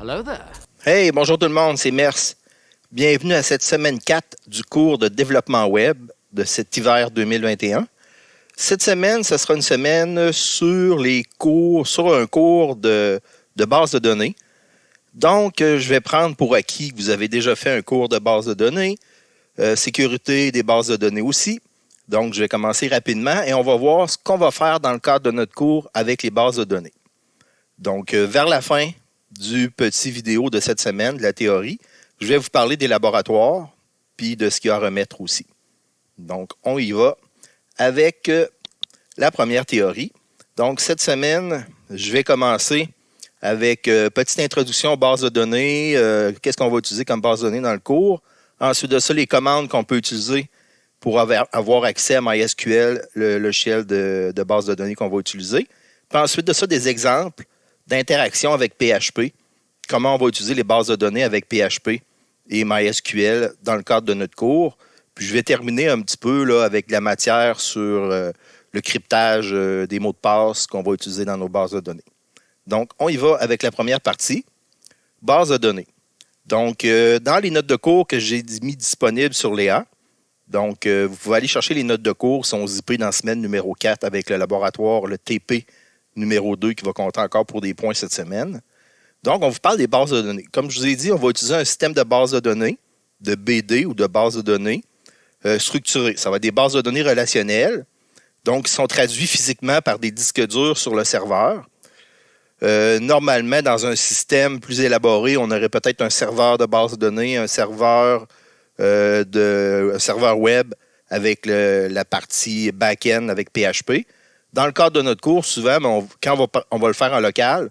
Hello there. Hey, bonjour tout le monde, c'est Mers. Bienvenue à cette semaine 4 du cours de développement web de cet hiver 2021. Cette semaine, ce sera une semaine sur un cours de base de données. Donc, je vais prendre pour acquis que vous avez déjà fait un cours de base de données, sécurité des bases de données aussi. Donc, je vais commencer rapidement et on va voir ce qu'on va faire dans le cadre de notre cours avec les bases de données. Donc, vers la fin du petit vidéo de cette semaine, de la théorie, je vais vous parler des laboratoires puis de ce qu'il y a à remettre aussi. Donc, on y va avec la première théorie. Donc, cette semaine, je vais commencer avec petite introduction aux bases de données, qu'est-ce qu'on va utiliser comme base de données dans le cours. Ensuite de ça, les commandes qu'on peut utiliser pour avoir accès à MySQL, le logiciel de base de données qu'on va utiliser. Puis ensuite de ça, des exemples d'interaction avec PHP, comment on va utiliser les bases de données avec PHP et MySQL dans le cadre de notre cours. Puis je vais terminer un petit peu là, avec la matière sur le cryptage des mots de passe qu'on va utiliser dans nos bases de données. Donc, on y va avec la première partie, base de données. Donc, dans les notes de cours que j'ai mis disponibles sur Léa, donc, vous pouvez aller chercher les notes de cours qui sont zippées dans la semaine numéro 4 avec le laboratoire, le TP numéro 2 qui va compter encore pour des points cette semaine. Donc, on vous parle des bases de données. Comme je vous ai dit, on va utiliser un système de base de données, de BD ou de base de données structurées. Ça va être des bases de données relationnelles, donc qui sont traduites physiquement par des disques durs sur le serveur. Normalement, dans un système plus élaboré, on aurait peut-être un serveur de base de données, un serveur web avec la partie back-end avec PHP. Dans le cadre de notre cours, souvent, quand on va le faire en local,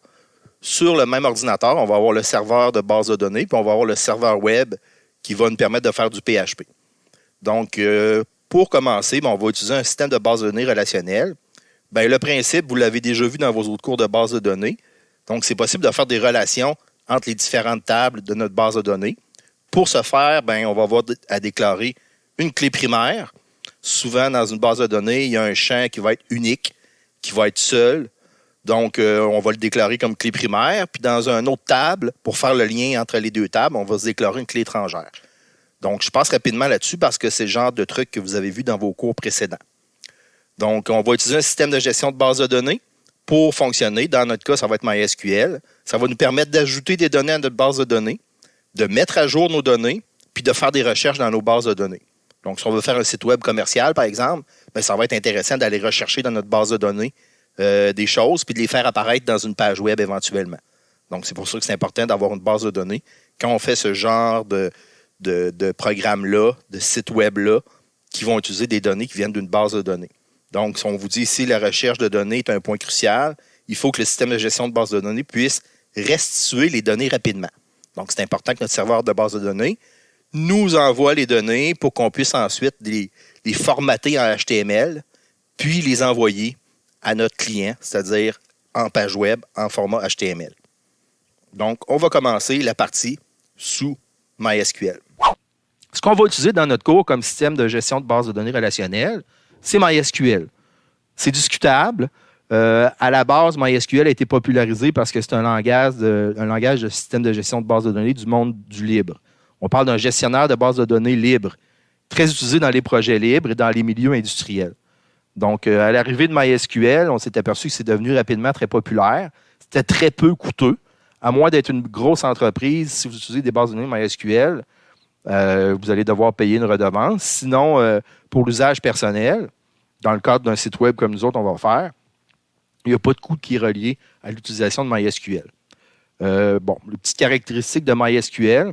sur le même ordinateur, on va avoir le serveur de base de données, puis on va avoir le serveur web qui va nous permettre de faire du PHP. Donc, pour commencer, on va utiliser un système de base de données relationnel. Le principe, vous l'avez déjà vu dans vos autres cours de base de données. Donc, c'est possible de faire des relations entre les différentes tables de notre base de données. Pour ce faire, on va avoir à déclarer une clé primaire. Souvent, dans une base de données, il y a un champ qui va être unique, qui va être seul. Donc, on va le déclarer comme clé primaire. Puis, dans une autre table, pour faire le lien entre les deux tables, on va se déclarer une clé étrangère. Donc, je passe rapidement là-dessus parce que c'est le genre de truc que vous avez vu dans vos cours précédents. Donc, on va utiliser un système de gestion de base de données pour fonctionner. Dans notre cas, ça va être MySQL. Ça va nous permettre d'ajouter des données à notre base de données, de mettre à jour nos données, puis de faire des recherches dans nos bases de données. Donc, si on veut faire un site web commercial, par exemple, ça va être intéressant d'aller rechercher dans notre base de données des choses, puis de les faire apparaître dans une page web éventuellement. Donc, c'est pour ça que c'est important d'avoir une base de données. Quand on fait ce genre de programme-là, de site web-là, qui vont utiliser des données qui viennent d'une base de données. Donc, si on vous dit ici, la recherche de données est un point crucial, il faut que le système de gestion de base de données puisse restituer les données rapidement. Donc, c'est important que notre serveur de base de données nous envoie les données pour qu'on puisse ensuite les formater en HTML, puis les envoyer à notre client, c'est-à-dire en page web, en format HTML. Donc, on va commencer la partie sous MySQL. Ce qu'on va utiliser dans notre cours comme système de gestion de base de données relationnelle, c'est MySQL. C'est discutable. À la base, MySQL a été popularisé parce que c'est un langage de système de gestion de base de données du monde du libre. On parle d'un gestionnaire de base de données libre, très utilisé dans les projets libres et dans les milieux industriels. Donc, à l'arrivée de MySQL, on s'est aperçu que c'est devenu rapidement très populaire. C'était très peu coûteux. À moins d'être une grosse entreprise, si vous utilisez des bases de données MySQL, vous allez devoir payer une redevance. Sinon, pour l'usage personnel, dans le cadre d'un site web comme nous autres, on va faire, il n'y a pas de coût qui est relié à l'utilisation de MySQL. Les petites caractéristiques de MySQL,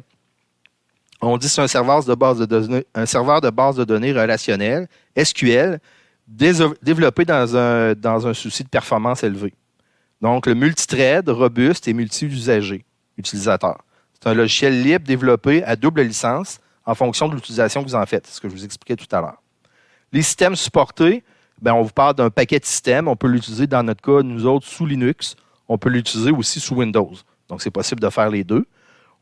on dit que c'est un serveur de base de données relationnel, SQL, développé dans un souci de performance élevée. Donc, le multithread, robuste et multi-usager utilisateur. C'est un logiciel libre développé à double licence en fonction de l'utilisation que vous en faites, ce que je vous expliquais tout à l'heure. Les systèmes supportés, on vous parle d'un paquet de systèmes. On peut l'utiliser dans notre cas, nous autres, sous Linux. On peut l'utiliser aussi sous Windows. Donc, c'est possible de faire les deux.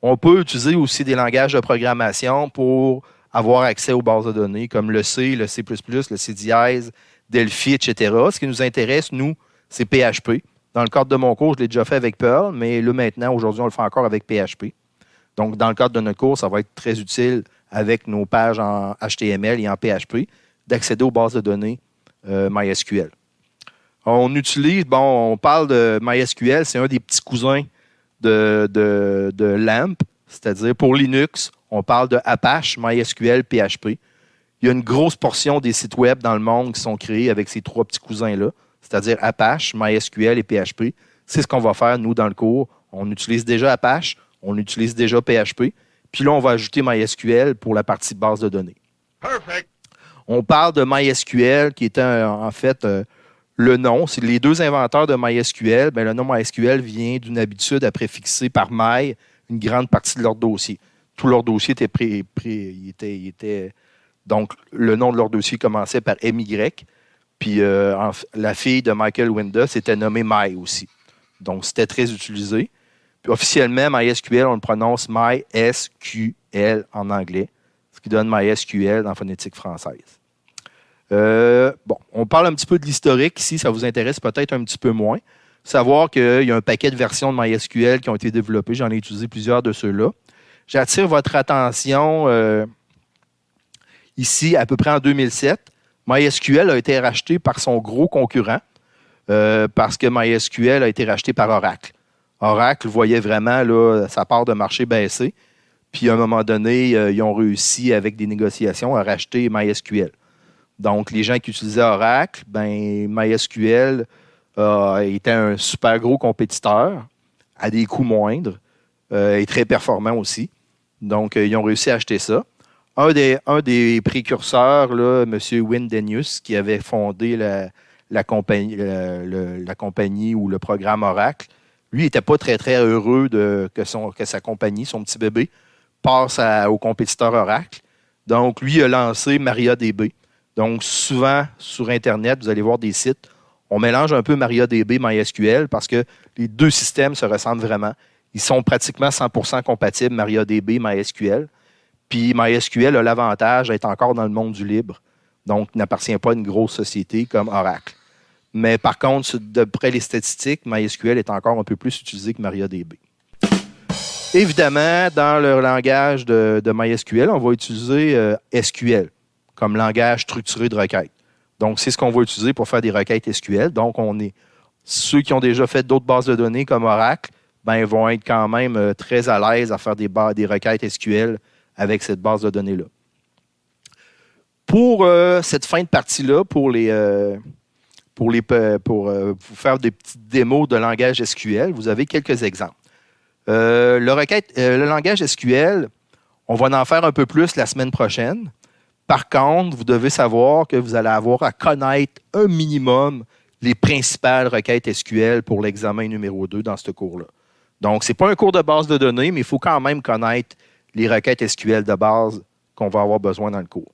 On peut utiliser aussi des langages de programmation pour avoir accès aux bases de données, comme le C, le C++, le C dièse, Delphi, etc. Ce qui nous intéresse, nous, c'est PHP. Dans le cadre de mon cours, je l'ai déjà fait avec Perl, mais là, maintenant, aujourd'hui, on le fait encore avec PHP. Donc, dans le cadre de notre cours, ça va être très utile avec nos pages en HTML et en PHP d'accéder aux bases de données MySQL. On parle de MySQL, c'est un des petits cousins de LAMP, c'est-à-dire pour Linux, on parle de Apache, MySQL, PHP. Il y a une grosse portion des sites web dans le monde qui sont créés avec ces trois petits cousins-là, c'est-à-dire Apache, MySQL et PHP. C'est ce qu'on va faire, nous, dans le cours. On utilise déjà Apache, on utilise déjà PHP, puis là, on va ajouter MySQL pour la partie base de données. Perfect. On parle de MySQL, qui était en fait le nom. C'est les deux inventeurs de MySQL. Bien, le nom MySQL vient d'une habitude à préfixer par My une grande partie de leur dossier. Tout leur dossier était donc, le nom de leur dossier commençait par MY. Puis, la fille de Michael Windows était nommée My aussi. Donc, c'était très utilisé. Puis, officiellement, MySQL, on le prononce MySQL en anglais, ce qui donne MySQL dans la phonétique française. On parle un petit peu de l'historique ici. Ça vous intéresse peut-être un petit peu moins. Savoir qu'il y a un paquet de versions de MySQL qui ont été développées. J'en ai utilisé plusieurs de ceux-là. J'attire votre attention ici, à peu près en 2007. MySQL a été racheté par son gros concurrent parce que MySQL a été racheté par Oracle. Oracle voyait vraiment là, sa part de marché baisser. Puis, à un moment donné, ils ont réussi, avec des négociations, à racheter MySQL. Donc, les gens qui utilisaient Oracle, MySQL était un super gros compétiteur à des coûts moindres et très performant aussi. Donc, ils ont réussi à acheter ça. Un des précurseurs, là, M. Win Denius, qui avait fondé la compagnie ou le programme Oracle, lui, n'était pas très, très heureux que sa compagnie, son petit bébé, passe au compétiteur Oracle. Donc, lui a lancé MariaDB. Donc, souvent, sur Internet, vous allez voir des sites, on mélange un peu MariaDB et MySQL parce que les deux systèmes se ressemblent vraiment. Ils sont pratiquement 100% compatibles, MariaDB et MySQL. Puis MySQL a l'avantage d'être encore dans le monde du libre, donc n'appartient pas à une grosse société comme Oracle. Mais par contre, d'après les statistiques, MySQL est encore un peu plus utilisé que MariaDB. Évidemment, dans le langage de MySQL, on va utiliser SQL comme langage structuré de requête. Donc, c'est ce qu'on va utiliser pour faire des requêtes SQL. Donc, ceux qui ont déjà fait d'autres bases de données comme Oracle, vont être quand même très à l'aise à faire des requêtes SQL avec cette base de données-là. Pour cette fin de partie-là, pour vous faire des petites démos de langage SQL, vous avez quelques exemples. Le langage SQL, on va en faire un peu plus la semaine prochaine. Par contre, vous devez savoir que vous allez avoir à connaître un minimum les principales requêtes SQL pour l'examen numéro 2 dans ce cours-là. Donc, ce n'est pas un cours de base de données, mais il faut quand même connaître les requêtes SQL de base qu'on va avoir besoin dans le cours.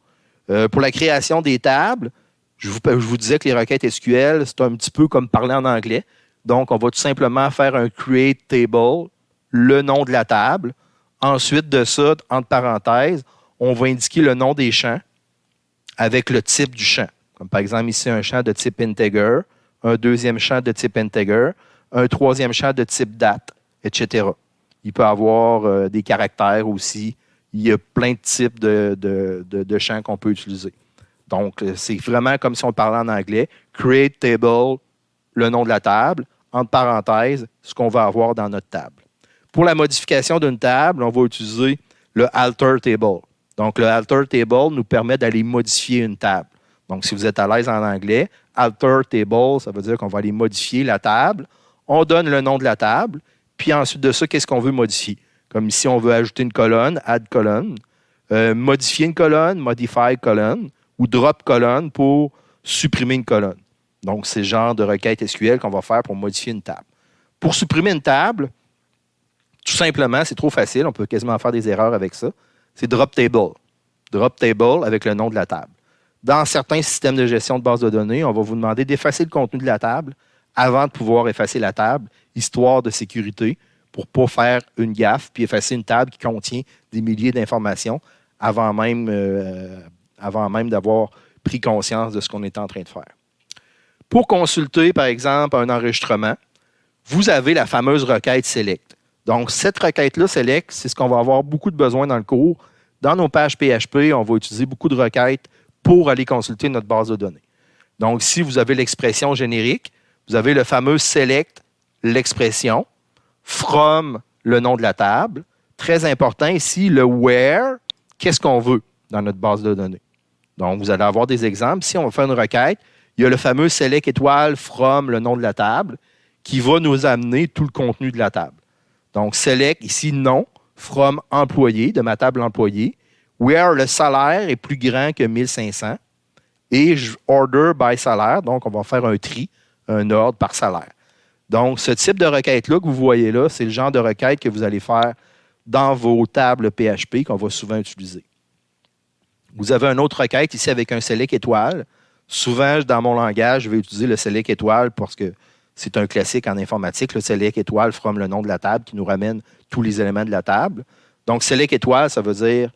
Pour la création des tables, je vous disais que les requêtes SQL, c'est un petit peu comme parler en anglais. Donc, on va tout simplement faire un create table, le nom de la table. Ensuite de ça, entre parenthèses, on va indiquer le nom des champs avec le type du champ. Comme par exemple ici, un champ de type integer, un deuxième champ de type integer, un troisième champ de type date, etc. Il peut y avoir des caractères aussi. Il y a plein de types de champs qu'on peut utiliser. Donc, c'est vraiment comme si on parlait en anglais. Create table, le nom de la table, entre parenthèses, ce qu'on va avoir dans notre table. Pour la modification d'une table, on va utiliser le alter table. Donc, le alter table nous permet d'aller modifier une table. Donc, si vous êtes à l'aise en anglais, alter table, ça veut dire qu'on va aller modifier la table. On donne le nom de la table. Puis ensuite de ça, qu'est-ce qu'on veut modifier? Comme ici, on veut ajouter une colonne, add colonne, modifier une colonne, modify colonne, ou drop colonne pour supprimer une colonne. Donc, c'est le genre de requête SQL qu'on va faire pour modifier une table. Pour supprimer une table, tout simplement, c'est trop facile, on peut quasiment faire des erreurs avec ça. C'est drop table. Drop table avec le nom de la table. Dans certains systèmes de gestion de base de données, on va vous demander d'effacer le contenu de la table avant de pouvoir effacer la table, histoire de sécurité, pour ne pas faire une gaffe puis effacer une table qui contient des milliers d'informations avant même d'avoir pris conscience de ce qu'on est en train de faire. Pour consulter, par exemple, un enregistrement, vous avez la fameuse requête select. Donc, cette requête-là, select, c'est ce qu'on va avoir beaucoup de besoin dans le cours. Dans nos pages PHP, on va utiliser beaucoup de requêtes pour aller consulter notre base de données. Donc, si vous avez l'expression générique, vous avez le fameux select, l'expression, from, le nom de la table. Très important ici, le where, qu'est-ce qu'on veut dans notre base de données. Donc, vous allez avoir des exemples. Si on va faire une requête, il y a le fameux select étoile from, le nom de la table, qui va nous amener tout le contenu de la table. Donc, select ici, nom, from employé, de ma table employé, where le salaire est plus grand que 1500, et order by salaire, donc on va faire un tri, un ordre par salaire. Donc, ce type de requête-là que vous voyez là, c'est le genre de requête que vous allez faire dans vos tables PHP qu'on va souvent utiliser. Vous avez une autre requête ici avec un select étoile. Souvent, dans mon langage, je vais utiliser le select étoile parce que c'est un classique en informatique. Le select étoile from le nom de la table qui nous ramène tous les éléments de la table. Donc, select étoile, ça veut dire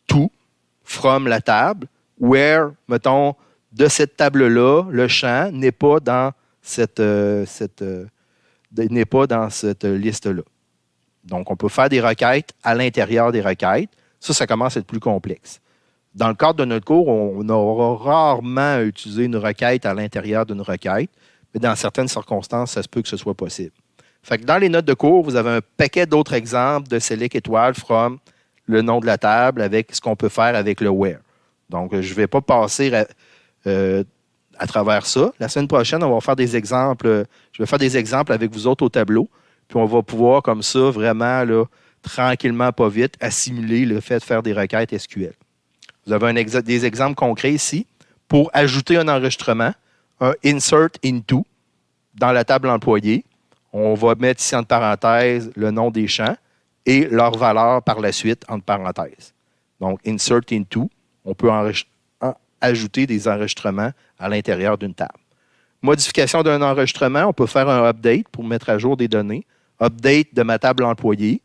tout from la table. Where, mettons, de cette table-là, le champ n'est pas dans cette liste-là. Donc, on peut faire des requêtes à l'intérieur des requêtes. Ça commence à être plus complexe. Dans le cadre de notre cours, on aura rarement utilisé une requête à l'intérieur d'une requête, mais dans certaines circonstances, ça se peut que ce soit possible. Fait que dans les notes de cours, vous avez un paquet d'autres exemples de select étoile from le nom de la table avec ce qu'on peut faire avec le where. Donc, je ne vais pas passer à travers ça. La semaine prochaine, on va faire des exemples. Je vais faire des exemples avec vous autres au tableau. Puis on va pouvoir, comme ça, vraiment, là, tranquillement, pas vite, assimiler le fait de faire des requêtes SQL. Vous avez des exemples concrets ici. Pour ajouter un enregistrement, un insert into dans la table employé. On va mettre ici entre parenthèses le nom des champs et leur valeur par la suite entre parenthèses. Donc, insert into, on peut ajouter des enregistrements à l'intérieur d'une table. Modification d'un enregistrement, on peut faire un update pour mettre à jour des données. Update de ma table employée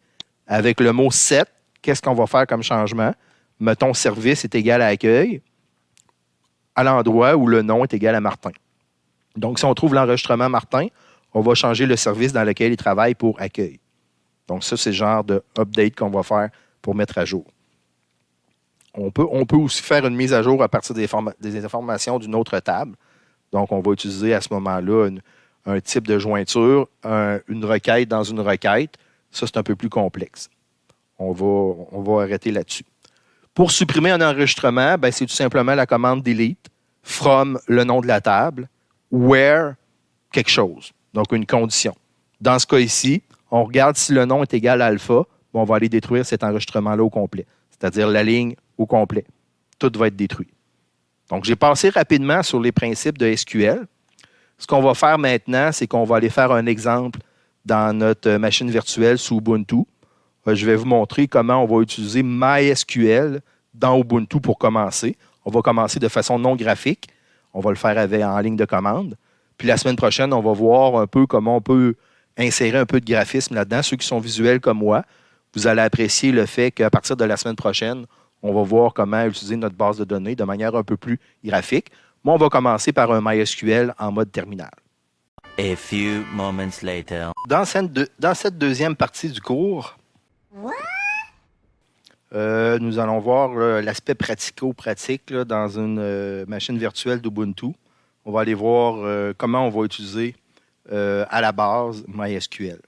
avec le mot set. Qu'est-ce qu'on va faire comme changement? Mettons, service est égal à accueil à l'endroit où le nom est égal à Martin. Donc, si on trouve l'enregistrement Martin, on va changer le service dans lequel il travaille pour accueil. Donc, ça, c'est le genre de update qu'on va faire pour mettre à jour. On peut aussi faire une mise à jour à partir des informations d'une autre table. Donc, on va utiliser à ce moment-là un type de jointure, une requête dans une requête. Ça, c'est un peu plus complexe. On va arrêter là-dessus. Pour supprimer un enregistrement, c'est tout simplement la commande delete from le nom de la table, where quelque chose, donc une condition. Dans ce cas ici, on regarde si le nom est égal à alpha, on va aller détruire cet enregistrement-là au complet, c'est-à-dire la ligne au complet. Tout va être détruit. Donc, j'ai passé rapidement sur les principes de SQL. Ce qu'on va faire maintenant, c'est qu'on va aller faire un exemple dans notre machine virtuelle sous Ubuntu. Je vais vous montrer comment on va utiliser MySQL dans Ubuntu pour commencer. On va commencer de façon non graphique. On va le faire en ligne de commande. Puis la semaine prochaine, on va voir un peu comment on peut insérer un peu de graphisme là-dedans. Ceux qui sont visuels comme moi, vous allez apprécier le fait qu'à partir de la semaine prochaine, on va voir comment utiliser notre base de données de manière un peu plus graphique. Moi, on va commencer par un MySQL en mode terminal. A few moments later. Dans cette deuxième partie du cours, nous allons voir l'aspect pratico-pratique là, dans une machine virtuelle d'Ubuntu. On va aller voir comment on va utiliser à la base MySQL.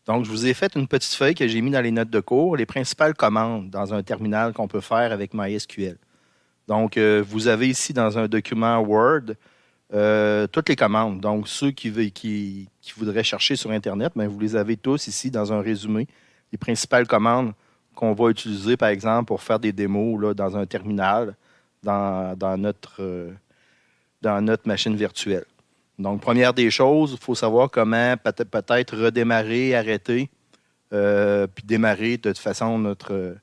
Donc, je vous ai fait une petite feuille que j'ai mise dans les notes de cours, les principales commandes dans un terminal qu'on peut faire avec MySQL. Donc, vous avez ici dans un document Word toutes les commandes. Donc, ceux qui voudraient chercher sur Internet, vous les avez tous ici dans un résumé. Les principales commandes qu'on va utiliser, par exemple, pour faire des démos là, dans un terminal, dans notre machine virtuelle. Donc, première des choses, il faut savoir comment peut-être redémarrer, arrêter, puis démarrer de toute façon notre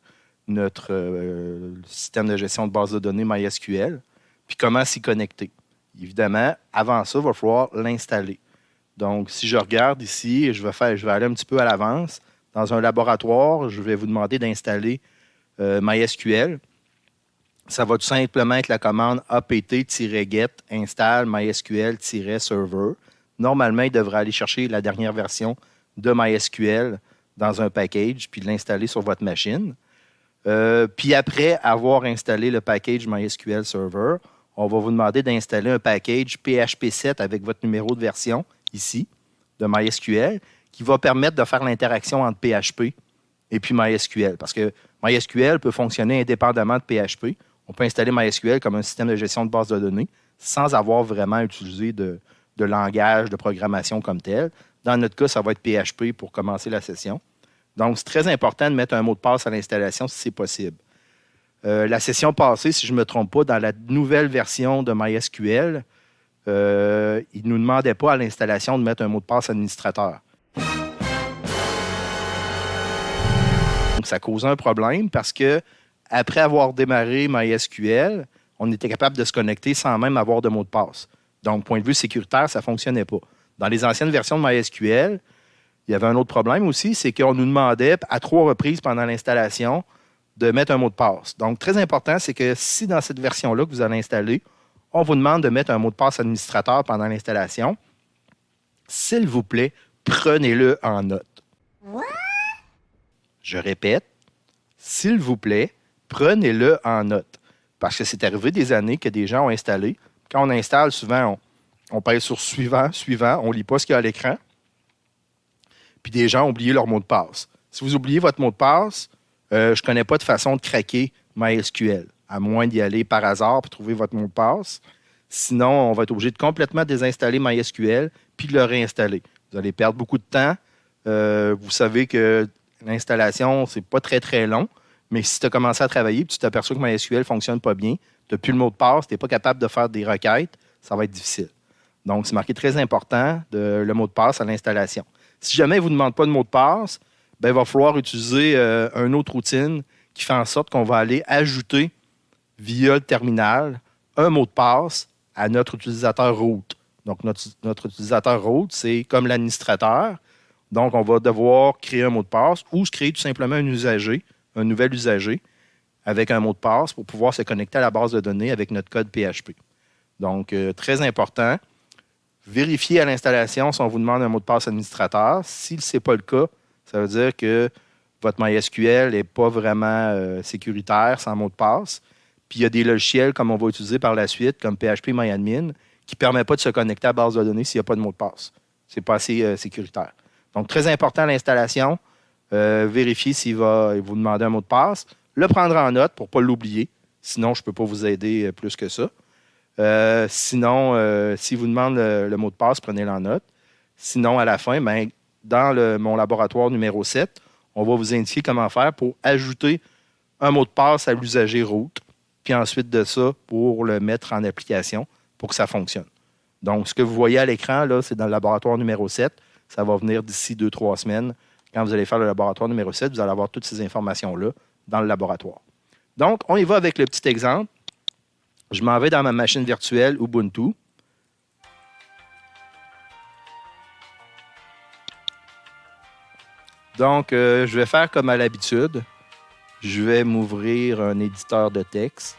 système de gestion de base de données MySQL, puis comment s'y connecter. Évidemment, avant ça, il va falloir l'installer. Donc, si je regarde ici, je vais aller un petit peu à l'avance. Dans un laboratoire, je vais vous demander d'installer MySQL. Ça va tout simplement être la commande apt-get install MySQL-server. normalement, il devrait aller chercher la dernière version de MySQL dans un package, puis l'installer sur votre machine. Puis après avoir installé le package MySQL Server, on va vous demander d'installer un package PHP 7 avec votre numéro de version, ici, de MySQL, qui va permettre de faire l'interaction entre PHP et puis MySQL. Parce que MySQL peut fonctionner indépendamment de PHP. On peut installer MySQL comme un système de gestion de base de données sans avoir vraiment utilisé de langage de programmation comme tel. Dans notre cas, ça va être PHP pour commencer la session. Donc, c'est très important de mettre un mot de passe à l'installation si c'est possible. La session passée, si je ne me trompe pas, dans la nouvelle version de MySQL, il ne nous demandait pas à l'installation de mettre un mot de passe administrateur. Donc, ça causait un problème parce que après avoir démarré MySQL, on était capable de se connecter sans même avoir de mot de passe. Donc, point de vue sécuritaire, ça ne fonctionnait pas. Dans les anciennes versions de MySQL, il y avait un autre problème aussi, c'est qu'on nous demandait à 3 reprises pendant l'installation de mettre un mot de passe. Donc, très important, c'est que si dans cette version-là que vous allez installer, on vous demande de mettre un mot de passe administrateur pendant l'installation, s'il vous plaît, prenez-le en note. Je répète, s'il vous plaît, prenez-le en note. Parce que c'est arrivé des années que des gens ont installé. Quand on installe, souvent, on pèse sur suivant, on ne lit pas ce qu'il y a à l'écran. Puis des gens ont oublié leur mot de passe. Si vous oubliez votre mot de passe, je ne connais pas de façon de craquer MySQL, à moins d'y aller par hasard pour trouver votre mot de passe. Sinon, on va être obligé de complètement désinstaller MySQL puis de le réinstaller. Vous allez perdre beaucoup de temps. Vous savez que l'installation, c'est pas très, très long. Mais si tu as commencé à travailler et tu t'aperçois que MySQL ne fonctionne pas bien, tu n'as plus le mot de passe, tu n'es pas capable de faire des requêtes, ça va être difficile. Donc, c'est marqué très important, le mot de passe à l'installation. Si jamais il ne vous demande pas de mot de passe, ben, il va falloir utiliser une autre routine qui fait en sorte qu'on va aller ajouter via le terminal un mot de passe à notre utilisateur root. Donc, notre utilisateur root, c'est comme l'administrateur. Donc, on va devoir créer un mot de passe ou se créer tout simplement un nouvel usager avec un mot de passe pour pouvoir se connecter à la base de données avec notre code PHP. Donc, très important. Vérifiez à l'installation si on vous demande un mot de passe administrateur. Si ce n'est pas le cas, ça veut dire que votre MySQL n'est pas vraiment sécuritaire sans mot de passe. Puis il y a des logiciels comme on va utiliser par la suite, comme PHPMyAdmin, qui ne permettent pas de se connecter à la base de données s'il n'y a pas de mot de passe. Ce n'est pas assez sécuritaire. Donc, très important à l'installation. Vérifiez s'il va vous demander un mot de passe. Le prendre en note pour ne pas l'oublier. Sinon, je ne peux pas vous aider plus que ça. Sinon, s'il vous demande le mot de passe, prenez-le en note. Sinon, à la fin, ben, dans mon laboratoire numéro 7, on va vous indiquer comment faire pour ajouter un mot de passe à l'usager root, puis ensuite de ça, pour le mettre en application pour que ça fonctionne. Donc, ce que vous voyez à l'écran, là, c'est dans le laboratoire numéro 7. Ça va venir d'ici 2-3 semaines. Quand vous allez faire le laboratoire numéro 7, vous allez avoir toutes ces informations-là dans le laboratoire. Donc, on y va avec le petit exemple. Je m'en vais dans ma machine virtuelle Ubuntu. Donc, je vais faire comme à l'habitude. Je vais m'ouvrir un éditeur de texte.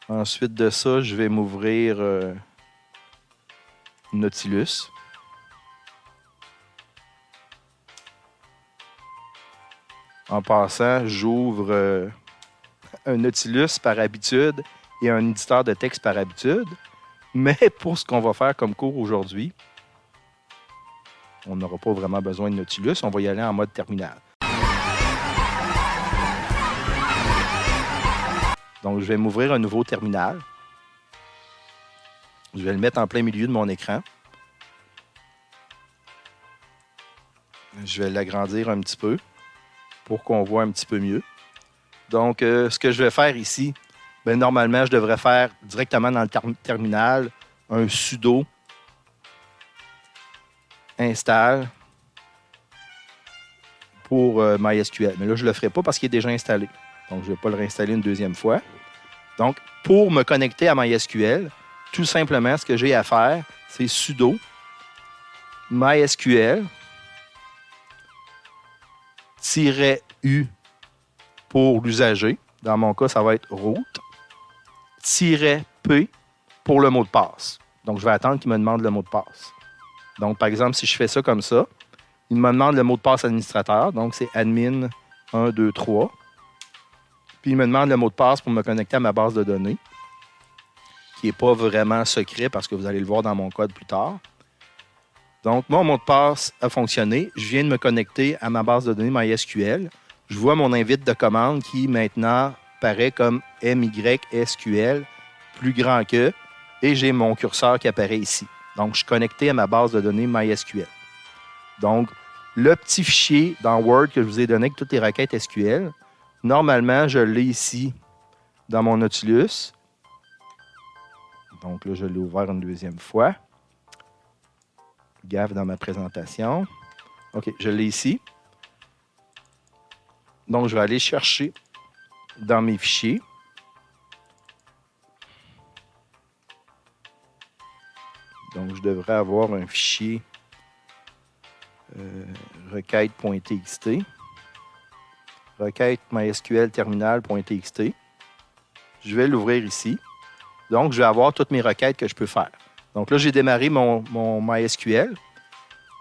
Ensuite de ça, je vais m'ouvrir Nautilus. En passant, j'ouvre un Nautilus par habitude et un éditeur de texte par habitude. Mais pour ce qu'on va faire comme cours aujourd'hui, on n'aura pas vraiment besoin de Nautilus. On va y aller en mode terminal. Donc, je vais m'ouvrir un nouveau terminal. Je vais le mettre en plein milieu de mon écran. Je vais l'agrandir un petit peu pour qu'on voit un petit peu mieux. Donc, ce que je vais faire ici, bien, normalement, je devrais faire directement dans le terminal un sudo install pour MySQL. Mais là, je ne le ferai pas parce qu'il est déjà installé. Donc, je ne vais pas le réinstaller une deuxième fois. Donc, pour me connecter à MySQL, tout simplement, ce que j'ai à faire, c'est sudo MySQL -u pour l'usager. Dans mon cas, ça va être route-p pour le mot de passe. Donc, je vais attendre qu'il me demande le mot de passe. Donc, par exemple, si je fais ça comme ça, il me demande le mot de passe administrateur. Donc, c'est admin 1, 2, 3. Puis, il me demande le mot de passe pour me connecter à ma base de données, qui n'est pas vraiment secret parce que vous allez le voir dans mon code plus tard. Donc, mon mot de passe a fonctionné. Je viens de me connecter à ma base de données MySQL. Je vois mon invite de commande qui, maintenant, paraît comme MYSQL, plus grand que, et j'ai mon curseur qui apparaît ici. Donc, je suis connecté à ma base de données MySQL. Donc, le petit fichier dans Word que je vous ai donné avec toutes les requêtes SQL, normalement, je l'ai ici dans mon Nautilus. Donc là, je l'ai ouvert une deuxième fois. Gaffe dans ma présentation. OK, je l'ai ici. Donc, je vais aller chercher dans mes fichiers. Donc, je devrais avoir un fichier requête.txt. Requête MySQL terminal.txt. Je vais l'ouvrir ici. Donc, je vais avoir toutes mes requêtes que je peux faire. Donc là, j'ai démarré mon MySQL.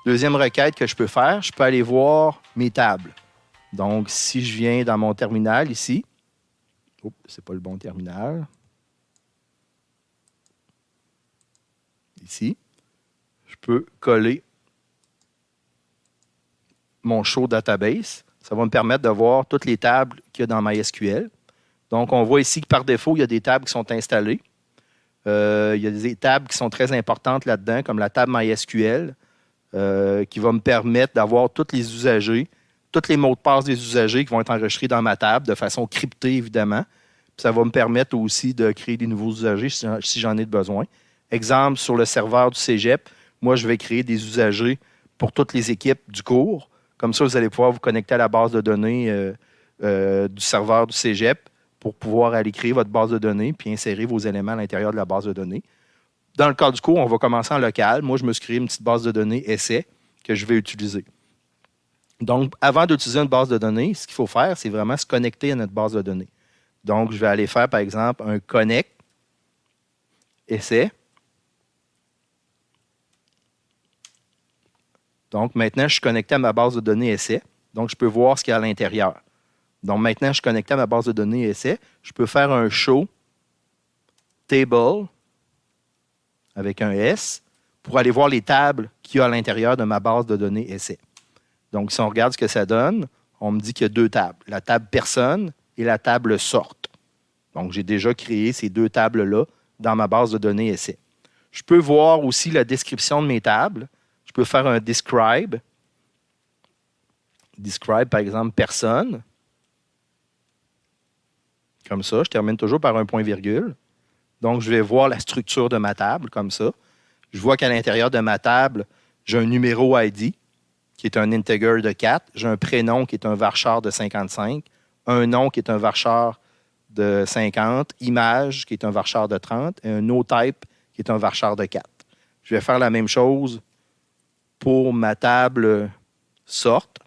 Deuxième requête que je peux faire, je peux aller voir mes tables. Donc, si je viens dans mon terminal ici, c'est pas le bon terminal. Ici, je peux coller mon show database. Ça va me permettre de voir toutes les tables qu'il y a dans MySQL. Donc, on voit ici que par défaut, il y a des tables qui sont installées. Il y a des tables qui sont très importantes là-dedans, comme la table MySQL, qui va me permettre d'avoir tous les usagers, tous les mots de passe des usagers qui vont être enregistrés dans ma table de façon cryptée, évidemment. Puis ça va me permettre aussi de créer des nouveaux usagers si j'en ai besoin. Exemple, sur le serveur du Cégep, moi, je vais créer des usagers pour toutes les équipes du cours. Comme ça, vous allez pouvoir vous connecter à la base de données du serveur du Cégep pour pouvoir aller créer votre base de données puis insérer vos éléments à l'intérieur de la base de données. Dans le cas du cours, on va commencer en local. Moi, je me suis créé une petite base de données essai que je vais utiliser. Donc, avant d'utiliser une base de données, ce qu'il faut faire, c'est vraiment se connecter à notre base de données. Donc, je vais aller faire, par exemple, un connect essai. Donc, maintenant, je suis connecté à ma base de données essai. Donc, je peux voir ce qu'il y a à l'intérieur. Donc, maintenant, je suis connecté à ma base de données essai. Je peux faire un show table avec un S pour aller voir les tables qu'il y a à l'intérieur de ma base de données essai. Donc, si on regarde ce que ça donne, on me dit qu'il y a deux tables, la table personne et la table sorte. Donc, j'ai déjà créé ces deux tables-là dans ma base de données essai. Je peux voir aussi la description de mes tables. Je peux faire un describe. Describe, par exemple, personne. Comme ça, je termine toujours par un point-virgule. Donc, je vais voir la structure de ma table, comme ça. Je vois qu'à l'intérieur de ma table, j'ai un numéro ID, qui est un integer de 4. J'ai un prénom, qui est un varchar de 55. Un nom, qui est un varchar de 50. Image, qui est un varchar de 30. Et un notype, qui est un varchar de 4. Je vais faire la même chose pour ma table sorte.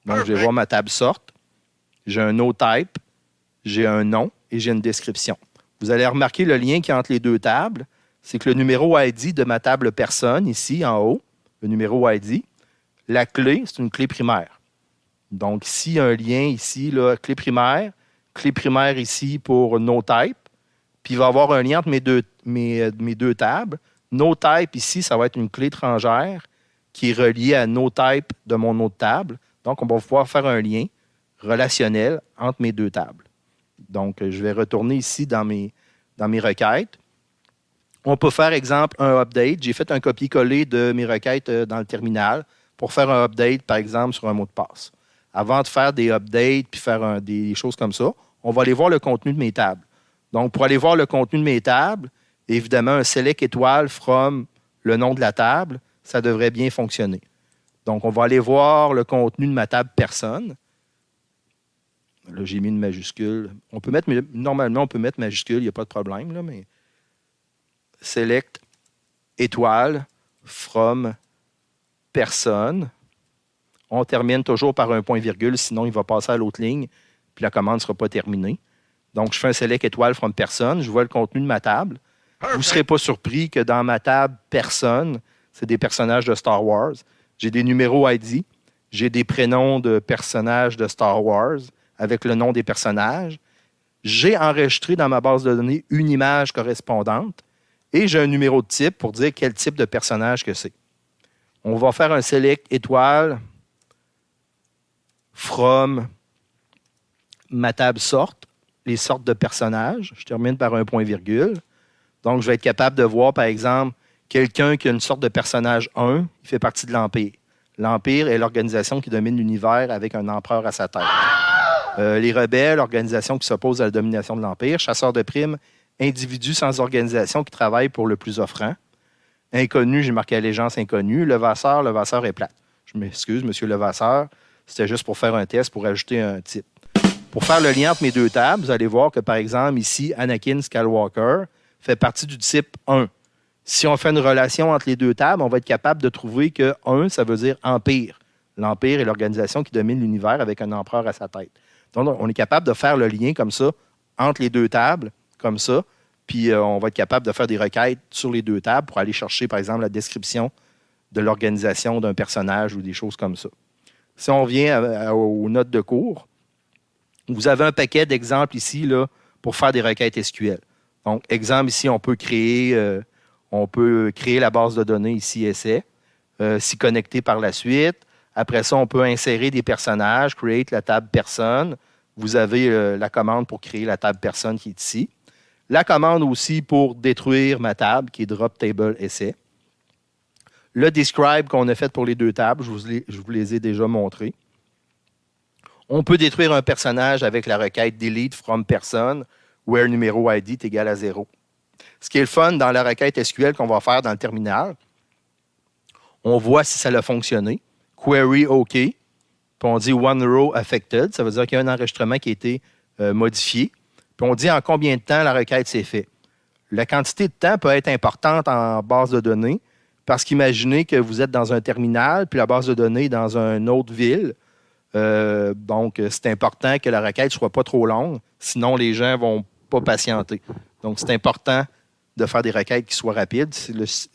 Donc, je vais voir ma table sorte. J'ai un notype, j'ai un nom et j'ai une description. Vous allez remarquer le lien qui est entre les deux tables. C'est que le numéro ID de ma table personne, ici, en haut, le numéro ID, la clé, c'est une clé primaire. Donc, ici, un lien ici, là, clé primaire ici pour notype, puis il va y avoir un lien entre mes deux tables. Notype, ici, ça va être une clé étrangère qui est reliée à notype de mon autre table. Donc, on va pouvoir faire un lien relationnel entre mes deux tables. Donc, je vais retourner ici dans mes requêtes. On peut faire, exemple, un update. J'ai fait un copier-coller de mes requêtes dans le terminal pour faire un update, par exemple, sur un mot de passe. Avant de faire des updates puis faire des choses comme ça, on va aller voir le contenu de mes tables. Donc, pour aller voir le contenu de mes tables, évidemment, un select étoile from le nom de la table, ça devrait bien fonctionner. Donc, on va aller voir le contenu de ma table personne. Là, j'ai mis une majuscule. Normalement, on peut mettre majuscule, il n'y a pas de problème, là, mais select étoile from personne. On termine toujours par un point-virgule, sinon il va passer à l'autre ligne, puis la commande ne sera pas terminée. Donc, je fais un select étoile from personne, je vois le contenu de ma table. Vous ne serez pas surpris que dans ma table personne, c'est des personnages de Star Wars. J'ai des numéros ID, j'ai des prénoms de personnages de Star Wars avec le nom des personnages. J'ai enregistré dans ma base de données une image correspondante et j'ai un numéro de type pour dire quel type de personnage que c'est. On va faire un select étoile from ma table sorte, les sortes de personnages. Je termine par un point-virgule. Donc, je vais être capable de voir, par exemple, quelqu'un qui a une sorte de personnage 1, il fait partie de l'Empire. L'Empire est l'organisation qui domine l'univers avec un empereur à sa tête. Les rebelles, l'organisation qui s'oppose à la domination de l'Empire. Chasseurs de primes, individus sans organisation qui travaillent pour le plus offrant. Inconnu, j'ai marqué allégeance inconnue. Levasseur est plate. Je m'excuse, monsieur Levasseur. C'était juste pour faire un test, pour ajouter un type. Pour faire le lien entre mes deux tables, vous allez voir que, par exemple, ici, Anakin Skywalker fait partie du type 1. Si on fait une relation entre les deux tables, on va être capable de trouver que 1, ça veut dire Empire. L'Empire est l'organisation qui domine l'univers avec un empereur à sa tête. Donc, on est capable de faire le lien comme ça entre les deux tables, comme ça, puis on va être capable de faire des requêtes sur les deux tables pour aller chercher, par exemple, la description de l'organisation d'un personnage ou des choses comme ça. Si on vient aux notes de cours, vous avez un paquet d'exemples ici là, pour faire des requêtes SQL. Donc, exemple ici, on peut créer la base de données ici, essai, s'y connecter par la suite. Après ça, on peut insérer des personnages, create la table personne. Vous avez la commande pour créer la table personne qui est ici. La commande aussi pour détruire ma table, qui est drop table essai. Le describe qu'on a fait pour les deux tables, je vous les ai déjà montrés. On peut détruire un personnage avec la requête delete from person, where numéro ID est égal à 0. Ce qui est le fun dans la requête SQL qu'on va faire dans le terminal, on voit si ça a fonctionné. Query OK, puis on dit one row affected, ça veut dire qu'il y a un enregistrement qui a été modifié. Puis on dit en combien de temps la requête s'est faite. La quantité de temps peut être importante en base de données, parce qu'imaginez que vous êtes dans un terminal, puis la base de données est dans une autre ville. Donc, c'est important que la requête ne soit pas trop longue, sinon les gens ne vont pas patienter. Donc, c'est important de faire des requêtes qui soient rapides. C'est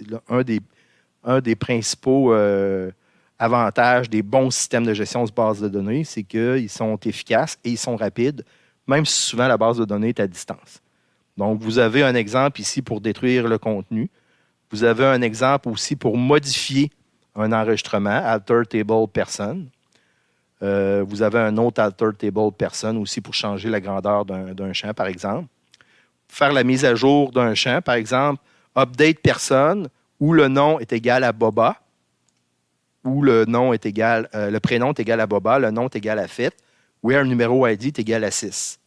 un des principaux avantages des bons systèmes de gestion de base de données, c'est qu'ils sont efficaces et ils sont rapides, même si souvent la base de données est à distance. Donc, vous avez un exemple ici pour détruire le contenu. Vous avez un exemple aussi pour modifier un enregistrement, alter table person. Vous avez un autre alter table person aussi pour changer la grandeur d'un champ, par exemple. Faire la mise à jour d'un champ, par exemple, update person, où le nom est égal à Boba, où le prénom est égal à Boba, le nom est égal à Fit, where numéro ID est égal à 6.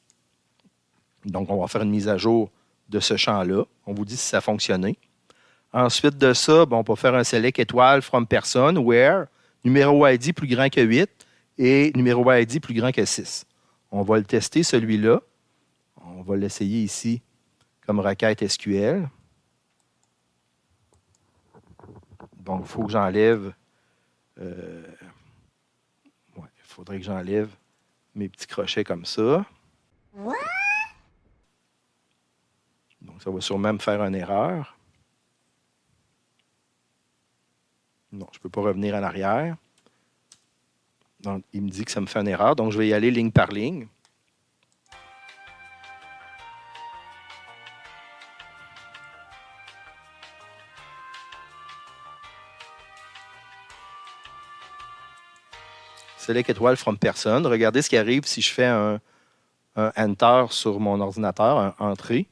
Donc, on va faire une mise à jour de ce champ-là. On vous dit si ça a fonctionné. Ensuite de ça, on peut faire un select étoile from person, where numéro ID plus grand que 8 et numéro ID plus grand que 6. On va le tester, celui-là. On va l'essayer ici comme requête SQL. Donc, il faut que j'enlève... il faudrait que j'enlève mes petits crochets comme ça. Donc, ça va sûrement me faire une erreur. Non, je ne peux pas revenir en arrière. Donc, il me dit que ça me fait une erreur. Donc, je vais y aller ligne par ligne. Select étoile from person. Regardez ce qui arrive si je fais un Enter sur mon ordinateur, un Entrée.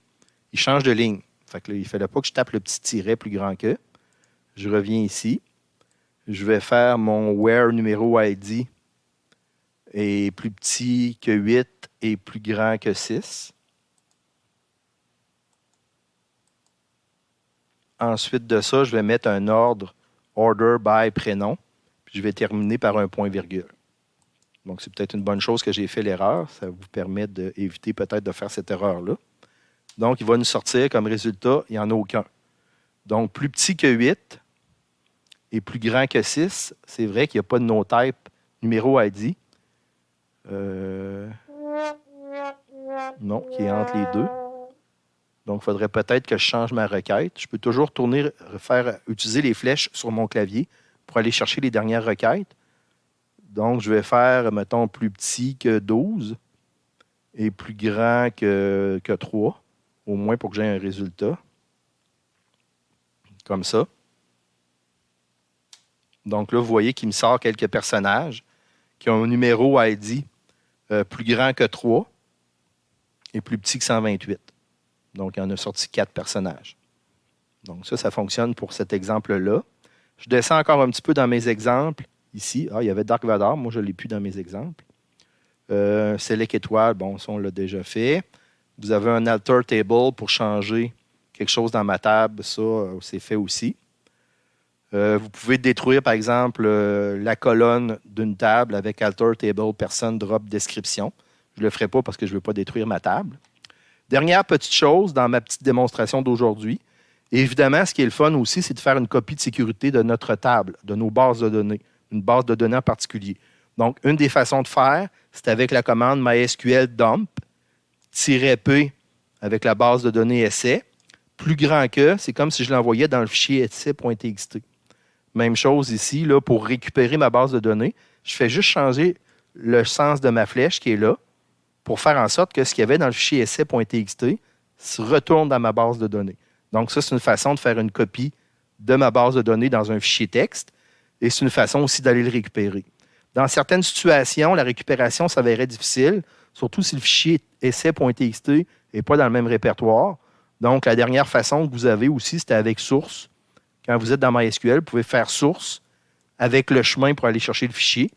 Il change de ligne. Fait que là, il ne fallait pas que je tape le petit tiret plus grand que. Je reviens ici. Je vais faire mon where numéro ID est plus petit que 8 et plus grand que 6. Ensuite de ça, je vais mettre un ordre order by prénom. Puis je vais terminer par un point-virgule. Donc, c'est peut-être une bonne chose que j'ai fait l'erreur. Ça vous permet d'éviter peut-être de faire cette erreur-là. Donc, il va nous sortir comme résultat, il n'y en a aucun. Donc, plus petit que 8 et plus grand que 6, c'est vrai qu'il n'y a pas de no-type numéro ID. Non, qui est entre les deux. Donc, il faudrait peut-être que je change ma requête. Je peux toujours utiliser les flèches sur mon clavier pour aller chercher les dernières requêtes. Donc, je vais faire, mettons, plus petit que 12 et plus grand que 3, au moins pour que j'ai un résultat. Comme ça. Donc là, vous voyez qu'il me sort quelques personnages qui ont un numéro ID plus grand que 3 et plus petit que 128. Donc, il en a sorti 4 personnages. Donc, ça fonctionne pour cet exemple-là. Je descends encore un petit peu dans mes exemples. Ici, il y avait Dark Vador. Moi, je ne l'ai plus dans mes exemples. Select étoile, bon, ça, on l'a déjà fait. Vous avez un alter table pour changer quelque chose dans ma table. Ça, c'est fait aussi. Vous pouvez détruire, par exemple, la colonne d'une table avec alter table person drop description. Je ne le ferai pas parce que je ne veux pas détruire ma table. Dernière petite chose dans ma petite démonstration d'aujourd'hui. Évidemment, ce qui est le fun aussi, c'est de faire une copie de sécurité de notre table, de nos bases de données, une base de données en particulier. Donc, une des façons de faire, c'est avec la commande MySQL dump -p avec la base de données essai. Plus grand que, c'est comme si je l'envoyais dans le fichier essai.txt. Même chose ici, là, pour récupérer ma base de données, je fais juste changer le sens de ma flèche qui est là pour faire en sorte que ce qu'il y avait dans le fichier essai.txt se retourne dans ma base de données. Donc, ça, c'est une façon de faire une copie de ma base de données dans un fichier texte et c'est une façon aussi d'aller le récupérer. Dans certaines situations, la récupération s'avérait difficile, surtout si le fichier essai.txt n'est pas dans le même répertoire. Donc, la dernière façon que vous avez aussi, c'était avec source. Quand vous êtes dans MySQL, vous pouvez faire source avec le chemin pour aller chercher le fichier.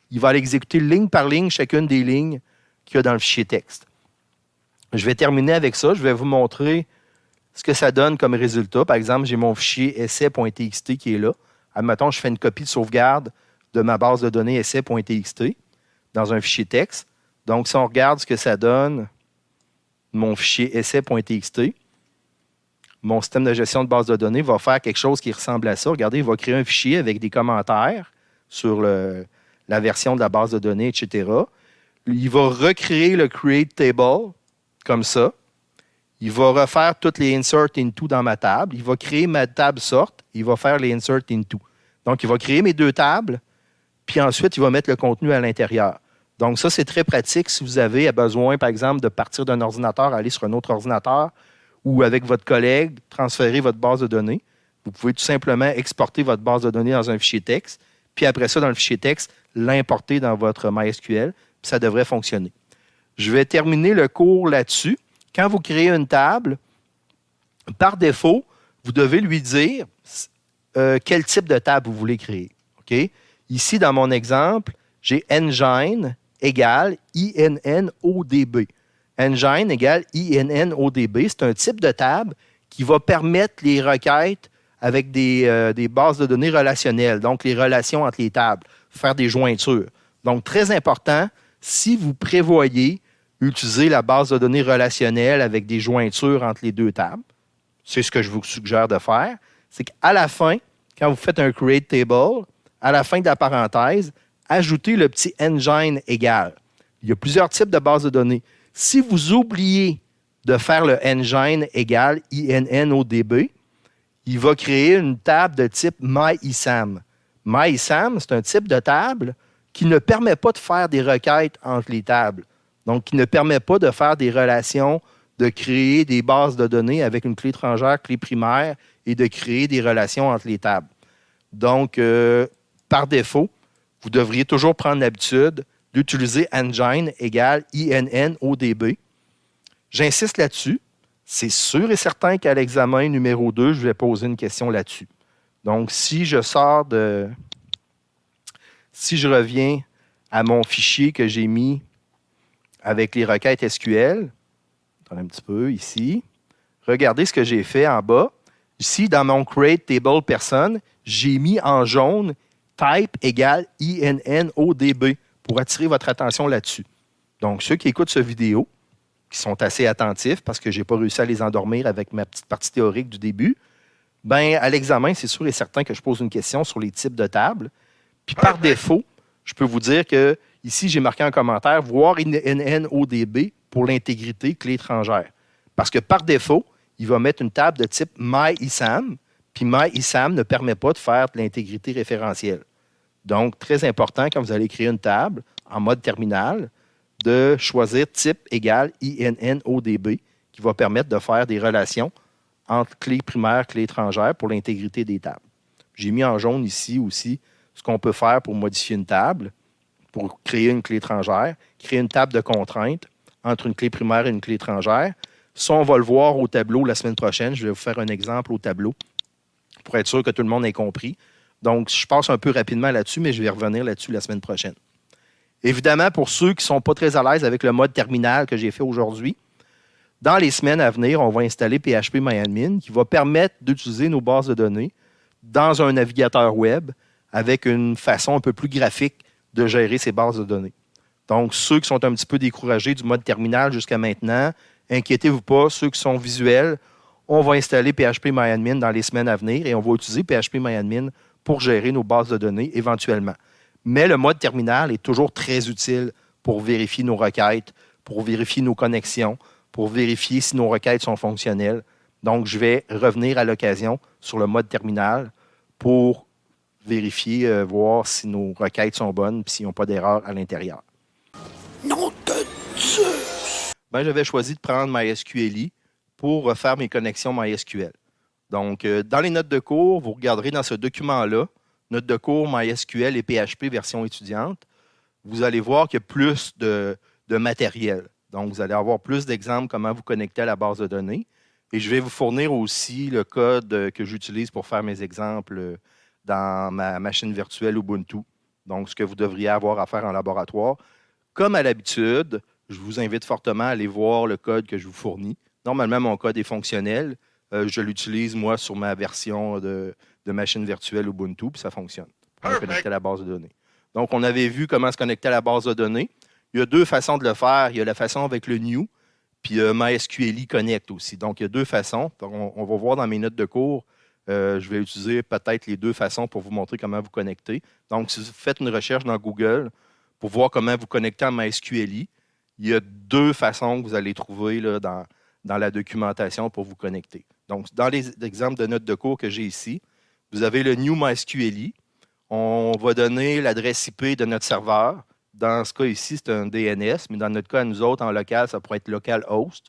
Il va aller exécuter ligne par ligne chacune des lignes qu'il y a dans le fichier texte. Je vais terminer avec ça. Je vais vous montrer ce que ça donne comme résultat. Par exemple, j'ai mon fichier essai.txt qui est là. Admettons, je fais une copie de sauvegarde de ma base de données essai.txt dans un fichier texte. Donc, si on regarde ce que ça donne, mon fichier essai.txt, mon système de gestion de base de données va faire quelque chose qui ressemble à ça. Regardez, il va créer un fichier avec des commentaires sur la version de la base de données, etc. Il va recréer le create table comme ça. Il va refaire toutes les insert into dans ma table. Il va créer ma table sort. Il va faire les insert into. Donc, il va créer mes deux tables, puis ensuite, il va mettre le contenu à l'intérieur. Donc, ça, c'est très pratique si vous avez besoin, par exemple, de partir d'un ordinateur, aller sur un autre ordinateur ou avec votre collègue, transférer votre base de données. Vous pouvez tout simplement exporter votre base de données dans un fichier texte, puis après ça, dans le fichier texte, l'importer dans votre MySQL, puis ça devrait fonctionner. Je vais terminer le cours là-dessus. Quand vous créez une table, par défaut, vous devez lui dire quel type de table vous voulez créer. Okay? Ici, dans mon exemple, j'ai engine égale INNODB. Engine égale INNODB. C'est un type de table qui va permettre les requêtes avec des bases de données relationnelles, donc les relations entre les tables, faire des jointures. Donc, très important, si vous prévoyez utiliser la base de données relationnelle avec des jointures entre les deux tables, c'est ce que je vous suggère de faire, c'est qu'à la fin, quand vous faites un create table, à la fin de la parenthèse, ajoutez le petit engine égal. Il y a plusieurs types de bases de données. Si vous oubliez de faire le engine égal INNODB, il va créer une table de type MyISAM. MyISAM, c'est un type de table qui ne permet pas de faire des requêtes entre les tables. Donc, qui ne permet pas de faire des relations, de créer des bases de données avec une clé étrangère, clé primaire, et de créer des relations entre les tables. Donc, par défaut, vous devriez toujours prendre l'habitude d'utiliser engine égale INNODB. J'insiste là-dessus. C'est sûr et certain qu'à l'examen numéro 2, je vais poser une question là-dessus. Donc, si je reviens à mon fichier que j'ai mis avec les requêtes SQL, attendez un petit peu ici, regardez ce que j'ai fait en bas. Ici, dans mon create table person, j'ai mis en jaune type égale INNODB pour attirer votre attention là-dessus. Donc, ceux qui écoutent cette vidéo, qui sont assez attentifs parce que je n'ai pas réussi à les endormir avec ma petite partie théorique du début, bien, à l'examen, c'est sûr et certain que je pose une question sur les types de tables. Puis par défaut, je peux vous dire que ici, j'ai marqué en commentaire voir NNODB pour l'intégrité clé étrangère. Parce que par défaut, il va mettre une table de type MyISAM, puis MyISAM ne permet pas de faire de l'intégrité référentielle. Donc, très important, quand vous allez créer une table en mode terminal, de choisir type égal INNODB, qui va permettre de faire des relations entre clé primaire et clé étrangère pour l'intégrité des tables. J'ai mis en jaune ici aussi ce qu'on peut faire pour modifier une table, pour créer une clé étrangère, créer une table de contraintes entre une clé primaire et une clé étrangère. Ça, on va le voir au tableau la semaine prochaine. Je vais vous faire un exemple au tableau pour être sûr que tout le monde ait compris. Donc, je passe un peu rapidement là-dessus, mais je vais revenir là-dessus la semaine prochaine. Évidemment, pour ceux qui ne sont pas très à l'aise avec le mode terminal que j'ai fait aujourd'hui, dans les semaines à venir, on va installer PHPMyAdmin qui va permettre d'utiliser nos bases de données dans un navigateur web avec une façon un peu plus graphique de gérer ces bases de données. Donc, ceux qui sont un petit peu découragés du mode terminal jusqu'à maintenant, inquiétez-vous pas, ceux qui sont visuels, on va installer PHPMyAdmin dans les semaines à venir et on va utiliser PHPMyAdmin pour gérer nos bases de données éventuellement. Mais le mode terminal est toujours très utile pour vérifier nos requêtes, pour vérifier nos connexions, pour vérifier si nos requêtes sont fonctionnelles. Donc, je vais revenir à l'occasion sur le mode terminal pour vérifier, voir si nos requêtes sont bonnes et s'ils n'ont pas d'erreur à l'intérieur. Non de Zeus! J'avais choisi de prendre MySQLi pour refaire mes connexions MySQL. Donc, dans les notes de cours, vous regarderez dans ce document-là, notes de cours MySQL et PHP version étudiante, vous allez voir qu'il y a plus de matériel. Donc, vous allez avoir plus d'exemples comment vous connecter à la base de données. Et je vais vous fournir aussi le code que j'utilise pour faire mes exemples dans ma machine virtuelle Ubuntu. Donc, ce que vous devriez avoir à faire en laboratoire. Comme à l'habitude, je vous invite fortement à aller voir le code que je vous fournis. Normalement, mon code est fonctionnel. Je l'utilise, moi, sur ma version de machine virtuelle Ubuntu, puis ça fonctionne. On est connecté à la base de données. Donc, on avait vu comment se connecter à la base de données. Il y a deux façons de le faire. Il y a la façon avec le new, puis MySQLi Connect aussi. Donc, il y a deux façons. On va voir dans mes notes de cours. Je vais utiliser peut-être les deux façons pour vous montrer comment vous connecter. Donc, si vous faites une recherche dans Google pour voir comment vous connecter à MySQLi, il y a deux façons que vous allez trouver là, dans la documentation pour vous connecter. Donc, dans les exemples de notes de cours que j'ai ici, vous avez le new MySQLi. On va donner l'adresse IP de notre serveur. Dans ce cas ici, c'est un DNS, mais dans notre cas, nous autres, en local, ça pourrait être localhost,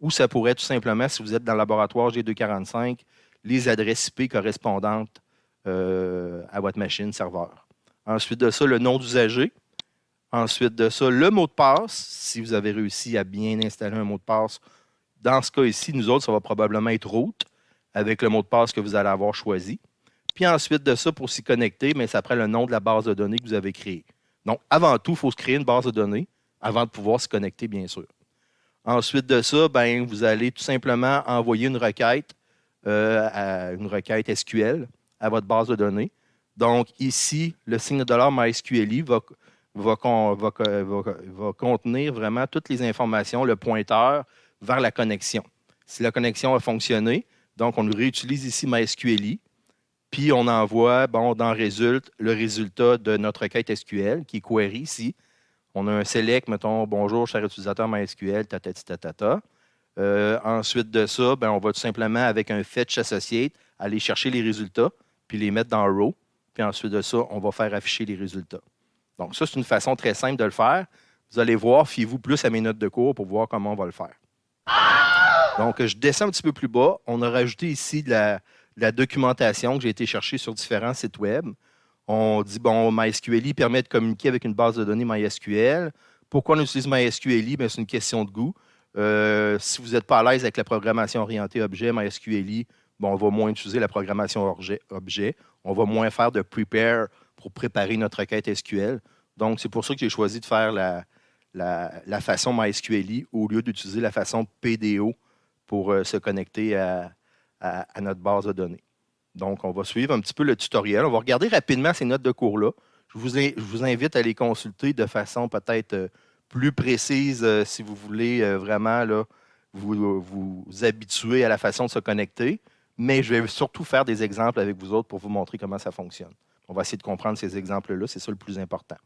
ou ça pourrait tout simplement, si vous êtes dans le laboratoire G245, les adresses IP correspondantes à votre machine serveur. Ensuite de ça, le nom d'usager. Ensuite de ça, le mot de passe, si vous avez réussi à bien installer un mot de passe. Dans ce cas ici, nous autres, ça va probablement être root avec le mot de passe que vous allez avoir choisi. Puis ensuite de ça, pour s'y connecter, mais ça prend le nom de la base de données que vous avez créée. Donc, avant tout, il faut se créer une base de données avant de pouvoir se connecter, bien sûr. Ensuite de ça, vous allez tout simplement envoyer une requête SQL à votre base de données. Donc, ici, le signe de $MySQLi va contenir vraiment toutes les informations, le pointeur vers la connexion. Si la connexion a fonctionné, donc on réutilise ici MySQLi, puis on envoie, dans résulte, le résultat de notre requête SQL qui est query ici. On a un select, mettons, bonjour, cher utilisateur MySQL, tatata. Ensuite de ça, on va tout simplement, avec un fetch associate, aller chercher les résultats, puis les mettre dans row. Puis ensuite de ça, on va faire afficher les résultats. Donc, ça, c'est une façon très simple de le faire. Vous allez voir, fiez-vous plus à mes notes de cours pour voir comment on va le faire. Donc, je descends un petit peu plus bas. On a rajouté ici de la documentation que j'ai été chercher sur différents sites web. On dit, MySQLi permet de communiquer avec une base de données MySQL. Pourquoi on utilise MySQLi? C'est une question de goût. Si vous n'êtes pas à l'aise avec la programmation orientée objet, MySQLi, on va moins utiliser la programmation objet. On va moins faire de prepare pour préparer notre requête SQL. Donc, c'est pour ça que j'ai choisi de faire la façon MySQLi au lieu d'utiliser la façon PDO pour se connecter à notre base de données. Donc, on va suivre un petit peu le tutoriel. On va regarder rapidement ces notes de cours-là. Je vous invite à les consulter de façon peut-être plus précise si vous voulez vraiment là, vous habituer à la façon de se connecter. Mais je vais surtout faire des exemples avec vous autres pour vous montrer comment ça fonctionne. On va essayer de comprendre ces exemples-là. C'est ça le plus important.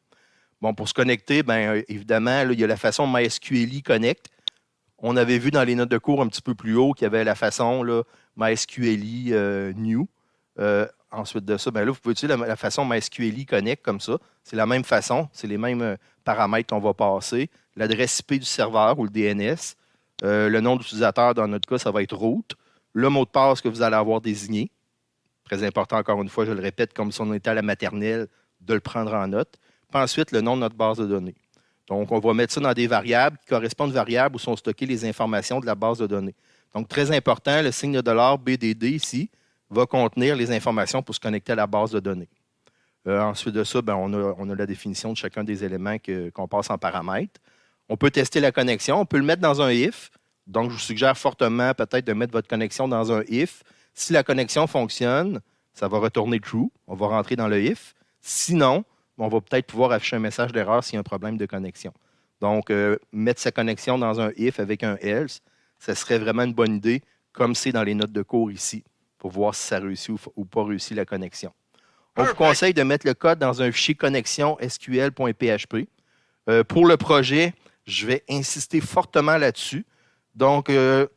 Bon, pour se connecter, bien évidemment, là, il y a la façon MySQLi Connect. On avait vu dans les notes de cours un petit peu plus haut qu'il y avait la façon là, MySQLi New. Ensuite de ça, bien là, vous pouvez utiliser la façon MySQLi Connect comme ça. C'est la même façon, c'est les mêmes paramètres qu'on va passer. L'adresse IP du serveur ou le DNS. Le nom d'utilisateur, dans notre cas, ça va être root. Le mot de passe que vous allez avoir désigné. Très important, encore une fois, je le répète, comme si on était à la maternelle, de le prendre en note. Puis ensuite, le nom de notre base de données. Donc, on va mettre ça dans des variables qui correspondent aux variables où sont stockées les informations de la base de données. Donc, très important, le signe de $BDD ici va contenir les informations pour se connecter à la base de données. Ensuite de ça, bien, on a la définition de chacun des éléments qu'on passe en paramètres. On peut tester la connexion, on peut le mettre dans un if. Donc, je vous suggère fortement peut-être de mettre votre connexion dans un if. Si la connexion fonctionne, ça va retourner true. On va rentrer dans le if. Sinon, on va peut-être pouvoir afficher un message d'erreur s'il y a un problème de connexion. Donc, mettre sa connexion dans un if avec un else, ça serait vraiment une bonne idée, comme c'est dans les notes de cours ici, pour voir si ça réussit ou pas réussi la connexion. On vous conseille de mettre le code dans un fichier connexion sql.php. Pour le projet, je vais insister fortement là-dessus. Donc,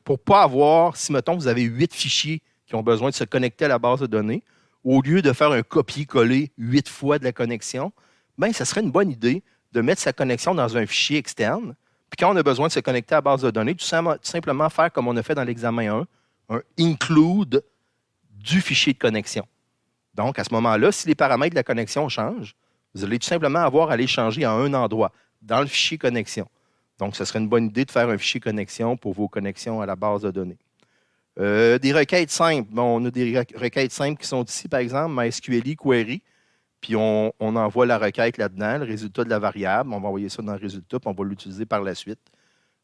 pour ne pas avoir, si mettons vous avez 8 fichiers qui ont besoin de se connecter à la base de données, au lieu de faire un copier-coller 8 fois de la connexion, bien, ça serait une bonne idée de mettre sa connexion dans un fichier externe. Puis quand on a besoin de se connecter à la base de données, tout simplement faire comme on a fait dans l'examen 1, un include du fichier de connexion. Donc, à ce moment-là, si les paramètres de la connexion changent, vous allez tout simplement avoir à les changer à un endroit, dans le fichier connexion. Donc, ce serait une bonne idée de faire un fichier connexion pour vos connexions à la base de données. Des requêtes simples. Bon, on a des requêtes simples qui sont ici, par exemple, MySQLi Query. Puis, on envoie la requête là-dedans, le résultat de la variable. On va envoyer ça dans le résultat, puis on va l'utiliser par la suite.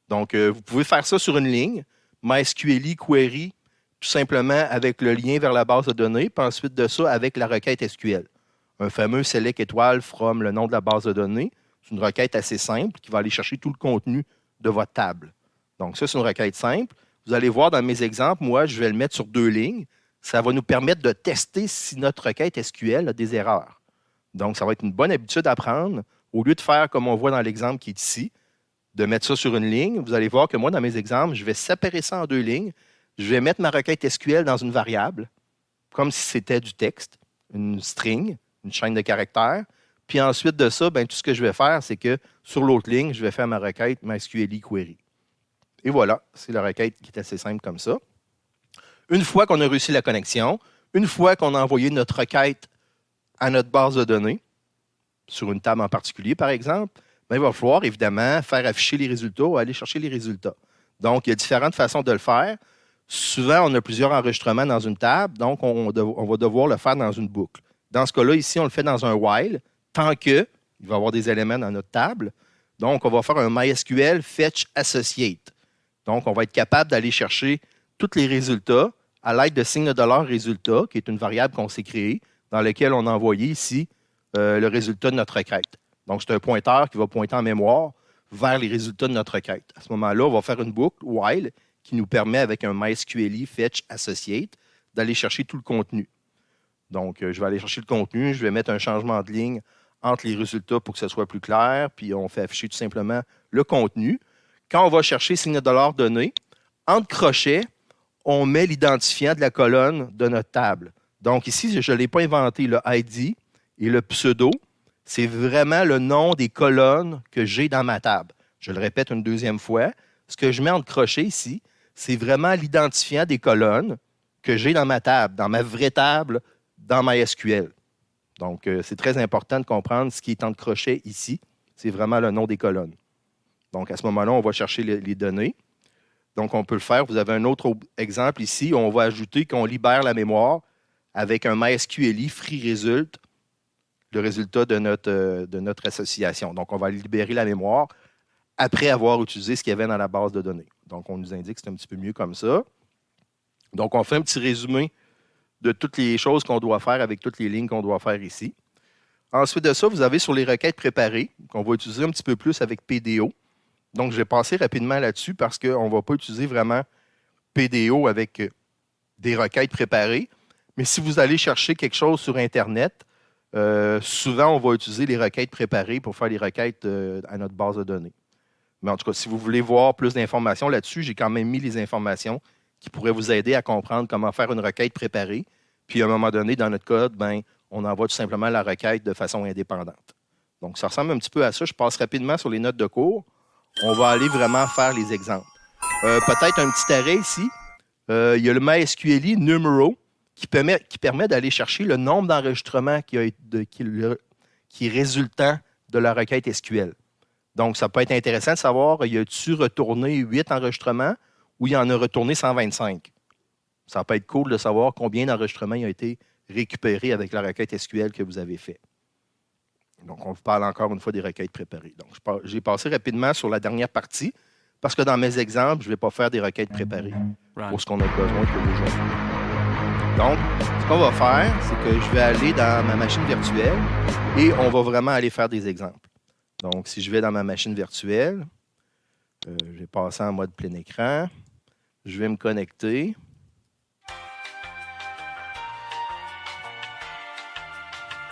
Donc, vous pouvez faire ça sur une ligne. MySQLi Query, tout simplement avec le lien vers la base de données, puis ensuite de ça, avec la requête SQL. Un fameux select étoile from le nom de la base de données. C'est une requête assez simple qui va aller chercher tout le contenu de votre table. Donc, ça, c'est une requête simple. Vous allez voir dans mes exemples, moi, je vais le mettre sur 2 lignes. Ça va nous permettre de tester si notre requête SQL a des erreurs. Donc, ça va être une bonne habitude à prendre. Au lieu de faire comme on voit dans l'exemple qui est ici, de mettre ça sur une ligne, vous allez voir que moi, dans mes exemples, je vais séparer ça en 2 lignes. Je vais mettre ma requête SQL dans une variable, comme si c'était du texte, une string, une chaîne de caractères. Puis ensuite de ça, bien, tout ce que je vais faire, c'est que sur l'autre ligne, je vais faire ma requête MySQLi Query. Et voilà, c'est la requête qui est assez simple comme ça. Une fois qu'on a réussi la connexion, une fois qu'on a envoyé notre requête à notre base de données, sur une table en particulier, par exemple, bien, il va falloir évidemment faire afficher les résultats ou aller chercher les résultats. Donc, il y a différentes façons de le faire. Souvent, on a plusieurs enregistrements dans une table, donc on va devoir le faire dans une boucle. Dans ce cas-là, ici, on le fait dans un while, tant qu'il va y avoir des éléments dans notre table. Donc, on va faire un MySQL fetch associate. Donc, on va être capable d'aller chercher tous les résultats à l'aide de signe de $résultat, qui est une variable qu'on s'est créée, dans laquelle on a envoyé ici le résultat de notre requête. Donc, c'est un pointeur qui va pointer en mémoire vers les résultats de notre requête. À ce moment-là, on va faire une boucle while qui nous permet, avec un MySQLi fetch associate, d'aller chercher tout le contenu. Donc, je vais aller chercher le contenu, je vais mettre un changement de ligne entre les résultats pour que ce soit plus clair, puis on fait afficher tout simplement le contenu. Quand on va chercher signe de $donné, entre crochets, on met l'identifiant de la colonne de notre table. Donc ici, je ne l'ai pas inventé, le ID et le pseudo, c'est vraiment le nom des colonnes que j'ai dans ma table. Je le répète une deuxième fois. Ce que je mets entre crochets ici, c'est vraiment l'identifiant des colonnes que j'ai dans ma table, dans ma vraie table, dans MySQL. Donc, c'est très important de comprendre ce qui est entre crochets ici. C'est vraiment le nom des colonnes. Donc, à ce moment-là, on va chercher les données. Donc, on peut le faire. Vous avez un autre exemple ici. On va ajouter qu'on libère la mémoire avec un MySQLi free result, le résultat de notre association. Donc, on va libérer la mémoire après avoir utilisé ce qu'il y avait dans la base de données. Donc, on nous indique que c'est un petit peu mieux comme ça. Donc, on fait un petit résumé de toutes les choses qu'on doit faire avec toutes les lignes qu'on doit faire ici. Ensuite de ça, vous avez sur les requêtes préparées, qu'on va utiliser un petit peu plus avec PDO. Donc, je vais passer rapidement là-dessus parce qu'on ne va pas utiliser vraiment PDO avec des requêtes préparées. Mais si vous allez chercher quelque chose sur Internet, Souvent, on va utiliser les requêtes préparées pour faire les requêtes à notre base de données. Mais en tout cas, si vous voulez voir plus d'informations là-dessus, j'ai quand même mis les informations qui pourraient vous aider à comprendre comment faire une requête préparée. Puis, à un moment donné, dans notre code, on envoie tout simplement la requête de façon indépendante. Donc, ça ressemble un petit peu à ça. Je passe rapidement sur les notes de cours. On va aller vraiment faire les exemples. Peut-être un petit arrêt ici. Il y a le MySQL Numero qui permet d'aller chercher le nombre d'enregistrements qui est résultant de la requête SQL. Donc, ça peut être intéressant de savoir, y a-tu retourné 8 enregistrements ou il y en a retourné 125? Ça peut être cool de savoir combien d'enregistrements ont été récupérés avec la requête SQL que vous avez fait. Donc, on vous parle encore une fois des requêtes préparées. Donc, j'ai passé rapidement sur la dernière partie parce que dans mes exemples, je ne vais pas faire des requêtes préparées pour ce qu'on a besoin pour aujourd'hui. Donc, ce qu'on va faire, c'est que je vais aller dans ma machine virtuelle et on va vraiment aller faire des exemples. Donc, si je vais dans ma machine virtuelle, je vais passer en mode plein écran. Je vais me connecter.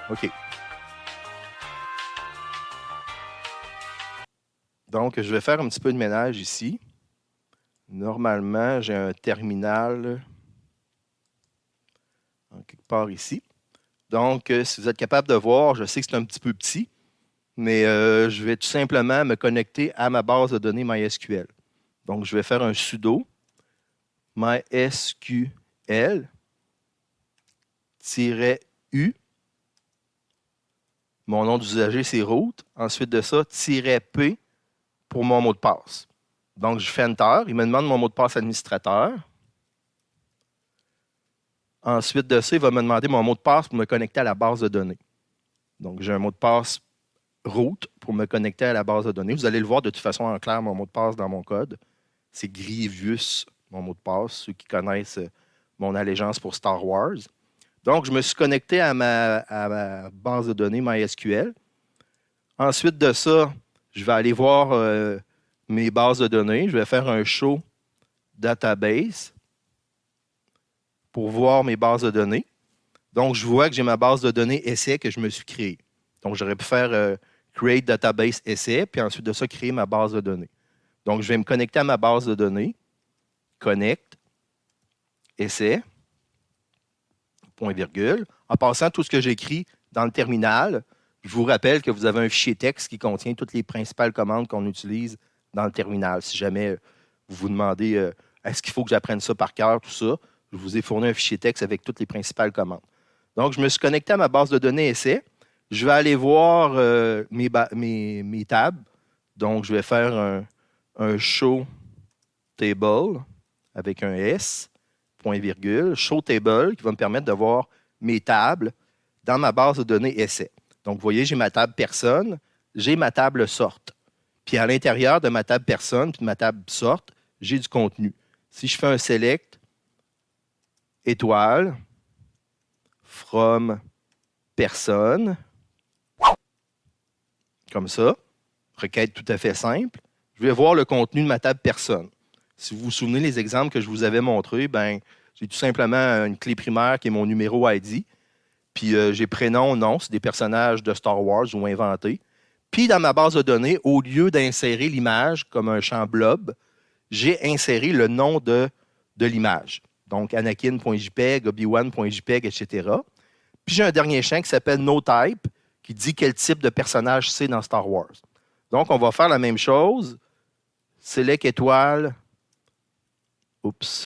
OK. Donc, je vais faire un petit peu de ménage ici. Normalement, j'ai un terminal en quelque part ici. Donc, si vous êtes capable de voir, je sais que c'est un petit peu petit, mais je vais tout simplement me connecter à ma base de données MySQL. Donc, je vais faire un sudo MySQL-U. Mon nom d'usager, c'est root. Ensuite de ça, -P pour mon mot de passe. Donc, je fais Enter. Il me demande mon mot de passe administrateur. Ensuite de ça, il va me demander mon mot de passe pour me connecter à la base de données. Donc, j'ai un mot de passe root pour me connecter à la base de données. Vous allez le voir de toute façon en clair, mon mot de passe dans mon code. C'est Grievous, mon mot de passe, ceux qui connaissent mon allégeance pour Star Wars. Donc, je me suis connecté à ma base de données MySQL. Ensuite de ça, je vais aller voir mes bases de données. Je vais faire un show database pour voir mes bases de données. Donc, je vois que j'ai ma base de données essai que je me suis créée. Donc, j'aurais pu faire create database essai, puis ensuite de ça, créer ma base de données. Donc, je vais me connecter à ma base de données. Connect, essai, point virgule. En passant tout ce que j'écris dans le terminal, je vous rappelle que vous avez un fichier texte qui contient toutes les principales commandes qu'on utilise dans le terminal. Si jamais vous vous demandez est-ce qu'il faut que j'apprenne ça par cœur, tout ça, je vous ai fourni un fichier texte avec toutes les principales commandes. Donc, je me suis connecté à ma base de données essai. Je vais aller voir mes tables. Donc, je vais faire un show table avec un S, point virgule, show table qui va me permettre de voir mes tables dans ma base de données essai. Donc, vous voyez, j'ai ma table personne, j'ai ma table sorte. Puis, à l'intérieur de ma table personne puis de ma table sorte, j'ai du contenu. Si je fais un select, étoile, from personne, comme ça, requête tout à fait simple, je vais voir le contenu de ma table personne. Si vous vous souvenez les exemples que je vous avais montrés, j'ai tout simplement une clé primaire qui est mon numéro ID. Puis j'ai prénom, nom, c'est des personnages de Star Wars ou inventés. Puis dans ma base de données, au lieu d'insérer l'image comme un champ blob, j'ai inséré le nom de l'image. Donc Anakin.jpg, Obi-Wan.jpg, etc. Puis j'ai un dernier champ qui s'appelle NoType, qui dit quel type de personnage c'est dans Star Wars. Donc on va faire la même chose. Select étoile. Oups.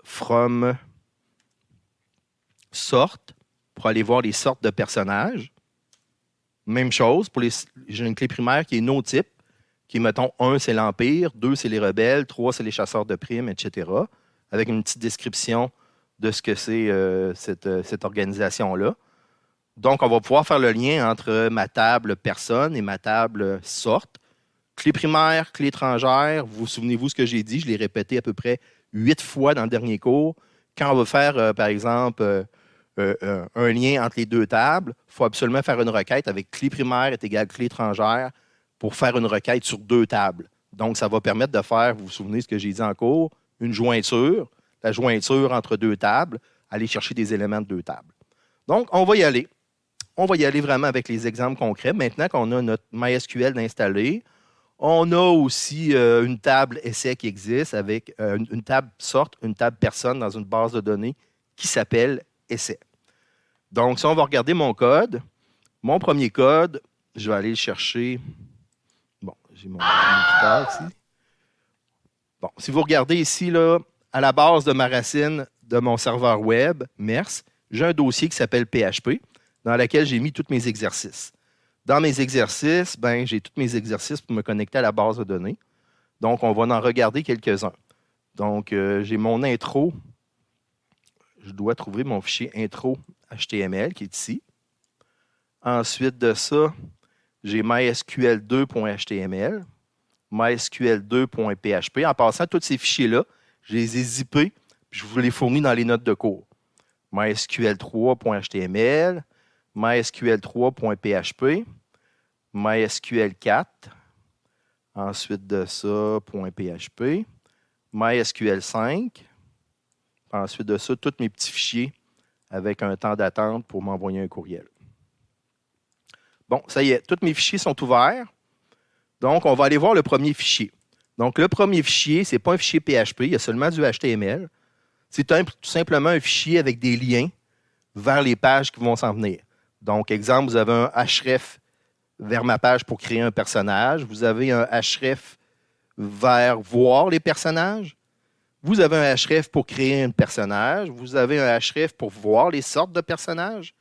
From sorte pour aller voir les sortes de personnages. Même chose, j'ai une clé primaire qui est NoType, qui est, mettons, 1, c'est l'Empire, 2, c'est les rebelles, 3, c'est les chasseurs de primes, etc., avec une petite description de ce que c'est cette organisation-là. Donc, on va pouvoir faire le lien entre ma table personne et ma table sorte. Clé primaire, clé étrangère, vous souvenez-vous ce que j'ai dit? Je l'ai répété à peu près 8 fois dans le dernier cours. Quand on va faire, par exemple, un lien entre les deux tables, il faut absolument faire une requête avec clé primaire est égal clé étrangère pour faire une requête sur deux tables. Donc, ça va permettre de faire, vous vous souvenez ce que j'ai dit en cours, une jointure, la jointure entre deux tables, aller chercher des éléments de deux tables. Donc, on va y aller. On va y aller vraiment avec les exemples concrets. Maintenant qu'on a notre MySQL installé, on a aussi une table essai qui existe avec une table sorte, une table personne dans une base de données qui s'appelle essai. Donc, si on va regarder mon code, mon premier code, je vais aller le chercher. Bon, j'ai mon éditeur ici. Bon, si vous regardez ici, là, à la base de ma racine de mon serveur web, MERS, j'ai un dossier qui s'appelle PHP, dans lequel j'ai mis tous mes exercices. Dans mes exercices, j'ai tous mes exercices pour me connecter à la base de données. Donc, on va en regarder quelques-uns. Donc, j'ai mon intro. Je dois trouver mon fichier intro HTML qui est ici. Ensuite de ça, j'ai mysql2.html, mysql2.php. En passant, tous ces fichiers-là, je les ai zippés, puis je vous les fournis dans les notes de cours. mysql3.html, mysql3.php, mysql4, ensuite de ça, .php, mysql5, ensuite de ça, tous mes petits fichiers avec un temps d'attente pour m'envoyer un courriel. Bon, ça y est, tous mes fichiers sont ouverts. Donc, on va aller voir le premier fichier. Donc, le premier fichier, ce n'est pas un fichier PHP, il y a seulement du HTML. C'est tout simplement un fichier avec des liens vers les pages qui vont s'en venir. Donc, exemple, vous avez un href vers ma page pour créer un personnage. Vous avez un href vers voir les personnages. Vous avez un href pour créer un personnage. Vous avez un href pour voir les sortes de personnages.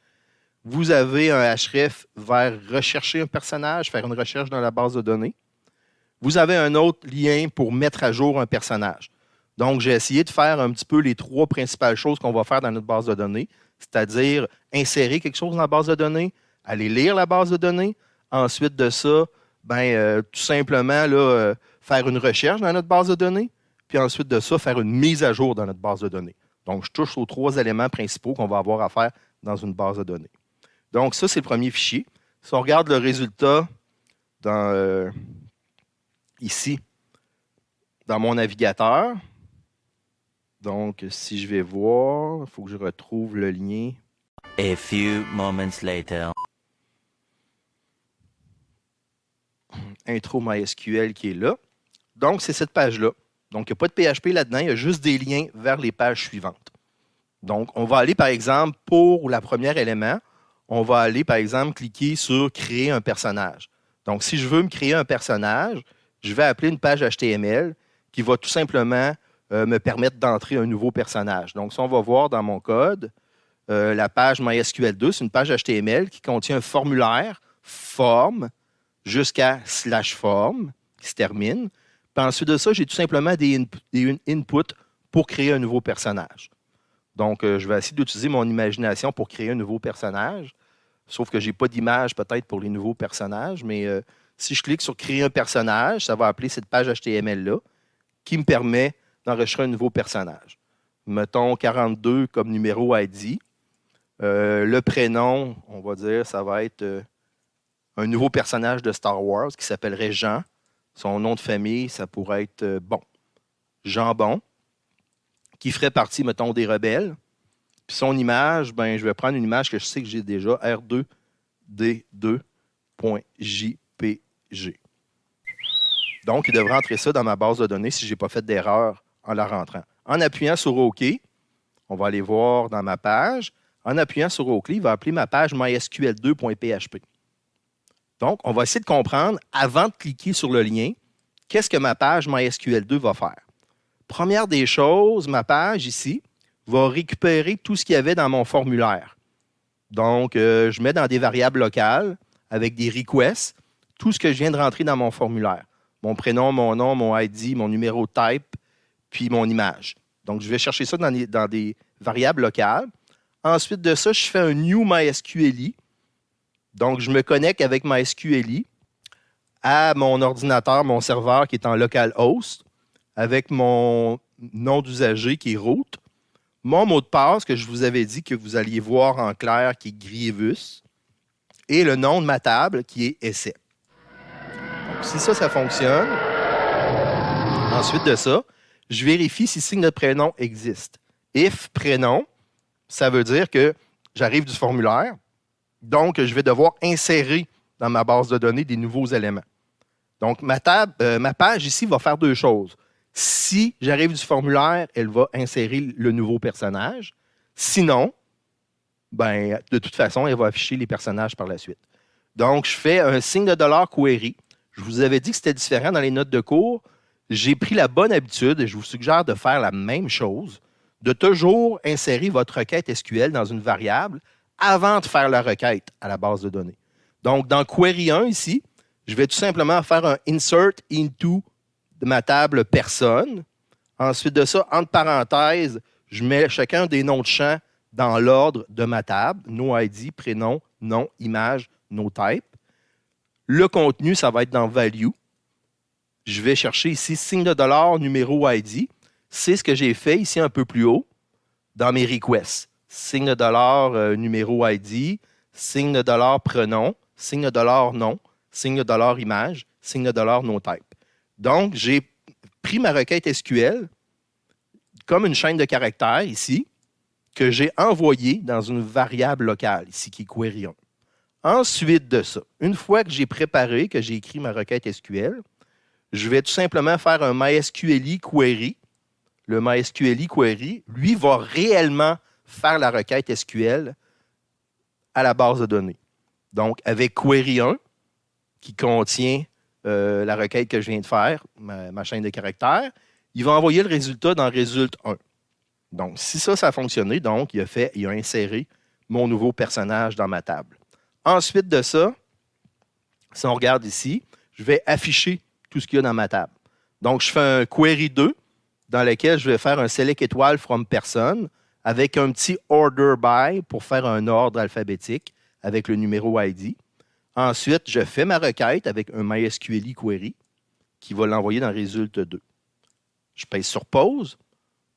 Vous avez un href vers rechercher un personnage, faire une recherche dans la base de données. Vous avez un autre lien pour mettre à jour un personnage. Donc, j'ai essayé de faire un petit peu les trois principales choses qu'on va faire dans notre base de données, c'est-à-dire insérer quelque chose dans la base de données, aller lire la base de données. Ensuite de ça, tout simplement là, faire une recherche dans notre base de données. Puis ensuite de ça, faire une mise à jour dans notre base de données. Donc, je touche aux trois éléments principaux qu'on va avoir à faire dans une base de données. Donc, ça, c'est le premier fichier. Si on regarde le résultat ici, dans mon navigateur, donc, si je vais voir, il faut que je retrouve le lien. A few moments later. Intro MySQL qui est là. Donc, c'est cette page-là. Donc, il n'y a pas de PHP là-dedans, il y a juste des liens vers les pages suivantes. Donc, on va aller, par exemple, pour le premier élément, on va aller, par exemple, cliquer sur « Créer un personnage ». Donc, si je veux me créer un personnage, je vais appeler une page HTML qui va tout simplement me permettre d'entrer un nouveau personnage. Donc, si on va voir dans mon code, la page MySQL2, c'est une page HTML qui contient un formulaire, forme, jusqu'à /form, qui se termine. Puis ensuite de ça, j'ai tout simplement des inputs pour créer un nouveau personnage. Donc, je vais essayer d'utiliser mon imagination pour créer un nouveau personnage. Sauf que je n'ai pas d'image peut-être pour les nouveaux personnages, mais si je clique sur « Créer un personnage », ça va appeler cette page HTML-là qui me permet d'enregistrer un nouveau personnage. Mettons 42 comme numéro ID. Le prénom, on va dire, ça va être un nouveau personnage de Star Wars qui s'appellerait Jean. Son nom de famille, ça pourrait être Jean Bon, qui ferait partie, mettons, des rebelles. Puis son image, je vais prendre une image que je sais que j'ai déjà, r2d2.jpg. Donc, il devrait entrer ça dans ma base de données si je n'ai pas fait d'erreur en la rentrant. En appuyant sur OK, on va aller voir dans ma page. En appuyant sur OK, il va appeler ma page mysql2.php. Donc, on va essayer de comprendre, avant de cliquer sur le lien, qu'est-ce que ma page MySQL2 va faire. Première des choses, ma page ici va récupérer tout ce qu'il y avait dans mon formulaire. Donc, je mets dans des variables locales avec des requests tout ce que je viens de rentrer dans mon formulaire. Mon prénom, mon nom, mon ID, mon numéro de type, puis mon image. Donc, je vais chercher ça dans des variables locales. Ensuite de ça, je fais un new MySQLi. Donc, je me connecte avec MySQLi à mon ordinateur, mon serveur qui est en localhost, avec mon nom d'usager qui est root, mon mot de passe que je vous avais dit que vous alliez voir en clair qui est Grievous, et le nom de ma table qui est essai. Donc, si ça fonctionne, ensuite de ça, je vérifie si signe de prénom existe. If prénom, ça veut dire que j'arrive du formulaire, donc je vais devoir insérer dans ma base de données des nouveaux éléments. Donc, ma page ici va faire deux choses. Si j'arrive du formulaire, elle va insérer le nouveau personnage. Sinon, ben, de toute façon, elle va afficher les personnages par la suite. Donc, je fais un signe de dollar query. Je vous avais dit que c'était différent dans les notes de cours. J'ai pris la bonne habitude et je vous suggère de faire la même chose, de toujours insérer votre requête SQL dans une variable avant de faire la requête à la base de données. Donc, dans Query 1 ici, je vais tout simplement faire un insert into de ma table personne. Ensuite de ça, entre parenthèses, je mets chacun des noms de champs dans l'ordre de ma table. No ID, prénom, nom, image, no type. Le contenu, ça va être dans value. Je vais chercher ici signe de dollar, numéro ID. C'est ce que j'ai fait ici un peu plus haut dans mes requests. Signe de dollar, numéro ID, signe de dollar, prénom, signe de dollar, nom, signe de dollar, image, signe de dollar, no type. Donc, j'ai pris ma requête SQL comme une chaîne de caractères ici que j'ai envoyée dans une variable locale ici qui est query 1. Ensuite de ça, une fois que j'ai préparé, que j'ai écrit ma requête SQL, je vais tout simplement faire un MySQLi query. Le MySQLi query, lui, va réellement faire la requête SQL à la base de données. Donc, avec query 1, qui contient la requête que je viens de faire, ma chaîne de caractères, il va envoyer le résultat dans Result 1. Donc, si ça a fonctionné, donc, il a inséré mon nouveau personnage dans ma table. Ensuite de ça, si on regarde ici, je vais afficher tout ce qu'il y a dans ma table. Donc, je fais un query 2 dans lequel je vais faire un select étoile from person avec un petit order by pour faire un ordre alphabétique avec le numéro ID. Ensuite, je fais ma requête avec un MySQLi query qui va l'envoyer dans Result 2. Je pèse sur pause.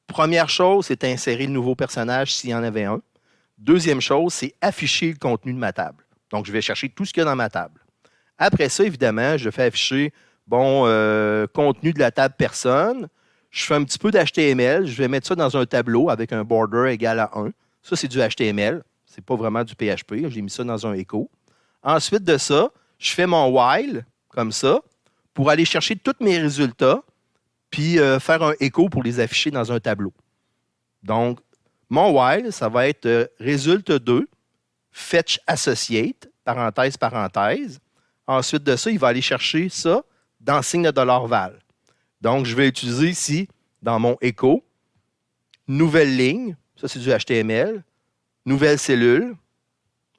Première chose, c'est insérer le nouveau personnage s'il y en avait un. Deuxième chose, c'est afficher le contenu de ma table. Donc, je vais chercher tout ce qu'il y a dans ma table. Après ça, évidemment, je fais afficher contenu de la table personne. Je fais un petit peu d'HTML. Je vais mettre ça dans un tableau avec un border égal à 1. Ça, c'est du HTML. Ce n'est pas vraiment du PHP. J'ai mis ça dans un echo. Ensuite de ça, je fais mon while, comme ça, pour aller chercher tous mes résultats, puis faire un echo pour les afficher dans un tableau. Donc, mon while, ça va être result 2, fetch associate, parenthèse, parenthèse. Ensuite de ça, il va aller chercher ça dans signe de $val. Donc, je vais utiliser ici, dans mon echo, nouvelle ligne, ça c'est du HTML, nouvelle cellule.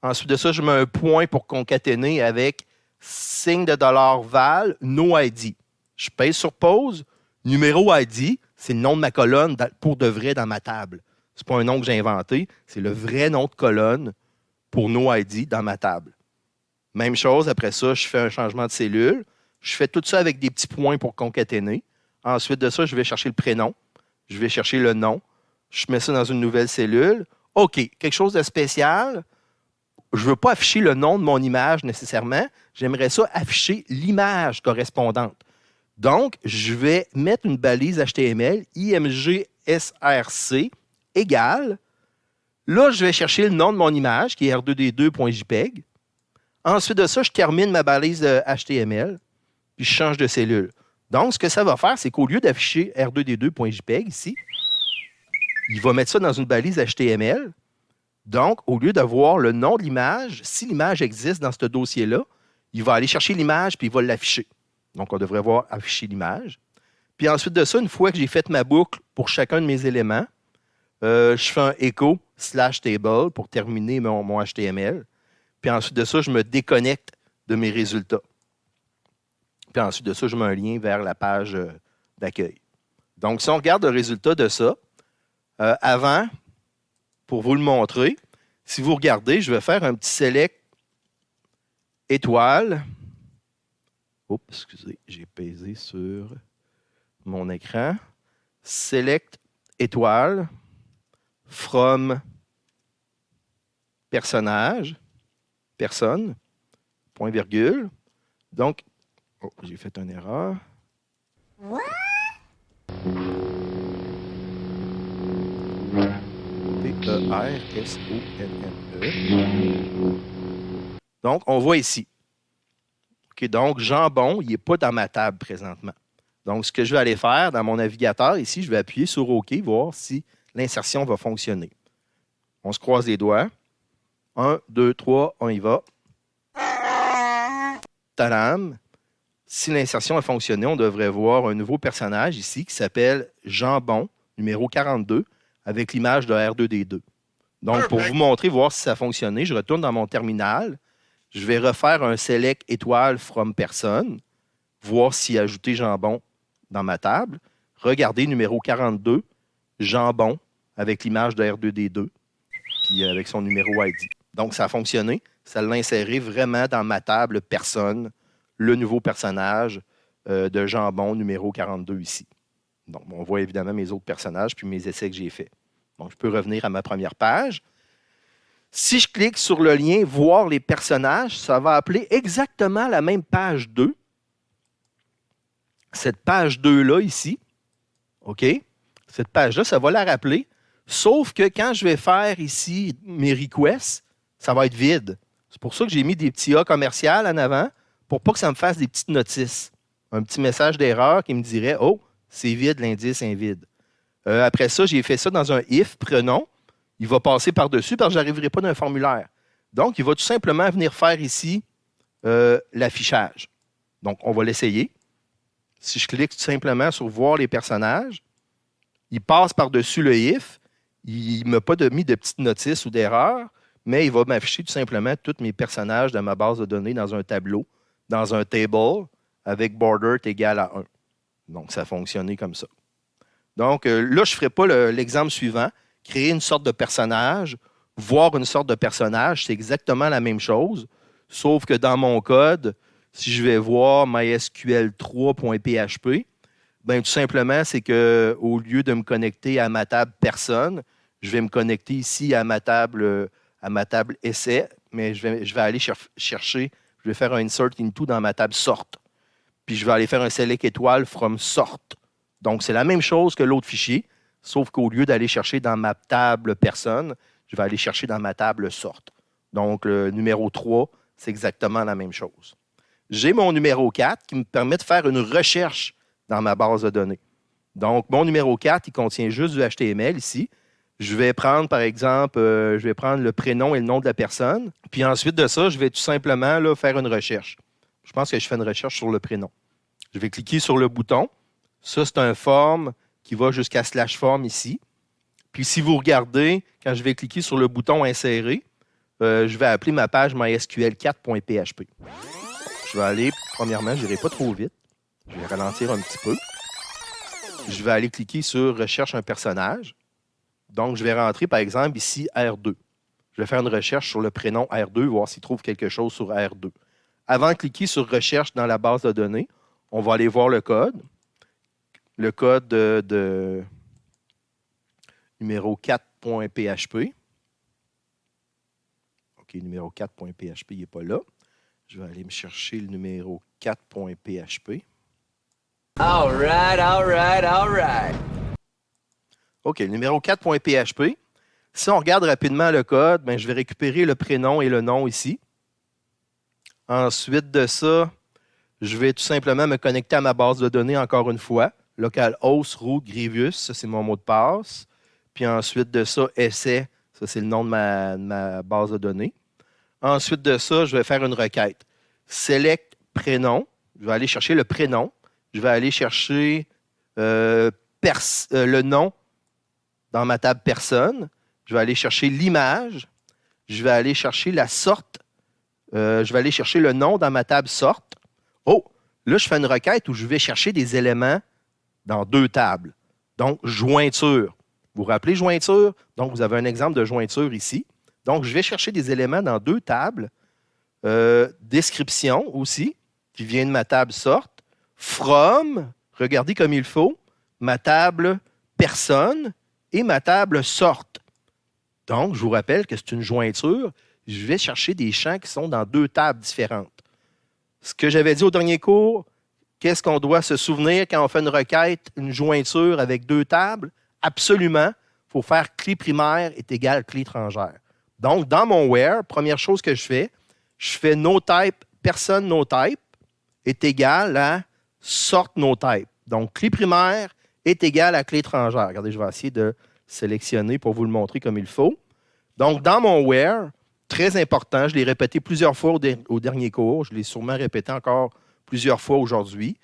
Ensuite de ça, je mets un point pour concaténer avec signe de $val, no ID. Je pèse sur pause. Numéro ID, c'est le nom de ma colonne pour de vrai dans ma table. Ce n'est pas un nom que j'ai inventé, c'est le vrai nom de colonne pour no ID dans ma table. Même chose, après ça, je fais un changement de cellule. Je fais tout ça avec des petits points pour concaténer. Ensuite de ça, je vais chercher le prénom. Je vais chercher le nom. Je mets ça dans une nouvelle cellule. OK, quelque chose de spécial. Je ne veux pas afficher le nom de mon image nécessairement. J'aimerais ça afficher l'image correspondante. Donc, je vais mettre une balise HTML imgsrc égale. Là, je vais chercher le nom de mon image qui est r2d2.jpg. Ensuite de ça, je termine ma balise HTML puis je change de cellule. Donc, ce que ça va faire, c'est qu'au lieu d'afficher r2d2.jpg ici, il va mettre ça dans une balise HTML. Donc, au lieu d'avoir le nom de l'image, si l'image existe dans ce dossier-là, il va aller chercher l'image puis il va l'afficher. Donc, on devrait voir afficher l'image. Puis ensuite de ça, une fois que j'ai fait ma boucle pour chacun de mes éléments, je fais un echo /table pour terminer mon HTML. Puis ensuite de ça, je me déconnecte de mes résultats. Puis ensuite de ça, je mets un lien vers la page d'accueil. Donc, si on regarde le résultat de ça, avant, pour vous le montrer, si vous regardez, je vais faire un petit select étoile. Oups, excusez, j'ai pesé sur mon écran. Select étoile from personnage, personne, point virgule. Donc, j'ai fait une erreur. R-S-O-N-N-E. Donc, on voit ici. OK, donc, jambon, il n'est pas dans ma table présentement. Donc, ce que je vais aller faire dans mon navigateur ici, je vais appuyer sur OK, voir si l'insertion va fonctionner. On se croise les doigts. 1, 2, 3, on y va. Tadam! Si l'insertion a fonctionné, on devrait voir un nouveau personnage ici qui s'appelle Jambon, numéro 42, avec l'image de R2D2. Donc, pour vous montrer, voir si ça a fonctionné, je retourne dans mon terminal. Je vais refaire un select étoile from person, voir s'il a ajouté Jambon dans ma table. Regardez, numéro 42, Jambon, avec l'image de R2D2, puis avec son numéro ID. Donc, ça a fonctionné. Ça l'a inséré vraiment dans ma table personne, le nouveau personnage de Jambon, numéro 42 ici. Donc, on voit évidemment mes autres personnages puis mes essais que j'ai faits. Donc, je peux revenir à ma première page. Si je clique sur le lien « Voir les personnages », ça va appeler exactement la même page 2. Cette page 2-là, ici, OK? Cette page-là, ça va la rappeler. Sauf que quand je vais faire ici mes requests, ça va être vide. C'est pour ça que j'ai mis des petits A commerciales en avant pour pas que ça me fasse des petites notices. Un petit message d'erreur qui me dirait « Oh, c'est vide, l'indice est vide. » Après ça, j'ai fait ça dans un if, prenons. Il va passer par-dessus parce que je n'arriverai pas d'un formulaire. Donc, il va tout simplement venir faire ici l'affichage. Donc, on va l'essayer. Si je clique tout simplement sur « Voir les personnages », il passe par-dessus le if. Il ne m'a pas mis de petites notices ou d'erreurs, mais il va m'afficher tout simplement tous mes personnages de ma base de données dans un tableau, dans un table, avec border égal à 1. Donc, ça a fonctionné comme ça. Donc, là, je ne ferai pas l'exemple suivant. Créer une sorte de personnage, voir une sorte de personnage, c'est exactement la même chose, sauf que dans mon code, si je vais voir mysql3.php, bien, tout simplement, c'est qu'au lieu de me connecter à ma table personne, je vais me connecter ici à ma table essai, mais je vais aller chercher, je vais faire un insert into dans ma table sort. Puis je vais aller faire un select étoile from sort. Donc, c'est la même chose que l'autre fichier, sauf qu'au lieu d'aller chercher dans ma table personne, je vais aller chercher dans ma table sort. Donc, le numéro 3, c'est exactement la même chose. J'ai mon numéro 4 qui me permet de faire une recherche dans ma base de données. Donc, mon numéro 4, il contient juste du HTML ici. Je vais prendre, par exemple, le prénom et le nom de la personne. Puis ensuite de ça, je vais tout simplement là, faire une recherche. Je pense que je fais une recherche sur le prénom. Je vais cliquer sur le bouton. Ça, c'est un form qui va jusqu'à /form ici. Puis si vous regardez, quand je vais cliquer sur le bouton insérer, je vais appeler ma page mysql4.php. Je vais aller, premièrement, je n'irai pas trop vite. Je vais ralentir un petit peu. Je vais aller cliquer sur recherche un personnage. Donc, je vais rentrer, par exemple, ici R2. Je vais faire une recherche sur le prénom R2, voir s'il trouve quelque chose sur R2. Avant de cliquer sur recherche dans la base de données, on va aller voir le code. Le code de numéro 4.php. OK, numéro 4.php, il n'est pas là. Je vais aller me chercher le numéro 4.php. All right, all right, all right. OK, le numéro 4.php. Si on regarde rapidement le code, bien, je vais récupérer le prénom et le nom ici. Ensuite de ça, je vais tout simplement me connecter à ma base de données encore une fois. Localhost root Grievous, ça c'est mon mot de passe. Puis ensuite de ça, essai, ça c'est le nom de ma base de données. Ensuite de ça, je vais faire une requête. Select prénom, je vais aller chercher le prénom. Je vais aller chercher le nom dans ma table personne. Je vais aller chercher l'image. Je vais aller chercher la sorte. Je vais aller chercher le nom dans ma table sorte. Oh, là, je fais une requête où je vais chercher des éléments dans deux tables. Donc, jointure. Vous vous rappelez jointure? Donc, vous avez un exemple de jointure ici. Donc, je vais chercher des éléments dans deux tables. Description aussi, qui vient de ma table sorte. From, regardez comme il faut, ma table personne et ma table sorte. Donc, je vous rappelle que c'est une jointure. Je vais chercher des champs qui sont dans deux tables différentes. Ce que j'avais dit au dernier cours, qu'est-ce qu'on doit se souvenir quand on fait une requête, une jointure avec deux tables? Absolument, il faut faire clé primaire est égal clé étrangère. Donc, dans mon where, première chose que je fais notype, personne notype est égal à sort notype. Donc, clé primaire est égal à clé étrangère. Regardez, je vais essayer de sélectionner pour vous le montrer comme il faut. Donc, dans mon where, très important, je l'ai répété plusieurs fois au dernier cours, je l'ai sûrement répété encore plusieurs fois aujourd'hui.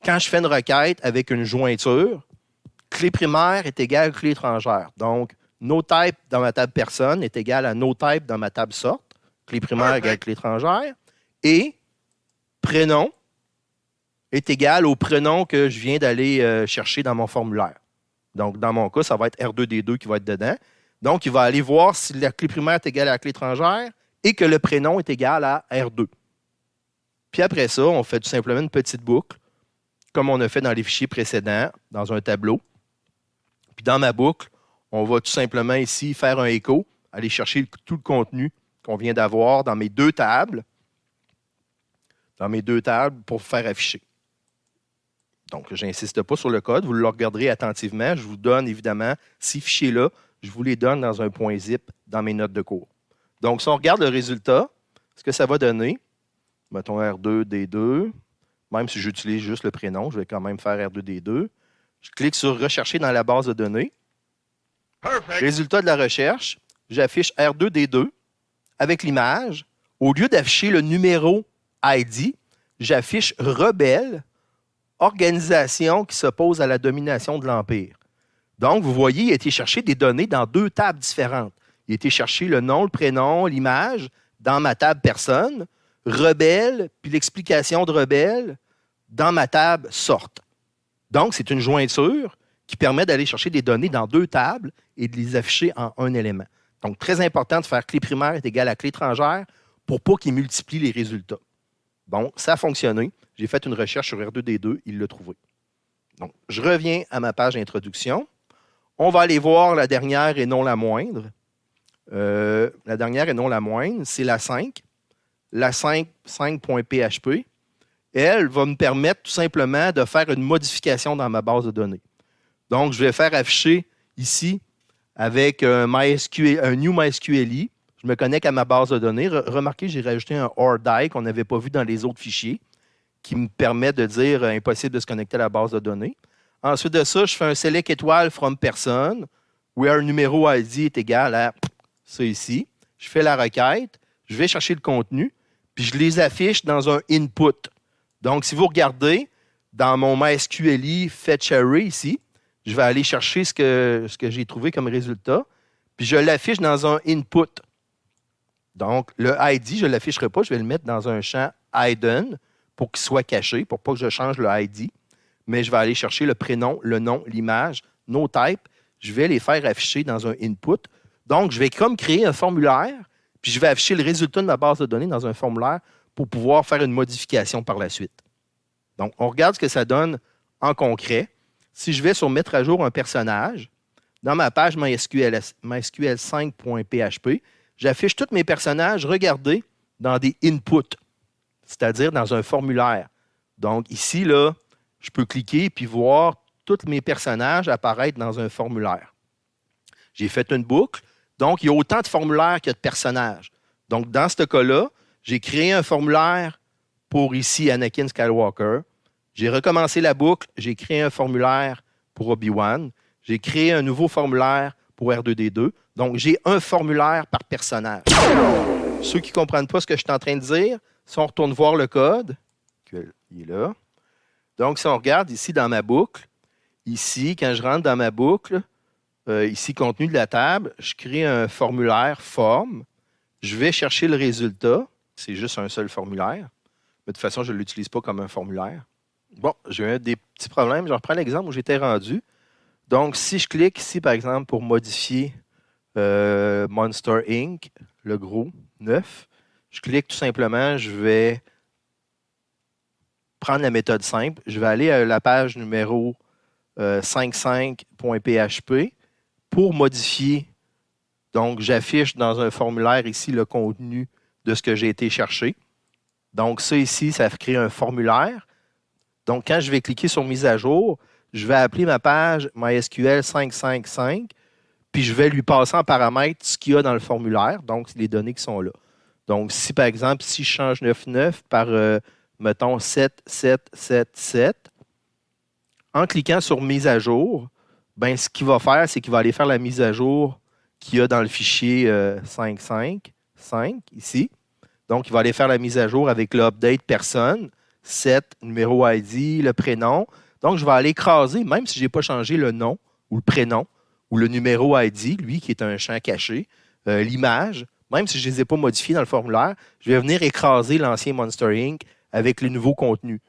Quand je fais une requête avec une jointure, clé primaire est égal à clé étrangère. Donc, notype dans ma table personne est égal à notype dans ma table sorte. Clé primaire égale clé étrangère. Et prénom est égal au prénom que je viens d'aller chercher dans mon formulaire. Donc, dans mon cas, ça va être R2D2 qui va être dedans. Donc, il va aller voir si la clé primaire est égale à la clé étrangère et que le prénom est égal à R2. Puis après ça, on fait tout simplement une petite boucle, comme on a fait dans les fichiers précédents, dans un tableau. Puis dans ma boucle, on va tout simplement ici faire un écho, aller chercher tout le contenu qu'on vient d'avoir dans mes deux tables. Pour faire afficher. Donc, je n'insiste pas sur le code. Vous le regarderez attentivement. Je vous donne évidemment ces fichiers-là. Je vous les donne dans un point zip dans mes notes de cours. Donc, si on regarde le résultat, ce que ça va donner, mettons R2D2, même si j'utilise juste le prénom, je vais quand même faire R2D2. Je clique sur « Rechercher dans la base de données ». Résultat de la recherche, j'affiche R2D2 avec l'image. Au lieu d'afficher le numéro ID, j'affiche rebelle, organisation qui s'oppose à la domination de l'Empire. Donc, vous voyez, il a été chercher des données dans deux tables différentes. Il a été chercher le nom, le prénom, l'image dans ma table personne, rebelle, puis l'explication de rebelle dans ma table sorte. Donc, c'est une jointure qui permet d'aller chercher des données dans deux tables et de les afficher en un élément. Donc, très important de faire clé primaire est égal à clé étrangère pour pas qu'il multiplie les résultats. Bon, ça a fonctionné. J'ai fait une recherche sur R2D2, il l'a trouvé. Donc, je reviens à ma page d'introduction. On va aller voir la dernière et non la moindre. La dernière et non la moindre, c'est la 5. La 5.php. Elle va me permettre tout simplement de faire une modification dans ma base de données. Donc, je vais faire afficher ici avec un New MySQLi. Je me connecte à ma base de données. Remarquez, j'ai rajouté un OR die qu'on n'avait pas vu dans les autres fichiers qui me permet de dire impossible de se connecter à la base de données. Ensuite de ça, je fais un select étoile from person, where numéro ID est égal à ça ici. Je fais la requête, je vais chercher le contenu, puis je les affiche dans un input. Donc, si vous regardez dans mon MySQLi fetch array ici, je vais aller chercher ce que j'ai trouvé comme résultat, puis je l'affiche dans un input. Donc, le ID, je ne l'afficherai pas, je vais le mettre dans un champ hidden pour qu'il soit caché, pour pas que je change le ID. Mais je vais aller chercher le prénom, le nom, l'image, no type. Je vais les faire afficher dans un input. Donc, je vais comme créer un formulaire, puis je vais afficher le résultat de ma base de données dans un formulaire pour pouvoir faire une modification par la suite. Donc, on regarde ce que ça donne en concret. Si je vais sur mettre à jour un personnage, dans ma page MySQL 5.php, j'affiche tous mes personnages, regardez, dans des inputs, c'est-à-dire dans un formulaire. Donc, ici, là, je peux cliquer et voir tous mes personnages apparaître dans un formulaire. J'ai fait une boucle. Donc, il y a autant de formulaires qu'il y a de personnages. Donc, dans ce cas-là, j'ai créé un formulaire pour ici Anakin Skywalker. J'ai recommencé la boucle. J'ai créé un formulaire pour Obi-Wan. J'ai créé un nouveau formulaire pour R2D2. Donc, j'ai un formulaire par personnage. Ceux qui ne comprennent pas ce que je suis en train de dire, si on retourne voir le code, il est là. Donc, si on regarde ici dans ma boucle, ici, quand je rentre dans ma boucle, ici, contenu de la table, je crée un formulaire forme. Je vais chercher le résultat. C'est juste un seul formulaire. Mais de toute façon, je ne l'utilise pas comme un formulaire. Bon, j'ai des petits problèmes. Je reprends l'exemple où j'étais rendu. Donc, si je clique ici, par exemple, pour modifier Monster Inc., le gros 9, je clique tout simplement, je vais prendre la méthode simple. Je vais aller à la page numéro 55.php pour modifier. Donc, j'affiche dans un formulaire ici le contenu de ce que j'ai été chercher. Donc, ça ici, ça crée un formulaire. Donc, quand je vais cliquer sur mise à jour, je vais appeler ma page MySQL 555, puis je vais lui passer en paramètre ce qu'il y a dans le formulaire, donc les données qui sont là. Donc, si par exemple, si je change 99 par, mettons, 7777, en cliquant sur mise à jour, ben, ce qu'il va faire, c'est qu'il va aller faire la mise à jour qu'il y a dans le fichier 555 ici. Donc, il va aller faire la mise à jour avec l'update personne, 7, numéro ID, le prénom. Donc, je vais aller écraser, même si je n'ai pas changé le nom ou le prénom ou le numéro ID, lui qui est un champ caché, l'image, même si je ne les ai pas modifiés dans le formulaire, je vais venir écraser l'ancien Monster Inc. avec le nouveau contenu.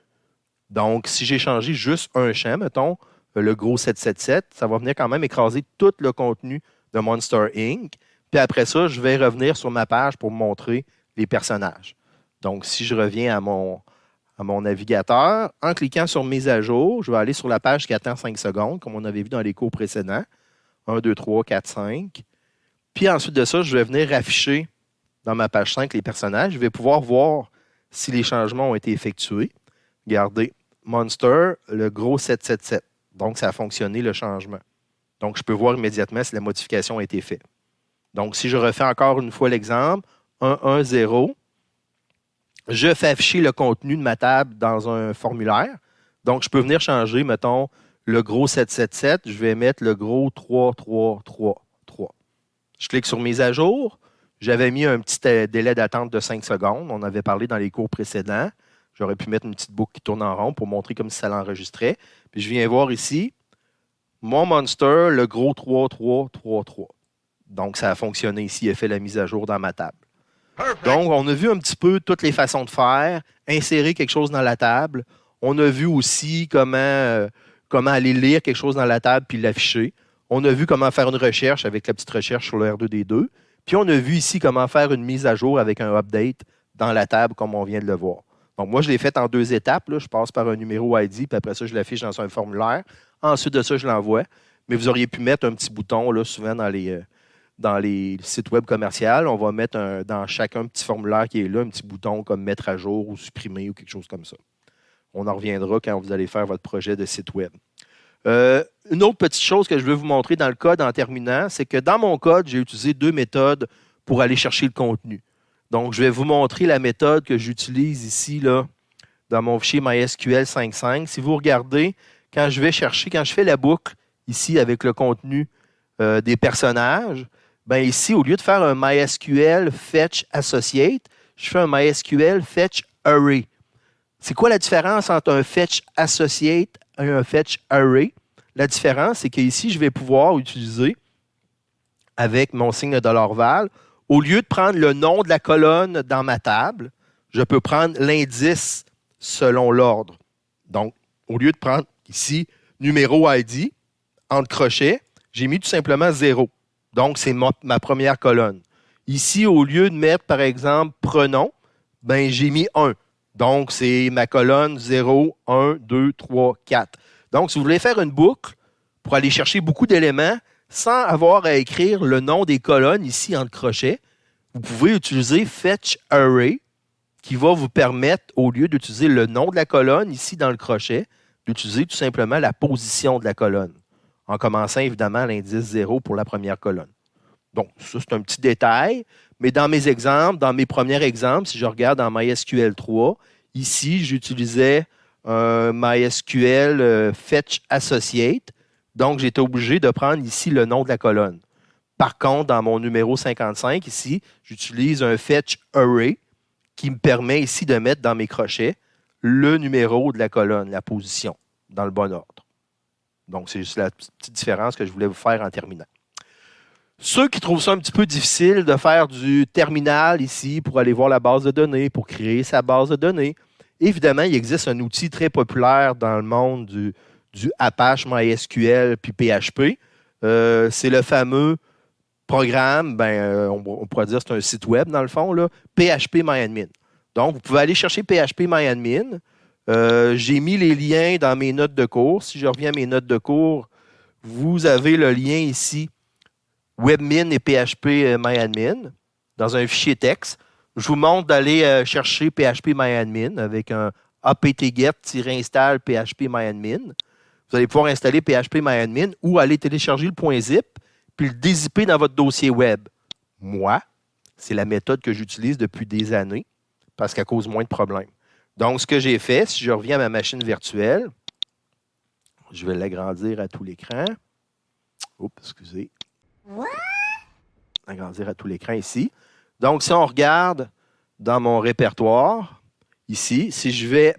Donc, si j'ai changé juste un champ, mettons, le gros 777, ça va venir quand même écraser tout le contenu de Monster Inc. Puis après ça, je vais revenir sur ma page pour montrer les personnages. Donc, si je reviens à mon navigateur, en cliquant sur mise à jour, je vais aller sur la page qui attend 5 secondes, comme on avait vu dans les cours précédents. 1, 2, 3, 4, 5. Puis ensuite de ça, je vais venir afficher dans ma page 5 les personnages. Je vais pouvoir voir si les changements ont été effectués. Regardez, Monster, le gros 777. Donc, ça a fonctionné, le changement. Donc, je peux voir immédiatement si la modification a été faite. Donc, si je refais encore une fois l'exemple, 110, je fais afficher le contenu de ma table dans un formulaire. Donc, je peux venir changer, mettons, le gros 777, je vais mettre le gros 3333. Je clique sur mise à jour. J'avais mis un petit délai d'attente de 5 secondes. On avait parlé dans les cours précédents. J'aurais pu mettre une petite boucle qui tourne en rond pour montrer comme si ça l'enregistrait. Puis je viens voir ici, mon Monster, le gros 3333. Donc, ça a fonctionné ici. Il a fait la mise à jour dans ma table. Perfect. Donc, on a vu un petit peu toutes les façons de faire, insérer quelque chose dans la table. On a vu aussi comment aller lire quelque chose dans la table puis l'afficher. On a vu comment faire une recherche avec la petite recherche sur le R2D2. Puis, on a vu ici comment faire une mise à jour avec un update dans la table, comme on vient de le voir. Donc, moi, je l'ai fait en 2 étapes. Là. Je passe par un numéro ID, puis après ça, je l'affiche dans un formulaire. Ensuite de ça, je l'envoie. Mais vous auriez pu mettre un petit bouton, là, souvent dans les sites web commerciaux. On va mettre dans chacun petit formulaire qui est là, un petit bouton comme mettre à jour ou supprimer ou quelque chose comme ça. On en reviendra quand vous allez faire votre projet de site web. Une autre petite chose que je veux vous montrer dans le code en terminant, c'est que dans mon code, j'ai utilisé 2 méthodes pour aller chercher le contenu. Donc, je vais vous montrer la méthode que j'utilise ici, là, dans mon fichier MySQL 5.5. Si vous regardez, quand je fais la boucle ici avec le contenu des personnages, ben ici, au lieu de faire un MySQL Fetch Associate, je fais un MySQL Fetch Array. C'est quoi la différence entre un Fetch Associate et un Fetch Array? La différence, c'est qu'ici, je vais pouvoir utiliser, avec mon signe de $val, au lieu de prendre le nom de la colonne dans ma table, je peux prendre l'indice selon l'ordre. Donc, au lieu de prendre ici numéro ID, entre crochets, j'ai mis tout simplement 0. Donc, c'est ma première colonne. Ici, au lieu de mettre, par exemple, prénom, ben, j'ai mis 1. Donc, c'est ma colonne 0, 1, 2, 3, 4. Donc, si vous voulez faire une boucle pour aller chercher beaucoup d'éléments sans avoir à écrire le nom des colonnes ici entre crochets, vous pouvez utiliser Fetch Array qui va vous permettre, au lieu d'utiliser le nom de la colonne ici dans le crochet, d'utiliser tout simplement la position de la colonne, en commençant évidemment à l'indice 0 pour la première colonne. Donc, ça, c'est un petit détail, mais dans mes exemples, dans mes premiers exemples, si je regarde dans MySQL 3, ici, j'utilisais un MySQL Fetch Associate, donc j'étais obligé de prendre ici le nom de la colonne. Par contre, dans mon numéro 55, ici, j'utilise un Fetch Array qui me permet ici de mettre dans mes crochets le numéro de la colonne, la position, dans le bon ordre. Donc, c'est juste la petite différence que je voulais vous faire en terminant. Ceux qui trouvent ça un petit peu difficile de faire du terminal ici pour aller voir la base de données, pour créer sa base de données, évidemment, il existe un outil très populaire dans le monde du Apache MySQL puis PHP. C'est le fameux programme, on pourrait dire que c'est un site web dans le fond, là, PHPMyAdmin. Donc, vous pouvez aller chercher PHPMyAdmin. J'ai mis les liens dans mes notes de cours. Si je reviens à mes notes de cours, vous avez le lien ici, Webmin et PHPMyAdmin, dans un fichier texte. Je vous montre d'aller chercher PHPMyAdmin avec un apt-get-install PHPMyAdmin. Vous allez pouvoir installer PHPMyAdmin ou aller télécharger le .zip puis le dézipper dans votre dossier web. Moi, c'est la méthode que j'utilise depuis des années parce qu'elle cause moins de problèmes. Donc, ce que j'ai fait, si je reviens à ma machine virtuelle, je vais l'agrandir à tout l'écran. Oups, excusez. Agrandir à tout l'écran ici. Donc, si on regarde dans mon répertoire, ici, si je vais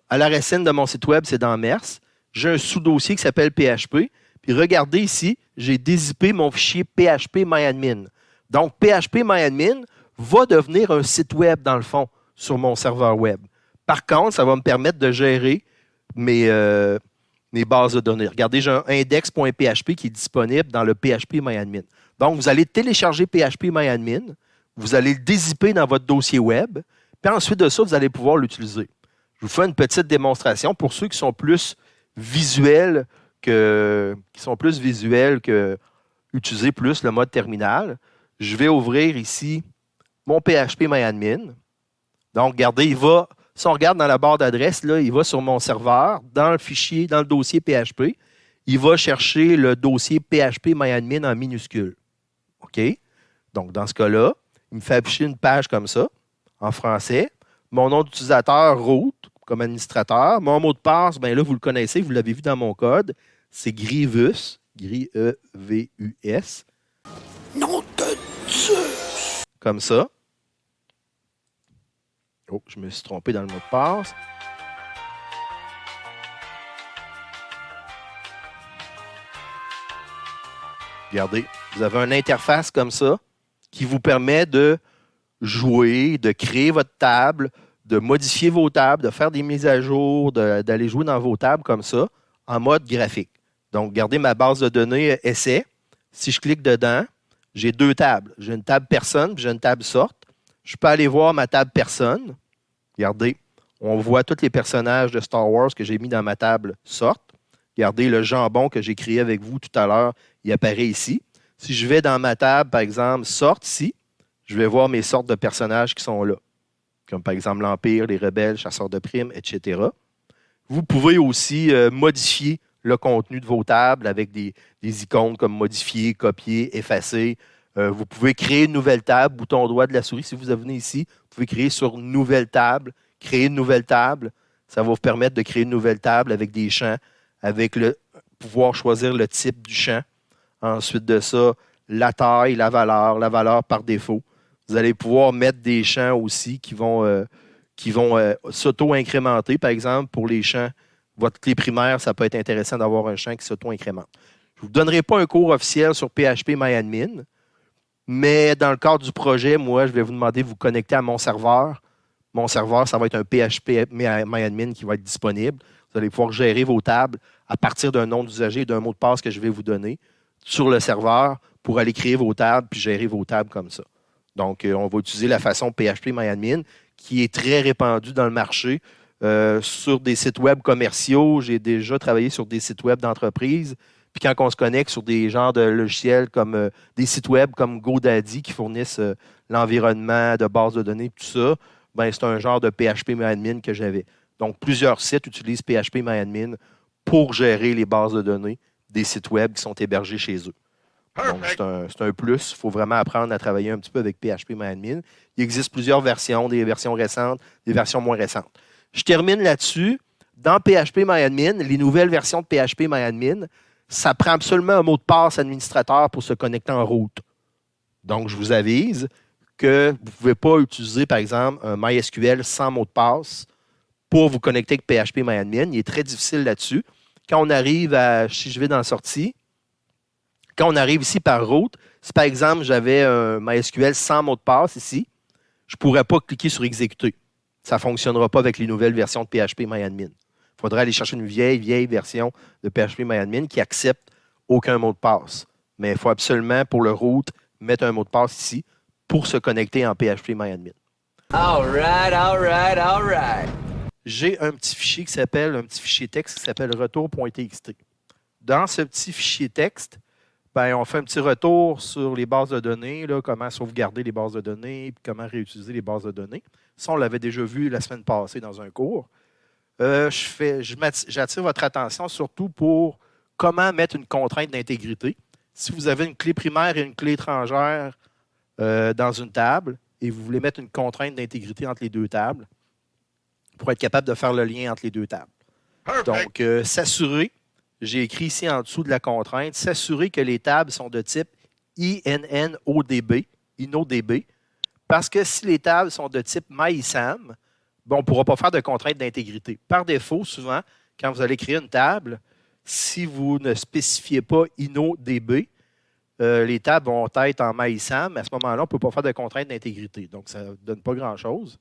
à la racine de mon site web, c'est dans MERS. J'ai un sous-dossier qui s'appelle PHP. Puis regardez ici, j'ai dézippé mon fichier PHP-MyAdmin. Donc, PHP-MyAdmin va devenir un site web, dans le fond, sur mon serveur web. Par contre, ça va me permettre de gérer mes bases de données. Regardez, j'ai un index.php qui est disponible dans le PHP-MyAdmin. Donc, vous allez télécharger PHP-MyAdmin, vous allez le dézipper dans votre dossier web, puis ensuite de ça, vous allez pouvoir l'utiliser. Je vous fais une petite démonstration pour ceux qui sont plus visuels que utiliser plus le mode terminal. Je vais ouvrir ici mon PHP-MyAdmin. Donc, regardez, si on regarde dans la barre d'adresse, là, il va sur mon serveur, dans le fichier, dans le dossier PHP. Il va chercher le dossier PHP-MyAdmin en minuscule. OK? Donc, dans ce cas-là, il me fait afficher une page comme ça, en français. Mon nom d'utilisateur, root, comme administrateur. Mon mot de passe, bien là, vous le connaissez, vous l'avez vu dans mon code. C'est Grivus, Grivus. Nom de Zeus! Comme ça. Oh, je me suis trompé dans le mot de passe. Regardez, vous avez une interface comme ça qui vous permet de jouer, de créer votre table, de modifier vos tables, de faire des mises à jour, d'aller jouer dans vos tables comme ça, en mode graphique. Donc, regardez ma base de données essai. Si je clique dedans, j'ai deux tables. J'ai une table personne puis j'ai une table sorte. Je peux aller voir ma table personne. Regardez, on voit tous les personnages de Star Wars que j'ai mis dans ma table sorte. Regardez, le jambon que j'ai créé avec vous tout à l'heure, il apparaît ici. Si je vais dans ma table, par exemple, sorte ici, je vais voir mes sortes de personnages qui sont là. Comme par exemple l'Empire, les rebelles, chasseurs de primes, etc. Vous pouvez aussi modifier le contenu de vos tables avec des icônes comme modifier, copier, effacer. Vous pouvez créer une nouvelle table, bouton droit de la souris. Si vous venez ici, vous pouvez créer sur une nouvelle table, créer une nouvelle table. Ça va vous permettre de créer une nouvelle table avec des champs, avec pouvoir choisir le type du champ. Ensuite de ça, la taille, la valeur par défaut. Vous allez pouvoir mettre des champs aussi qui vont s'auto-incrémenter. Par exemple, pour les champs, votre clé primaire, ça peut être intéressant d'avoir un champ qui s'auto-incrémente. Je ne vous donnerai pas un cours officiel sur PHP-MyAdmin, mais dans le cadre du projet, moi, je vais vous demander de vous connecter à mon serveur. Mon serveur, ça va être un PHP-MyAdmin qui va être disponible. Vous allez pouvoir gérer vos tables à partir d'un nom d'usager et d'un mot de passe que je vais vous donner sur le serveur pour aller créer vos tables puis gérer vos tables comme ça. Donc, on va utiliser la façon PHP-MyAdmin qui est très répandue dans le marché. Sur des sites web commerciaux, j'ai déjà travaillé sur des sites web d'entreprise. Puis quand on se connecte sur des genres de logiciels comme des sites web comme GoDaddy qui fournissent l'environnement de base de données, tout ça, ben, c'est un genre de PHP-MyAdmin que j'avais. Donc, plusieurs sites utilisent PHP-MyAdmin pour gérer les bases de données des sites web qui sont hébergés chez eux. Donc, c'est un plus. Il faut vraiment apprendre à travailler un petit peu avec PHP-MyAdmin. Il existe plusieurs versions, des versions récentes, des versions moins récentes. Je termine là-dessus. Dans PHP-MyAdmin, les nouvelles versions de PHP-MyAdmin, ça prend absolument un mot de passe administrateur pour se connecter en route. Donc, je vous avise que vous ne pouvez pas utiliser, par exemple, un MySQL sans mot de passe pour vous connecter avec PHP-MyAdmin. Il est très difficile là-dessus. Quand on arrive si je vais dans la sortie, quand on arrive ici par route, si par exemple j'avais un MySQL sans mot de passe ici, je ne pourrais pas cliquer sur exécuter. Ça ne fonctionnera pas avec les nouvelles versions de PHP-MyAdmin. Il faudrait aller chercher une vieille version de PHP-MyAdmin qui accepte aucun mot de passe. Mais il faut absolument, pour le root, mettre un mot de passe ici pour se connecter en PHP-MyAdmin. All right. J'ai un petit fichier texte qui s'appelle retour.txt. Dans ce petit fichier texte, ben, on fait un petit retour sur les bases de données, là, comment sauvegarder les bases de données, puis comment réutiliser les bases de données. Ça, on l'avait déjà vu la semaine passée dans un cours. J'attire votre attention surtout pour comment mettre une contrainte d'intégrité. Si vous avez une clé primaire et une clé étrangère dans une table et vous voulez mettre une contrainte d'intégrité entre les deux tables pour être capable de faire le lien entre les deux tables. Donc, s'assurer, j'ai écrit ici en dessous de la contrainte, s'assurer que les tables sont de type INNODB, parce que si les tables sont de type MyISAM, on ne pourra pas faire de contrainte d'intégrité. Par défaut, souvent, quand vous allez créer une table, si vous ne spécifiez pas INODB, les tables vont être en MyISAM. À ce moment-là, on ne peut pas faire de contrainte d'intégrité. Donc, ça ne donne pas grand-chose.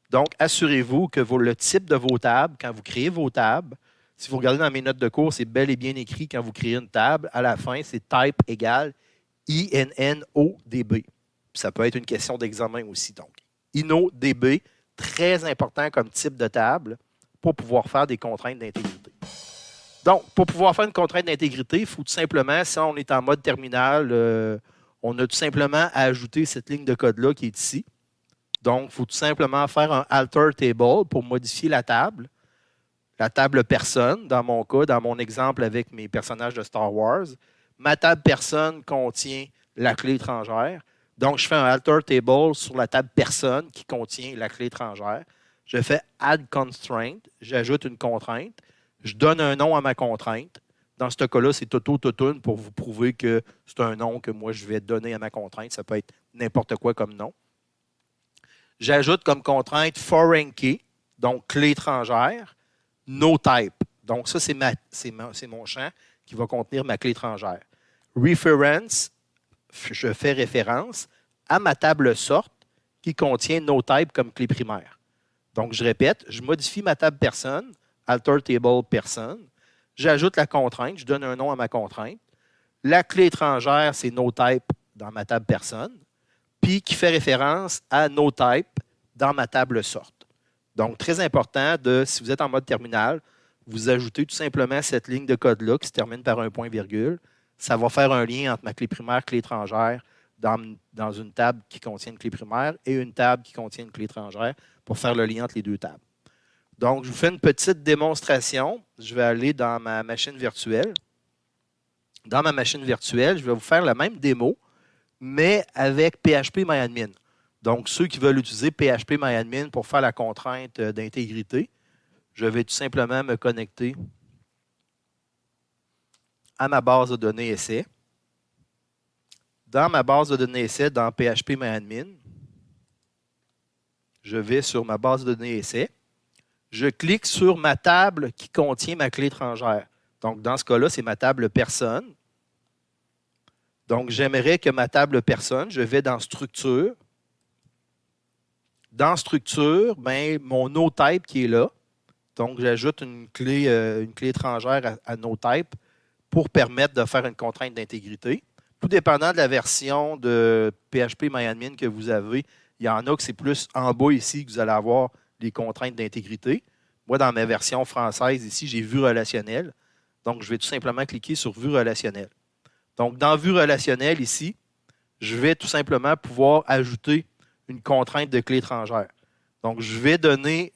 Donc, assurez-vous que le type de vos tables, quand vous créez vos tables, si vous regardez dans mes notes de cours, c'est bel et bien écrit quand vous créez une table. À la fin, c'est type égale INNODB. Ça peut être une question d'examen aussi. Donc, INODB, très important comme type de table pour pouvoir faire des contraintes d'intégrité. Donc, pour pouvoir faire une contrainte d'intégrité, il faut tout simplement, si on est en mode terminal, on a tout simplement à ajouter cette ligne de code-là qui est ici. Donc, il faut tout simplement faire un alter table pour modifier la table personne, dans mon cas, dans mon exemple avec mes personnages de Star Wars. Ma table personne contient la clé étrangère. Donc, je fais un alter table sur la table personne qui contient la clé étrangère. Je fais add constraint, j'ajoute une contrainte. Je donne un nom à ma contrainte. Dans ce cas-là, c'est Toto-Totoun pour vous prouver que c'est un nom que moi, je vais donner à ma contrainte. Ça peut être n'importe quoi comme nom. J'ajoute comme contrainte foreign key, donc clé étrangère, no type. Donc, ça, c'est mon champ qui va contenir ma clé étrangère. Reference, je fais référence à ma table sorte qui contient no type comme clé primaire. Donc, je répète, je modifie ma table personne, alter table personne. J'ajoute la contrainte, je donne un nom à ma contrainte. La clé étrangère, c'est no type dans ma table personne, puis qui fait référence à no type dans ma table sorte. Donc, très important, si vous êtes en mode terminal, vous ajoutez tout simplement cette ligne de code-là qui se termine par un point-virgule. Ça va faire un lien entre ma clé primaire, clé étrangère, dans une table qui contient une clé primaire et une table qui contient une clé étrangère pour faire le lien entre les deux tables. Donc, je vous fais une petite démonstration. Je vais aller dans ma machine virtuelle. Dans ma machine virtuelle, je vais vous faire la même démo, mais avec PHP-MyAdmin. Donc, ceux qui veulent utiliser PHP-MyAdmin pour faire la contrainte d'intégrité, je vais tout simplement me connecter à ma base de données essai. Dans ma base de données essai, dans PHP-MyAdmin, je vais sur ma base de données essai. Je clique sur ma table qui contient ma clé étrangère. Donc, dans ce cas-là, c'est ma table personne. Donc, j'aimerais que ma table personne, je vais dans Structure. Dans Structure, mon NoType qui est là. Donc, j'ajoute une clé étrangère à NoType pour permettre de faire une contrainte d'intégrité. Tout dépendant de la version de PHP-MyAdmin que vous avez, il y en a que c'est plus en bas ici que vous allez avoir les contraintes d'intégrité. Moi, dans ma version française, ici, j'ai Vue relationnelle. Donc, je vais tout simplement cliquer sur Vue relationnelle. Donc, dans Vue relationnelle, ici, je vais tout simplement pouvoir ajouter une contrainte de clé étrangère. Donc, je vais donner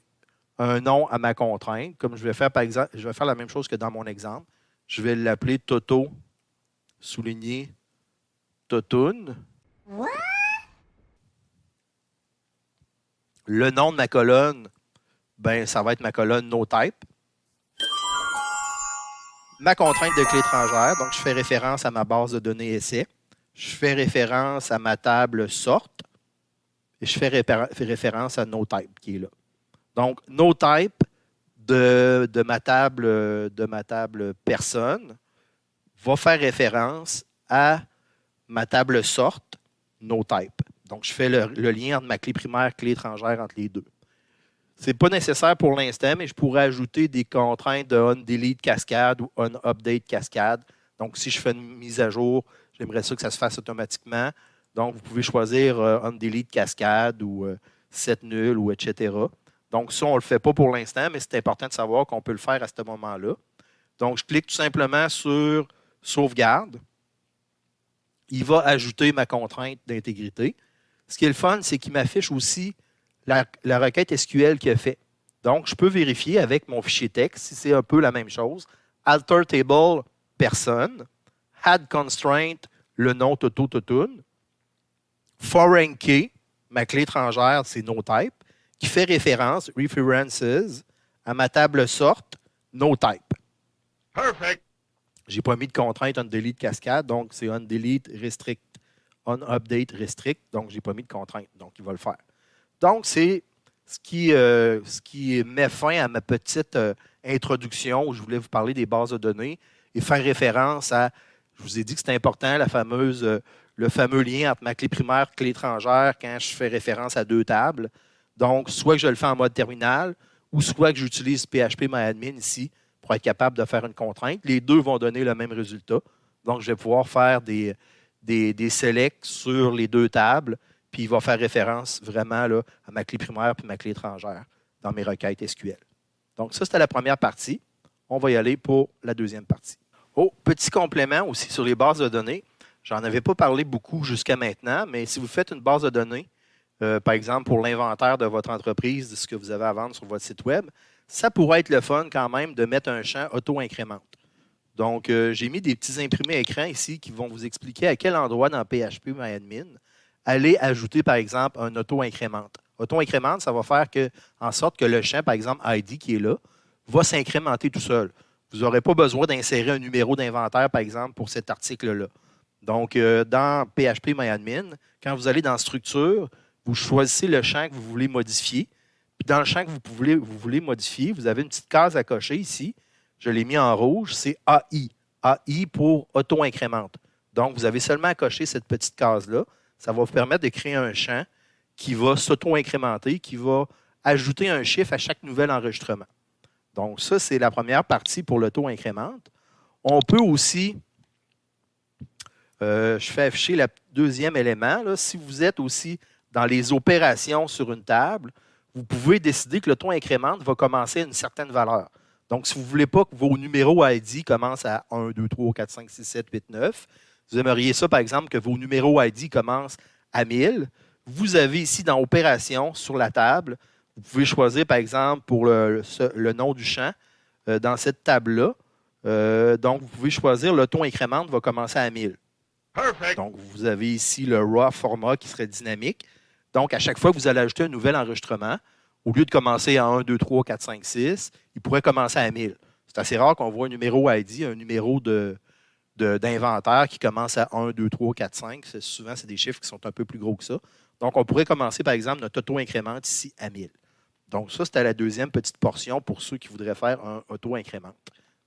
un nom à ma contrainte. Comme je vais faire, par exemple, je vais faire la même chose que dans mon exemple. Je vais l'appeler Toto, souligné Totoun. What? Le nom de ma colonne, ça va être ma colonne NoType. Ma contrainte de clé étrangère, donc je fais référence à ma base de données essai. Je fais référence à ma table sorte. Et je fais référence à NoType qui est là. Donc, NoType de ma table personne va faire référence à ma table sorte NoType. Donc, je fais le lien entre ma clé primaire, clé étrangère entre les deux. Ce n'est pas nécessaire pour l'instant, mais je pourrais ajouter des contraintes de on-delete cascade ou on-update cascade. Donc, si je fais une mise à jour, j'aimerais ça que ça se fasse automatiquement. Donc, vous pouvez choisir on-delete cascade ou set nul ou etc. Donc, ça, on ne le fait pas pour l'instant, mais c'est important de savoir qu'on peut le faire à ce moment-là. Donc, je clique tout simplement sur sauvegarde. Il va ajouter ma contrainte d'intégrité. Ce qui est le fun, c'est qu'il m'affiche aussi la requête SQL qu'il a fait. Donc, je peux vérifier avec mon fichier texte si c'est un peu la même chose. Alter table personne, Add constraint, le nom Toto. Foreign key, ma clé étrangère, c'est NoType, qui fait référence, references, à ma table sorte, NoType. Perfect. J'ai pas mis de contrainte on-delete cascade, donc c'est on-delete restrict, on-update restrict, donc j'ai pas mis de contrainte, donc il va le faire. Donc, c'est ce qui met fin à ma petite introduction où je voulais vous parler des bases de données et faire référence à, je vous ai dit que c'était important, le fameux lien entre ma clé primaire et clé étrangère quand je fais référence à deux tables. Donc, soit que je le fais en mode terminal ou soit que j'utilise PHPMyAdmin ici pour être capable de faire une contrainte. Les deux vont donner le même résultat. Donc, je vais pouvoir faire des selects sur les deux tables, puis il va faire référence vraiment là, à ma clé primaire et ma clé étrangère dans mes requêtes SQL. Donc, ça, c'était la première partie. On va y aller pour la deuxième partie. Oh, petit complément aussi sur les bases de données. J'en avais pas parlé beaucoup jusqu'à maintenant, mais si vous faites une base de données, par exemple pour l'inventaire de votre entreprise, de ce que vous avez à vendre sur votre site web, ça pourrait être le fun quand même de mettre un champ auto-incrémente. Donc, j'ai mis des petits imprimés écran ici qui vont vous expliquer à quel endroit dans PHPMyAdmin aller ajouter, par exemple, un auto-incrémente. Auto-incrémente, ça va faire en sorte que le champ, par exemple, ID qui est là, va s'incrémenter tout seul. Vous n'aurez pas besoin d'insérer un numéro d'inventaire, par exemple, pour cet article-là. Donc, dans PHPMyAdmin, quand vous allez dans Structure, vous choisissez le champ que vous voulez modifier. Puis dans le champ que vous voulez modifier, vous avez une petite case à cocher ici. Je l'ai mis en rouge, c'est AI. AI pour auto-incrémente. Donc, vous avez seulement à cocher cette petite case-là. Ça va vous permettre de créer un champ qui va s'auto-incrémenter, qui va ajouter un chiffre à chaque nouvel enregistrement. Donc, ça, c'est la première partie pour l'auto-incrémente. On peut aussi, je fais afficher le deuxième élément. Là, si vous êtes aussi dans les opérations sur une table, vous pouvez décider que l'auto-incrémente va commencer à une certaine valeur. Donc, si vous ne voulez pas que vos numéros ID commencent à 1, 2, 3, 4, 5, 6, 7, 8, 9, vous aimeriez ça, par exemple, que vos numéros ID commencent à 1000. Vous avez ici dans Opérations, sur la table, vous pouvez choisir, par exemple, pour le nom du champ, dans cette table-là. Donc, vous pouvez choisir l'auto-incrémente va commencer à 1000. Perfect. Donc, vous avez ici le raw format qui serait dynamique. Donc, à chaque fois que vous allez ajouter un nouvel enregistrement, au lieu de commencer à 1, 2, 3, 4, 5, 6, il pourrait commencer à 1000. C'est assez rare qu'on voit un numéro ID, un numéro d'inventaire qui commence à 1, 2, 3, 4, 5. Souvent, c'est des chiffres qui sont un peu plus gros que ça. Donc, on pourrait commencer, par exemple, notre auto-incrémente ici à 1000. Donc, ça, c'était la deuxième petite portion pour ceux qui voudraient faire un auto-incrémente.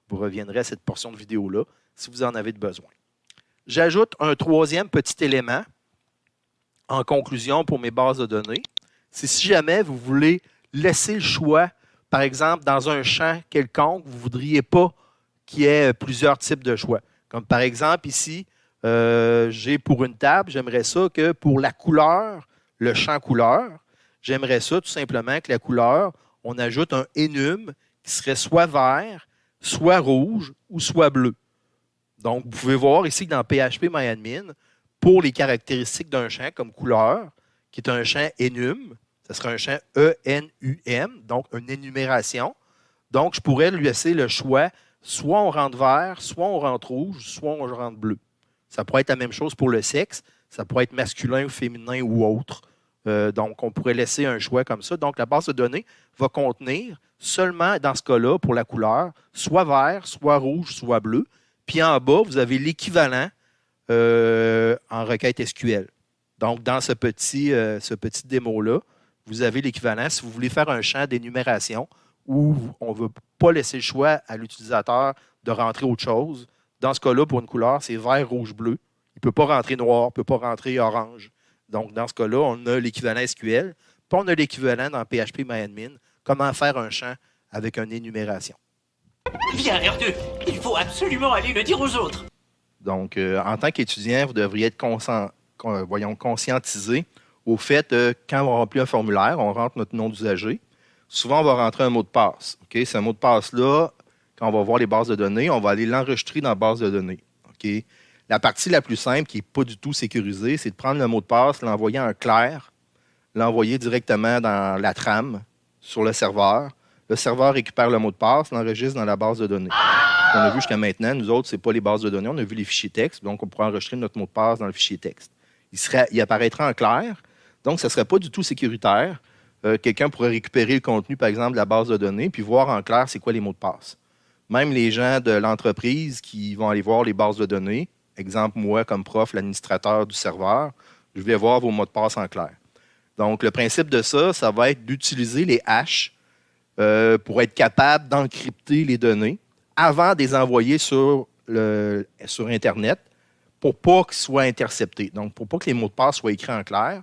Vous reviendrez à cette portion de vidéo-là si vous en avez besoin. J'ajoute un troisième petit élément en conclusion pour mes bases de données. C'est si jamais vous voulez laisser le choix, par exemple, dans un champ quelconque, vous ne voudriez pas qu'il y ait plusieurs types de choix. Comme par exemple, ici, j'ai pour une table, j'aimerais ça que pour la couleur, le champ couleur, j'aimerais ça tout simplement que la couleur, on ajoute un enum qui serait soit vert, soit rouge ou soit bleu. Donc, vous pouvez voir ici que dans PHPMyAdmin, pour les caractéristiques d'un champ comme couleur, qui est un champ enum, ce serait un champ ENUM, donc une énumération. Donc, je pourrais lui laisser le choix, soit on rentre vert, soit on rentre rouge, soit on rentre bleu. Ça pourrait être la même chose pour le sexe, ça pourrait être masculin ou féminin ou autre. Donc, on pourrait laisser un choix comme ça. Donc, la base de données va contenir seulement, dans ce cas-là, pour la couleur, soit vert, soit rouge, soit bleu. Puis en bas, vous avez l'équivalent en requête SQL. Donc, dans ce petit démo-là, vous avez l'équivalent. Si vous voulez faire un champ d'énumération où on ne veut pas laisser le choix à l'utilisateur de rentrer autre chose, dans ce cas-là, pour une couleur, c'est vert, rouge, bleu. Il ne peut pas rentrer noir, il ne peut pas rentrer orange. Donc, dans ce cas-là, on a l'équivalent SQL, puis on a l'équivalent dans PHPMyAdmin, comment faire un champ avec une énumération. Viens, R2, il faut absolument aller le dire aux autres. Donc, en tant qu'étudiant, vous devriez être conscientisé au fait que quand on remplit un formulaire, on rentre notre nom d'usager. Souvent, on va rentrer un mot de passe. Okay? Ce mot de passe-là, quand on va voir les bases de données, on va aller l'enregistrer dans la base de données. Okay? La partie la plus simple, qui n'est pas du tout sécurisée, c'est de prendre le mot de passe, l'envoyer en clair, l'envoyer directement dans la trame sur le serveur. Le serveur récupère le mot de passe, l'enregistre dans la base de données. qu'on a vu jusqu'à maintenant, nous autres, c'est pas les bases de données, on a vu les fichiers texte, donc on pourrait enregistrer notre mot de passe dans le fichier texte. Il apparaîtra en clair, donc ça ne serait pas du tout sécuritaire. Quelqu'un pourrait récupérer le contenu, par exemple, de la base de données, puis voir en clair c'est quoi les mots de passe. Même les gens de l'entreprise qui vont aller voir les bases de données, exemple, moi, comme prof, l'administrateur du serveur, je vais voir vos mots de passe en clair. Donc, le principe de ça, ça va être d'utiliser les hashes pour être capable d'encrypter les données avant de les envoyer sur Internet pour pas qu'ils soient interceptés. Donc, pour pas que les mots de passe soient écrits en clair,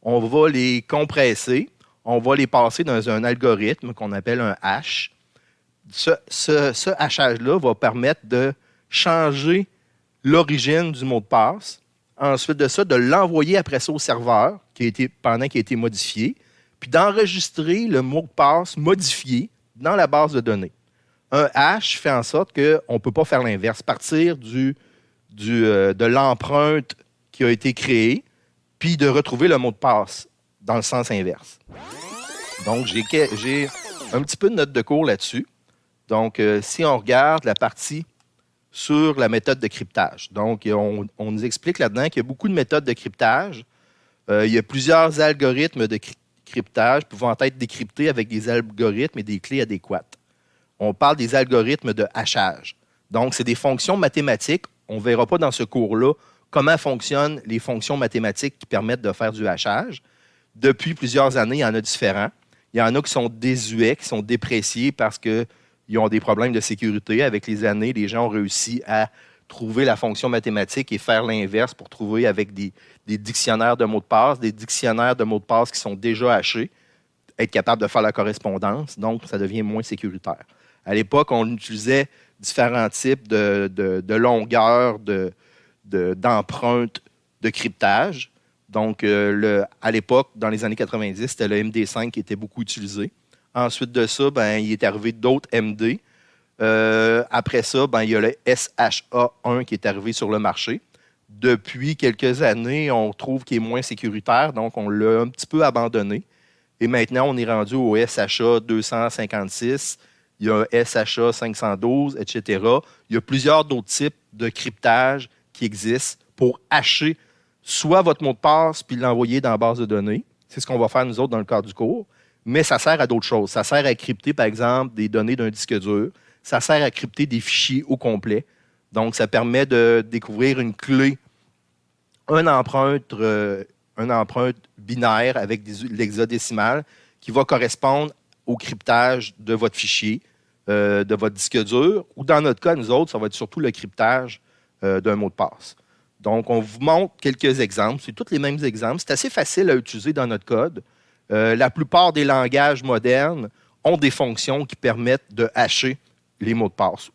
on va les compresser, on va les passer dans un algorithme qu'on appelle un hash. Ce hachage-là va permettre de changer l'origine du mot de passe. Ensuite de ça, de l'envoyer après ça au serveur pendant qu'il a été modifié, puis d'enregistrer le mot de passe modifié dans la base de données. Un hash fait en sorte qu'on ne peut pas faire l'inverse, partir de l'empreinte qui a été créée, puis de retrouver le mot de passe dans le sens inverse. Donc, j'ai un petit peu de note de cours là-dessus. Donc, si on regarde la partie sur la méthode de cryptage. Donc, on nous explique là-dedans qu'il y a beaucoup de méthodes de cryptage. Il y a plusieurs algorithmes de cryptage pouvant être décryptés avec des algorithmes et des clés adéquates. On parle des algorithmes de hachage. Donc, c'est des fonctions mathématiques. On ne verra pas dans ce cours-là comment fonctionnent les fonctions mathématiques qui permettent de faire du hachage. Depuis plusieurs années, il y en a différents. Il y en a qui sont désuets, qui sont dépréciés parce qu'ils ont des problèmes de sécurité. Avec les années, les gens ont réussi à trouver la fonction mathématique et faire l'inverse pour trouver avec des dictionnaires de mots de passe, des dictionnaires de mots de passe qui sont déjà hachés, être capable de faire la correspondance. Donc, ça devient moins sécuritaire. À l'époque, on utilisait différents types de longueurs d'empreintes de cryptage. Donc, à l'époque, dans les années 90, c'était le MD5 qui était beaucoup utilisé. Ensuite de ça, il est arrivé d'autres MD. Après ça, il y a le SHA-1 qui est arrivé sur le marché. Depuis quelques années, on trouve qu'il est moins sécuritaire, donc on l'a un petit peu abandonné. Et maintenant, on est rendu au SHA-256, il y a un SHA-512, etc. Il y a plusieurs d'autres types de cryptage qui existent pour hacher soit votre mot de passe puis l'envoyer dans la base de données. C'est ce qu'on va faire nous autres dans le cadre du cours. Mais ça sert à d'autres choses. Ça sert à crypter, par exemple, des données d'un disque dur. Ça sert à crypter des fichiers au complet. Donc, ça permet de découvrir une clé, une empreinte binaire avec l'hexadécimal qui va correspondre au cryptage de votre fichier, de votre disque dur. Ou dans notre cas, nous autres, ça va être surtout le cryptage d'un mot de passe. Donc, on vous montre quelques exemples. C'est tous les mêmes exemples. C'est assez facile à utiliser dans notre code. La plupart des langages modernes ont des fonctions qui permettent de hacher les mots de passe.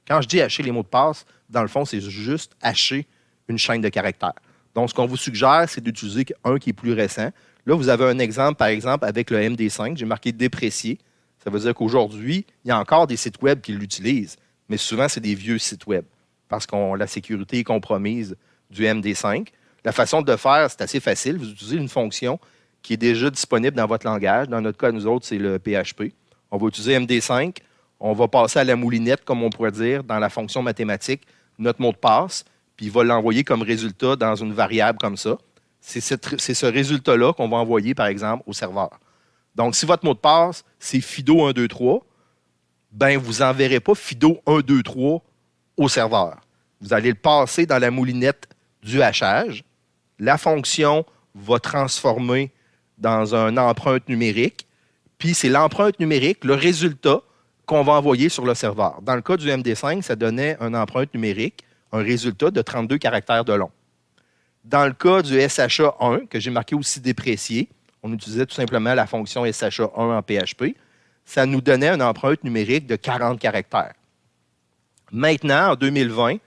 Quand je dis hacher les mots de passe, dans le fond, c'est juste hacher une chaîne de caractères. Donc, ce qu'on vous suggère, c'est d'utiliser un qui est plus récent. Là, vous avez un exemple, par exemple, avec le MD5. J'ai marqué déprécié. Ça veut dire qu'aujourd'hui, il y a encore des sites web qui l'utilisent, mais souvent, c'est des vieux sites web parce que la sécurité est compromise du MD5. La façon de le faire, c'est assez facile. Vous utilisez une fonction qui est déjà disponible dans votre langage. Dans notre cas, nous autres, c'est le PHP. On va utiliser MD5. On va passer à la moulinette, comme on pourrait dire, dans la fonction mathématique, notre mot de passe, puis il va l'envoyer comme résultat dans une variable comme ça. C'est ce résultat-là qu'on va envoyer, par exemple, au serveur. Donc, si votre mot de passe, c'est FIDO123, vous n'enverrez pas FIDO123 au serveur. Vous allez le passer dans la moulinette du hachage. La fonction va transformer dans une empreinte numérique, puis c'est l'empreinte numérique, le résultat qu'on va envoyer sur le serveur. Dans le cas du MD5, ça donnait une empreinte numérique, un résultat de 32 caractères de long. Dans le cas du SHA-1, que j'ai marqué aussi déprécié, on utilisait tout simplement la fonction SHA-1 en PHP, ça nous donnait une empreinte numérique de 40 caractères. Maintenant, en 2020,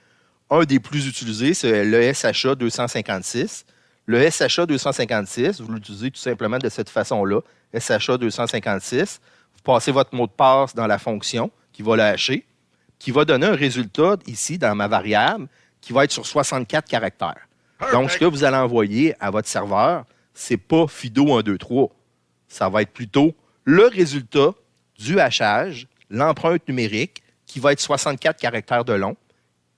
un des plus utilisés, c'est le SHA-256. Le SHA-256, vous l'utilisez tout simplement de cette façon-là, SHA-256. Vous passez votre mot de passe dans la fonction qui va le hacher, qui va donner un résultat ici dans ma variable qui va être sur 64 caractères. Donc, ce que vous allez envoyer à votre serveur, ce n'est pas FIDO123. Ça va être plutôt le résultat du hachage, l'empreinte numérique, qui va être 64 caractères de long,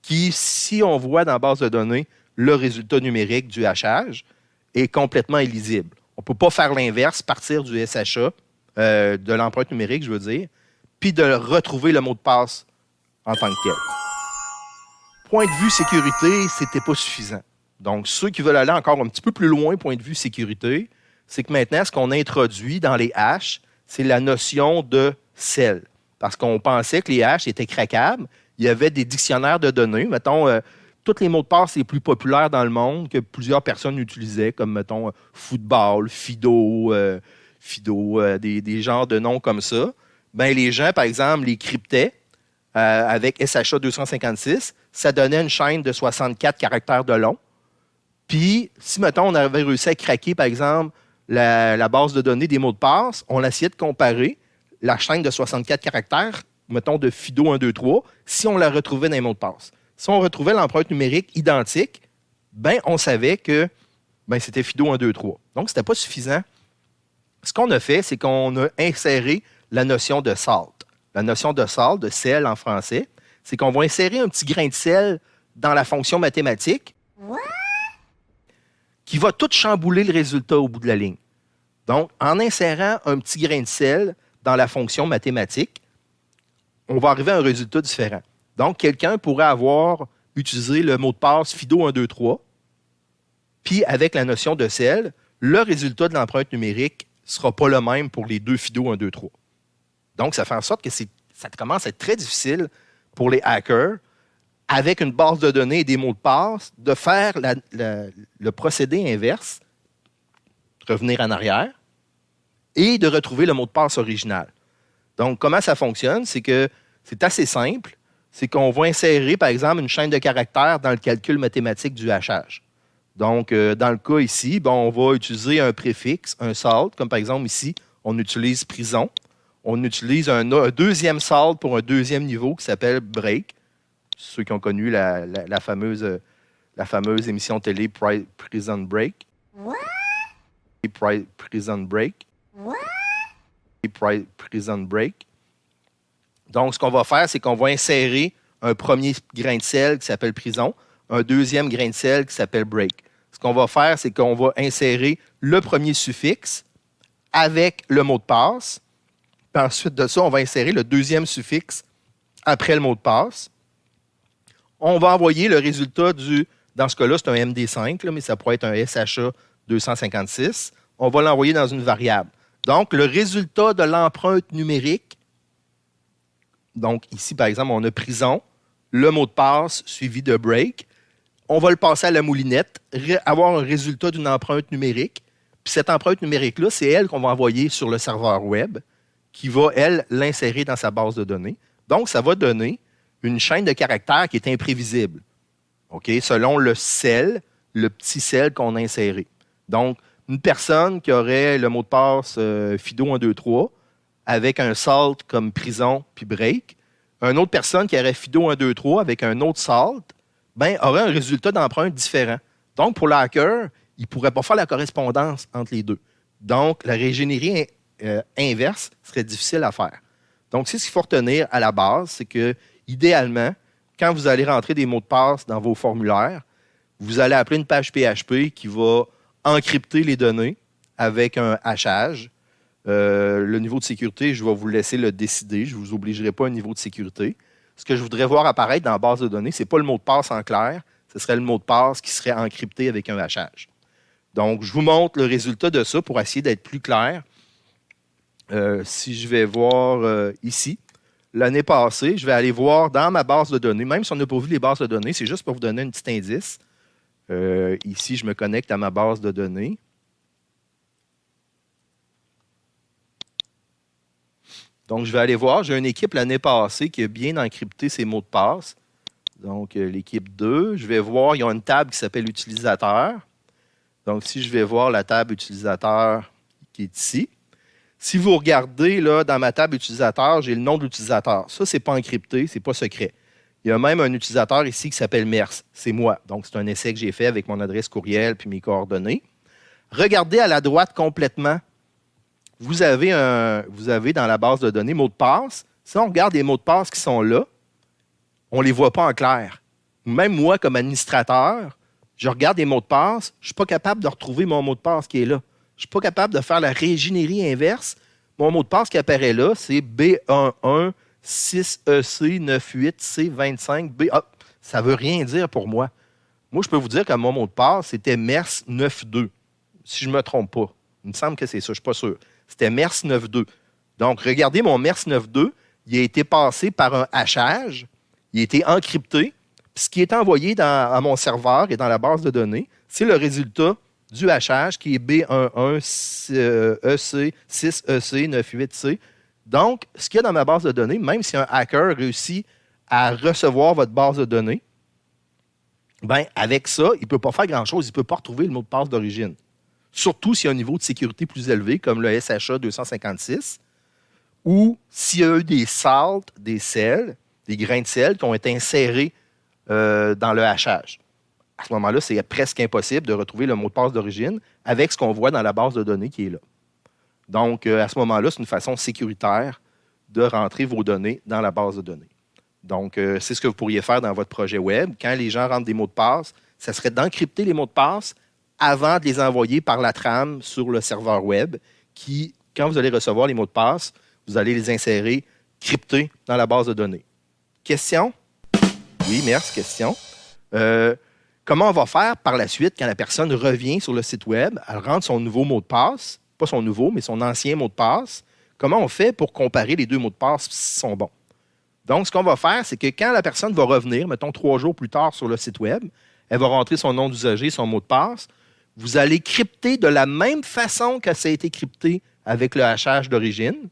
qui, si on voit dans la base de données le résultat numérique du hachage, est complètement illisible. On ne peut pas faire l'inverse, partir du SHA, de l'empreinte numérique, je veux dire, puis de retrouver le mot de passe en tant que tel. Point de vue sécurité, c'était pas suffisant. Donc, ceux qui veulent aller encore un petit peu plus loin, point de vue sécurité, c'est que maintenant, ce qu'on introduit dans les hashes, c'est la notion de sel. Parce qu'on pensait que les hashes étaient craquables. Il y avait des dictionnaires de données. Mettons, tous les mots de passe les plus populaires dans le monde que plusieurs personnes utilisaient, comme, mettons, football, Fido, des genres de noms comme ça. Ben, les gens, par exemple, les cryptaient avec SHA 256. Ça donnait une chaîne de 64 caractères de long. Puis, si, mettons, on avait réussi à craquer, par exemple, la base de données des mots de passe, on essayait de comparer la chaîne de 64 caractères, mettons, de Fido 1, 2, 3, si on la retrouvait dans les mots de passe. Si on retrouvait l'empreinte numérique identique, ben, on savait que ben, c'était Fido 1, 2, 3. Donc, ce n'était pas suffisant. Ce qu'on a fait, c'est qu'on a inséré la notion de salt. La notion de salt, de sel en français, c'est qu'on va insérer un petit grain de sel dans la fonction mathématique qui va tout chambouler le résultat au bout de la ligne. Donc, en insérant un petit grain de sel dans la fonction mathématique, on va arriver à un résultat différent. Donc, quelqu'un pourrait avoir utilisé le mot de passe Fido 1, 2, 3, puis avec la notion de sel, le résultat de l'empreinte numérique ne sera pas le même pour les deux Fido 1, 2, 3. Donc, ça fait en sorte que ça commence à être très difficile pour les hackers, avec une base de données et des mots de passe, de faire le procédé inverse, revenir en arrière, et de retrouver le mot de passe original. Donc, comment ça fonctionne? C'est que c'est assez simple. C'est qu'on va insérer, par exemple, une chaîne de caractères dans le calcul mathématique du hachage. Donc, dans le cas ici, on va utiliser un préfixe, un salt, comme par exemple ici, on utilise prison. On utilise un deuxième salt pour un deuxième niveau qui s'appelle break. Ceux qui ont connu la fameuse émission télé Prison Break. Prison Break. Prison Break. Donc, ce qu'on va faire, c'est qu'on va insérer un premier grain de sel qui s'appelle prison, un deuxième grain de sel qui s'appelle break. Ce qu'on va faire, c'est qu'on va insérer le premier suffixe avec le mot de passe. Puis ensuite de ça, on va insérer le deuxième suffixe après le mot de passe. On va envoyer le résultat dans ce cas-là, c'est un MD5, là, mais ça pourrait être un SHA 256. On va l'envoyer dans une variable. Donc, le résultat de l'empreinte numérique, donc ici, par exemple, on a prison, le mot de passe suivi de break. On va le passer à la moulinette, avoir un résultat d'une empreinte numérique. Puis cette empreinte numérique-là, c'est elle qu'on va envoyer sur le serveur web qui va, elle, l'insérer dans sa base de données. Donc, ça va donner une chaîne de caractères qui est imprévisible, okay, selon le sel, le petit sel qu'on a inséré. Donc, une personne qui aurait le mot de passe Fido 1, 2, 3 avec un salt comme prison puis break, une autre personne qui aurait Fido 1, 2, 3 avec un autre salt, aurait un résultat d'empreinte différent. Donc, pour le hacker, il ne pourrait pas faire la correspondance entre les deux. Donc, la régénérie inverse serait difficile à faire. Donc, c'est ce qu'il faut retenir à la base, c'est que, idéalement, quand vous allez rentrer des mots de passe dans vos formulaires, vous allez appeler une page PHP qui va encrypter les données avec un hachage. Le niveau de sécurité, je vais vous laisser le décider. Je ne vous obligerai pas à un niveau de sécurité. Ce que je voudrais voir apparaître dans la base de données, ce n'est pas le mot de passe en clair, ce serait le mot de passe qui serait encrypté avec un hachage. Donc, je vous montre le résultat de ça pour essayer d'être plus clair. Si je vais voir ici, l'année passée, je vais aller voir dans ma base de données, même si on n'a pas vu les bases de données, c'est juste pour vous donner un petit indice. Ici, je me connecte à ma base de données. Donc, je vais aller voir. J'ai une équipe l'année passée qui a bien encrypté ses mots de passe. Donc, l'équipe 2. Je vais voir, il y a une table qui s'appelle utilisateur. Donc, si je vais voir la table utilisateur qui est ici. Si vous regardez là, dans ma table utilisateur, j'ai le nom de l'utilisateur. Ça, ce n'est pas encrypté, ce n'est pas secret. Il y a même un utilisateur ici qui s'appelle MERS. C'est moi. Donc, c'est un essai que j'ai fait avec mon adresse courriel puis mes coordonnées. Regardez à la droite complètement. Vous avez dans la base de données mots de passe. Si on regarde les mots de passe qui sont là, on ne les voit pas en clair. Même moi, comme administrateur, je regarde les mots de passe, je ne suis pas capable de retrouver mon mot de passe qui est là. Je ne suis pas capable de faire la réingénierie inverse. Mon mot de passe qui apparaît là, c'est B11-6EC98C25B. Ah, ça ne veut rien dire pour moi. Moi, je peux vous dire que mon mot de passe, c'était MERS 92, si je ne me trompe pas. Il me semble que c'est ça, je ne suis pas sûr. C'était MERS 92. Donc, regardez mon MERS 92, il a été passé par un hachage, il a été encrypté, puis ce qui est envoyé à mon serveur et dans la base de données, c'est le résultat du hachage qui est B11-6EC98C. Donc, ce qu'il y a dans ma base de données, même si un hacker réussit à recevoir votre base de données, ben, avec ça, il ne peut pas faire grand-chose. Il ne peut pas retrouver le mot de passe d'origine. Surtout s'il y a un niveau de sécurité plus élevé, comme le SHA 256, ou s'il y a eu des salts, des sels, des grains de sel qui ont été insérés dans le hachage. À ce moment-là, c'est presque impossible de retrouver le mot de passe d'origine avec ce qu'on voit dans la base de données qui est là. Donc, à ce moment-là, c'est une façon sécuritaire de rentrer vos données dans la base de données. Donc, c'est ce que vous pourriez faire dans votre projet web. Quand les gens rentrent des mots de passe, ça serait d'encrypter les mots de passe avant de les envoyer par la trame sur le serveur web qui, quand vous allez recevoir les mots de passe, vous allez les insérer cryptés dans la base de données. Question? Oui, merci, question. Comment on va faire par la suite quand la personne revient sur le site web, elle rentre son nouveau mot de passe, pas son nouveau, mais son ancien mot de passe. Comment on fait pour comparer les deux mots de passe s'ils sont bons? Donc, ce qu'on va faire, c'est que quand la personne va revenir, mettons 3 jours plus tard sur le site web, elle va rentrer son nom d'usager, son mot de passe. Vous allez crypter de la même façon que ça a été crypté avec le hachage d'origine.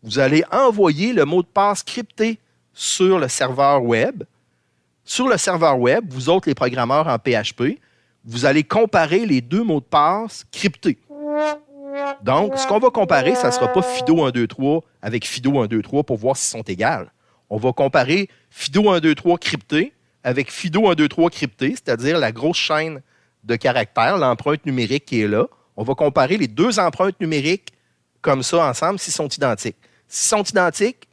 Vous allez envoyer le mot de passe crypté sur le serveur web. Sur le serveur web, vous autres, les programmeurs en PHP, vous allez comparer les deux mots de passe cryptés. Donc, ce qu'on va comparer, ça ne sera pas FIDO123 avec FIDO123 pour voir s'ils sont égales. On va comparer FIDO123 crypté avec FIDO123 crypté, c'est-à-dire la grosse chaîne de caractères, l'empreinte numérique qui est là. On va comparer les deux empreintes numériques comme ça ensemble s'ils sont identiques. S'ils sont identiques,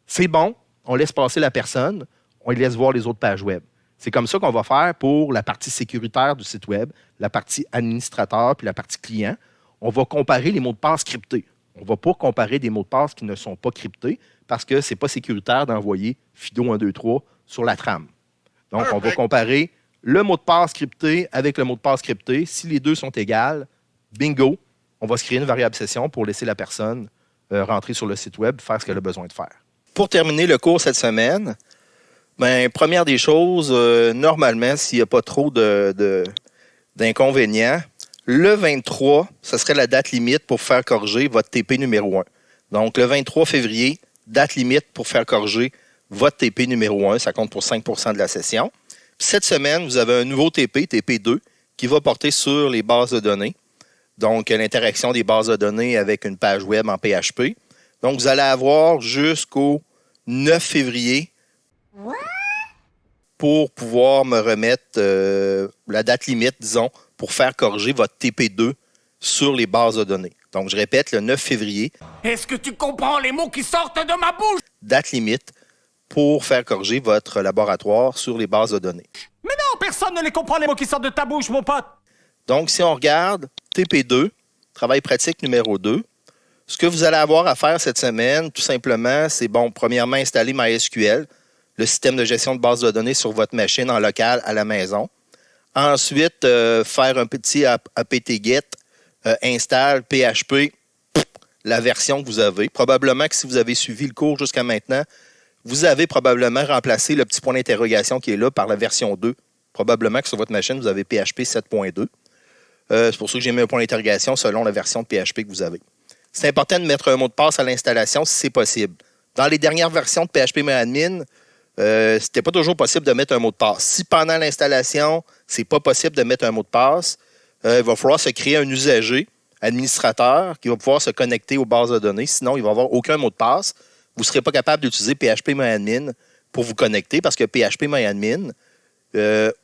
c'est bon, on laisse passer la personne, on laisse voir les autres pages web. C'est comme ça qu'on va faire pour la partie sécuritaire du site web, la partie administrateur puis la partie client. On va comparer les mots de passe cryptés. On ne va pas comparer des mots de passe qui ne sont pas cryptés parce que ce n'est pas sécuritaire d'envoyer FIDO123 sur la trame. Donc, on va comparer le mot de passe crypté avec le mot de passe crypté. Si les deux sont égales, bingo, on va se créer une variable session pour laisser la personne rentrer sur le site web et faire ce qu'elle a besoin de faire. Pour terminer le cours cette semaine, première des choses, normalement, s'il n'y a pas trop d'inconvénients, le 23, ce serait la date limite pour faire corriger votre TP numéro 1. Donc, le 23 février, date limite pour faire corriger votre TP numéro 1. Ça compte pour 5 % de la session. Puis cette semaine, vous avez un nouveau TP, TP2, qui va porter sur les bases de données. Donc, l'interaction des bases de données avec une page web en PHP. Donc, vous allez avoir jusqu'au 9 février pour pouvoir me remettre la date limite, disons, pour faire corriger votre TP2 sur les bases de données. Donc, je répète, le 9 février. Est-ce que tu comprends les mots qui sortent de ma bouche? Date limite pour faire corriger votre laboratoire sur les bases de données. Mais non, personne ne les comprend les mots qui sortent de ta bouche, mon pote. Donc, si on regarde TP2, travail pratique numéro 2, ce que vous allez avoir à faire cette semaine, tout simplement, c'est, premièrement, installer MySQL, le système de gestion de base de données sur votre machine en local à la maison. Ensuite, faire un petit apt-get, install PHP, la version que vous avez. Probablement que si vous avez suivi le cours jusqu'à maintenant, vous avez probablement remplacé le petit point d'interrogation qui est là par la version 2. Probablement que sur votre machine, vous avez PHP 7.2. C'est pour ça que j'ai mis un point d'interrogation selon la version de PHP que vous avez. C'est important de mettre un mot de passe à l'installation si c'est possible. Dans les dernières versions de PHPMyAdmin, c'était pas toujours possible de mettre un mot de passe. Si pendant l'installation, c'est pas possible de mettre un mot de passe, il va falloir se créer un usager, administrateur, qui va pouvoir se connecter aux bases de données. Sinon, il va n'y avoir aucun mot de passe. Vous ne serez pas capable d'utiliser PHPMyAdmin pour vous connecter parce que PHPMyAdmin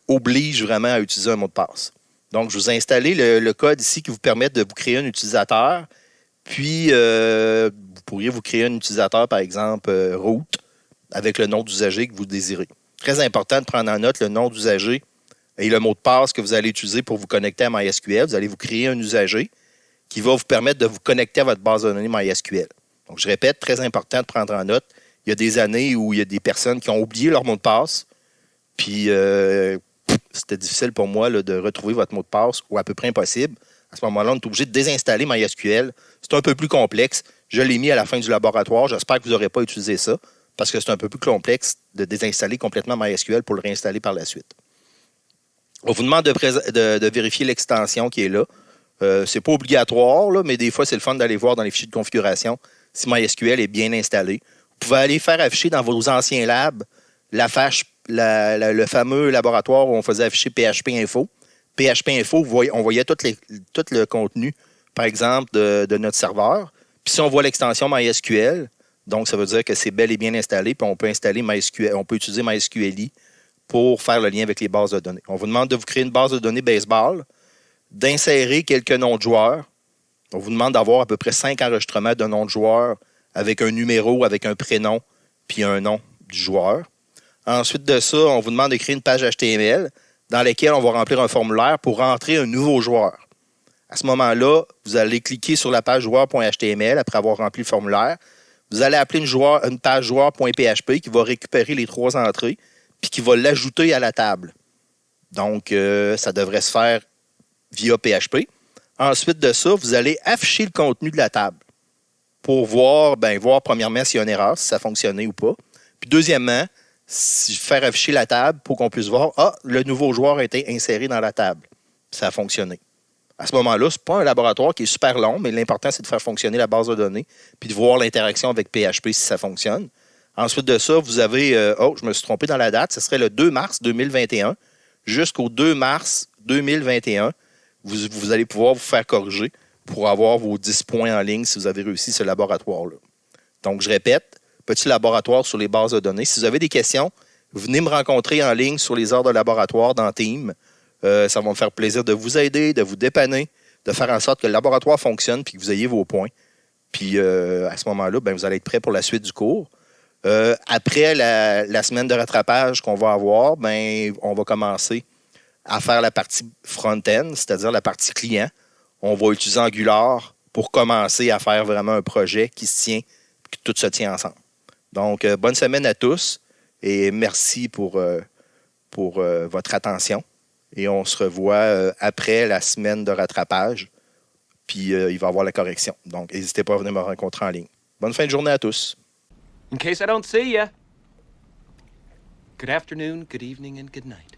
oblige vraiment à utiliser un mot de passe. Donc, je vous ai installé le code ici qui vous permet de vous créer un utilisateur. Puis, vous pourriez vous créer un utilisateur, par exemple, root, avec le nom d'usager que vous désirez. Très important de prendre en note le nom d'usager et le mot de passe que vous allez utiliser pour vous connecter à MySQL. Vous allez vous créer un usager qui va vous permettre de vous connecter à votre base de données MySQL. Donc, je répète, très important de prendre en note. Il y a des années où il y a des personnes qui ont oublié leur mot de passe, puis c'était difficile pour moi là, de retrouver votre mot de passe, ou à peu près impossible. À ce moment-là, on est obligé de désinstaller MySQL. C'est un peu plus complexe. Je l'ai mis à la fin du laboratoire. J'espère que vous n'aurez pas utilisé ça, parce que c'est un peu plus complexe de désinstaller complètement MySQL pour le réinstaller par la suite. On vous demande de vérifier l'extension qui est là. C'est pas obligatoire, là, mais des fois, c'est le fun d'aller voir dans les fichiers de configuration si MySQL est bien installé. Vous pouvez aller faire afficher dans vos anciens labs le fameux laboratoire où on faisait afficher PHP Info. PHP Info, on voyait tout le contenu, par exemple, de notre serveur. Puis si on voit l'extension MySQL, donc ça veut dire que c'est bel et bien installé, puis on peut installer MySQL, on peut utiliser MySQLi pour faire le lien avec les bases de données. On vous demande de vous créer une base de données baseball, d'insérer quelques noms de joueurs. On vous demande d'avoir à peu près 5 enregistrements de noms de joueurs avec un numéro, avec un prénom, puis un nom du joueur. Ensuite de ça, on vous demande de créer une page HTML dans laquelle on va remplir un formulaire pour rentrer un nouveau joueur. À ce moment-là, vous allez cliquer sur la page joueur.html après avoir rempli le formulaire. Vous allez appeler une page joueur.php qui va récupérer les 3 entrées puis qui va l'ajouter à la table. Donc, ça devrait se faire via PHP. Ensuite de ça, vous allez afficher le contenu de la table pour voir premièrement s'il y a une erreur, si ça a fonctionné ou pas. Puis deuxièmement, faire afficher la table pour qu'on puisse voir, le nouveau joueur a été inséré dans la table. Ça a fonctionné. À ce moment-là, ce n'est pas un laboratoire qui est super long, mais l'important, c'est de faire fonctionner la base de données puis de voir l'interaction avec PHP si ça fonctionne. Ensuite de ça, vous avez, je me suis trompé dans la date, ce serait le 2 mars 2021 jusqu'au 2 mars 2021. Vous allez pouvoir vous faire corriger pour avoir vos 10 points en ligne si vous avez réussi ce laboratoire-là. Donc, je répète, petit laboratoire sur les bases de données. Si vous avez des questions, venez me rencontrer en ligne sur les heures de laboratoire dans Team. Ça va me faire plaisir de vous aider, de vous dépanner, de faire en sorte que le laboratoire fonctionne puis que vous ayez vos points. Puis, à ce moment-là, vous allez être prêt pour la suite du cours. Après la semaine de rattrapage qu'on va avoir, on va commencer à faire la partie front-end, c'est-à-dire la partie client. On va utiliser Angular pour commencer à faire vraiment un projet qui se tient, que tout se tient ensemble. Donc, bonne semaine à tous et merci pour votre attention. Et on se revoit après la semaine de rattrapage. Puis, il va y avoir la correction. Donc, n'hésitez pas à venir me rencontrer en ligne. Bonne fin de journée à tous. In case I don't see ya, good afternoon, good evening, and good night.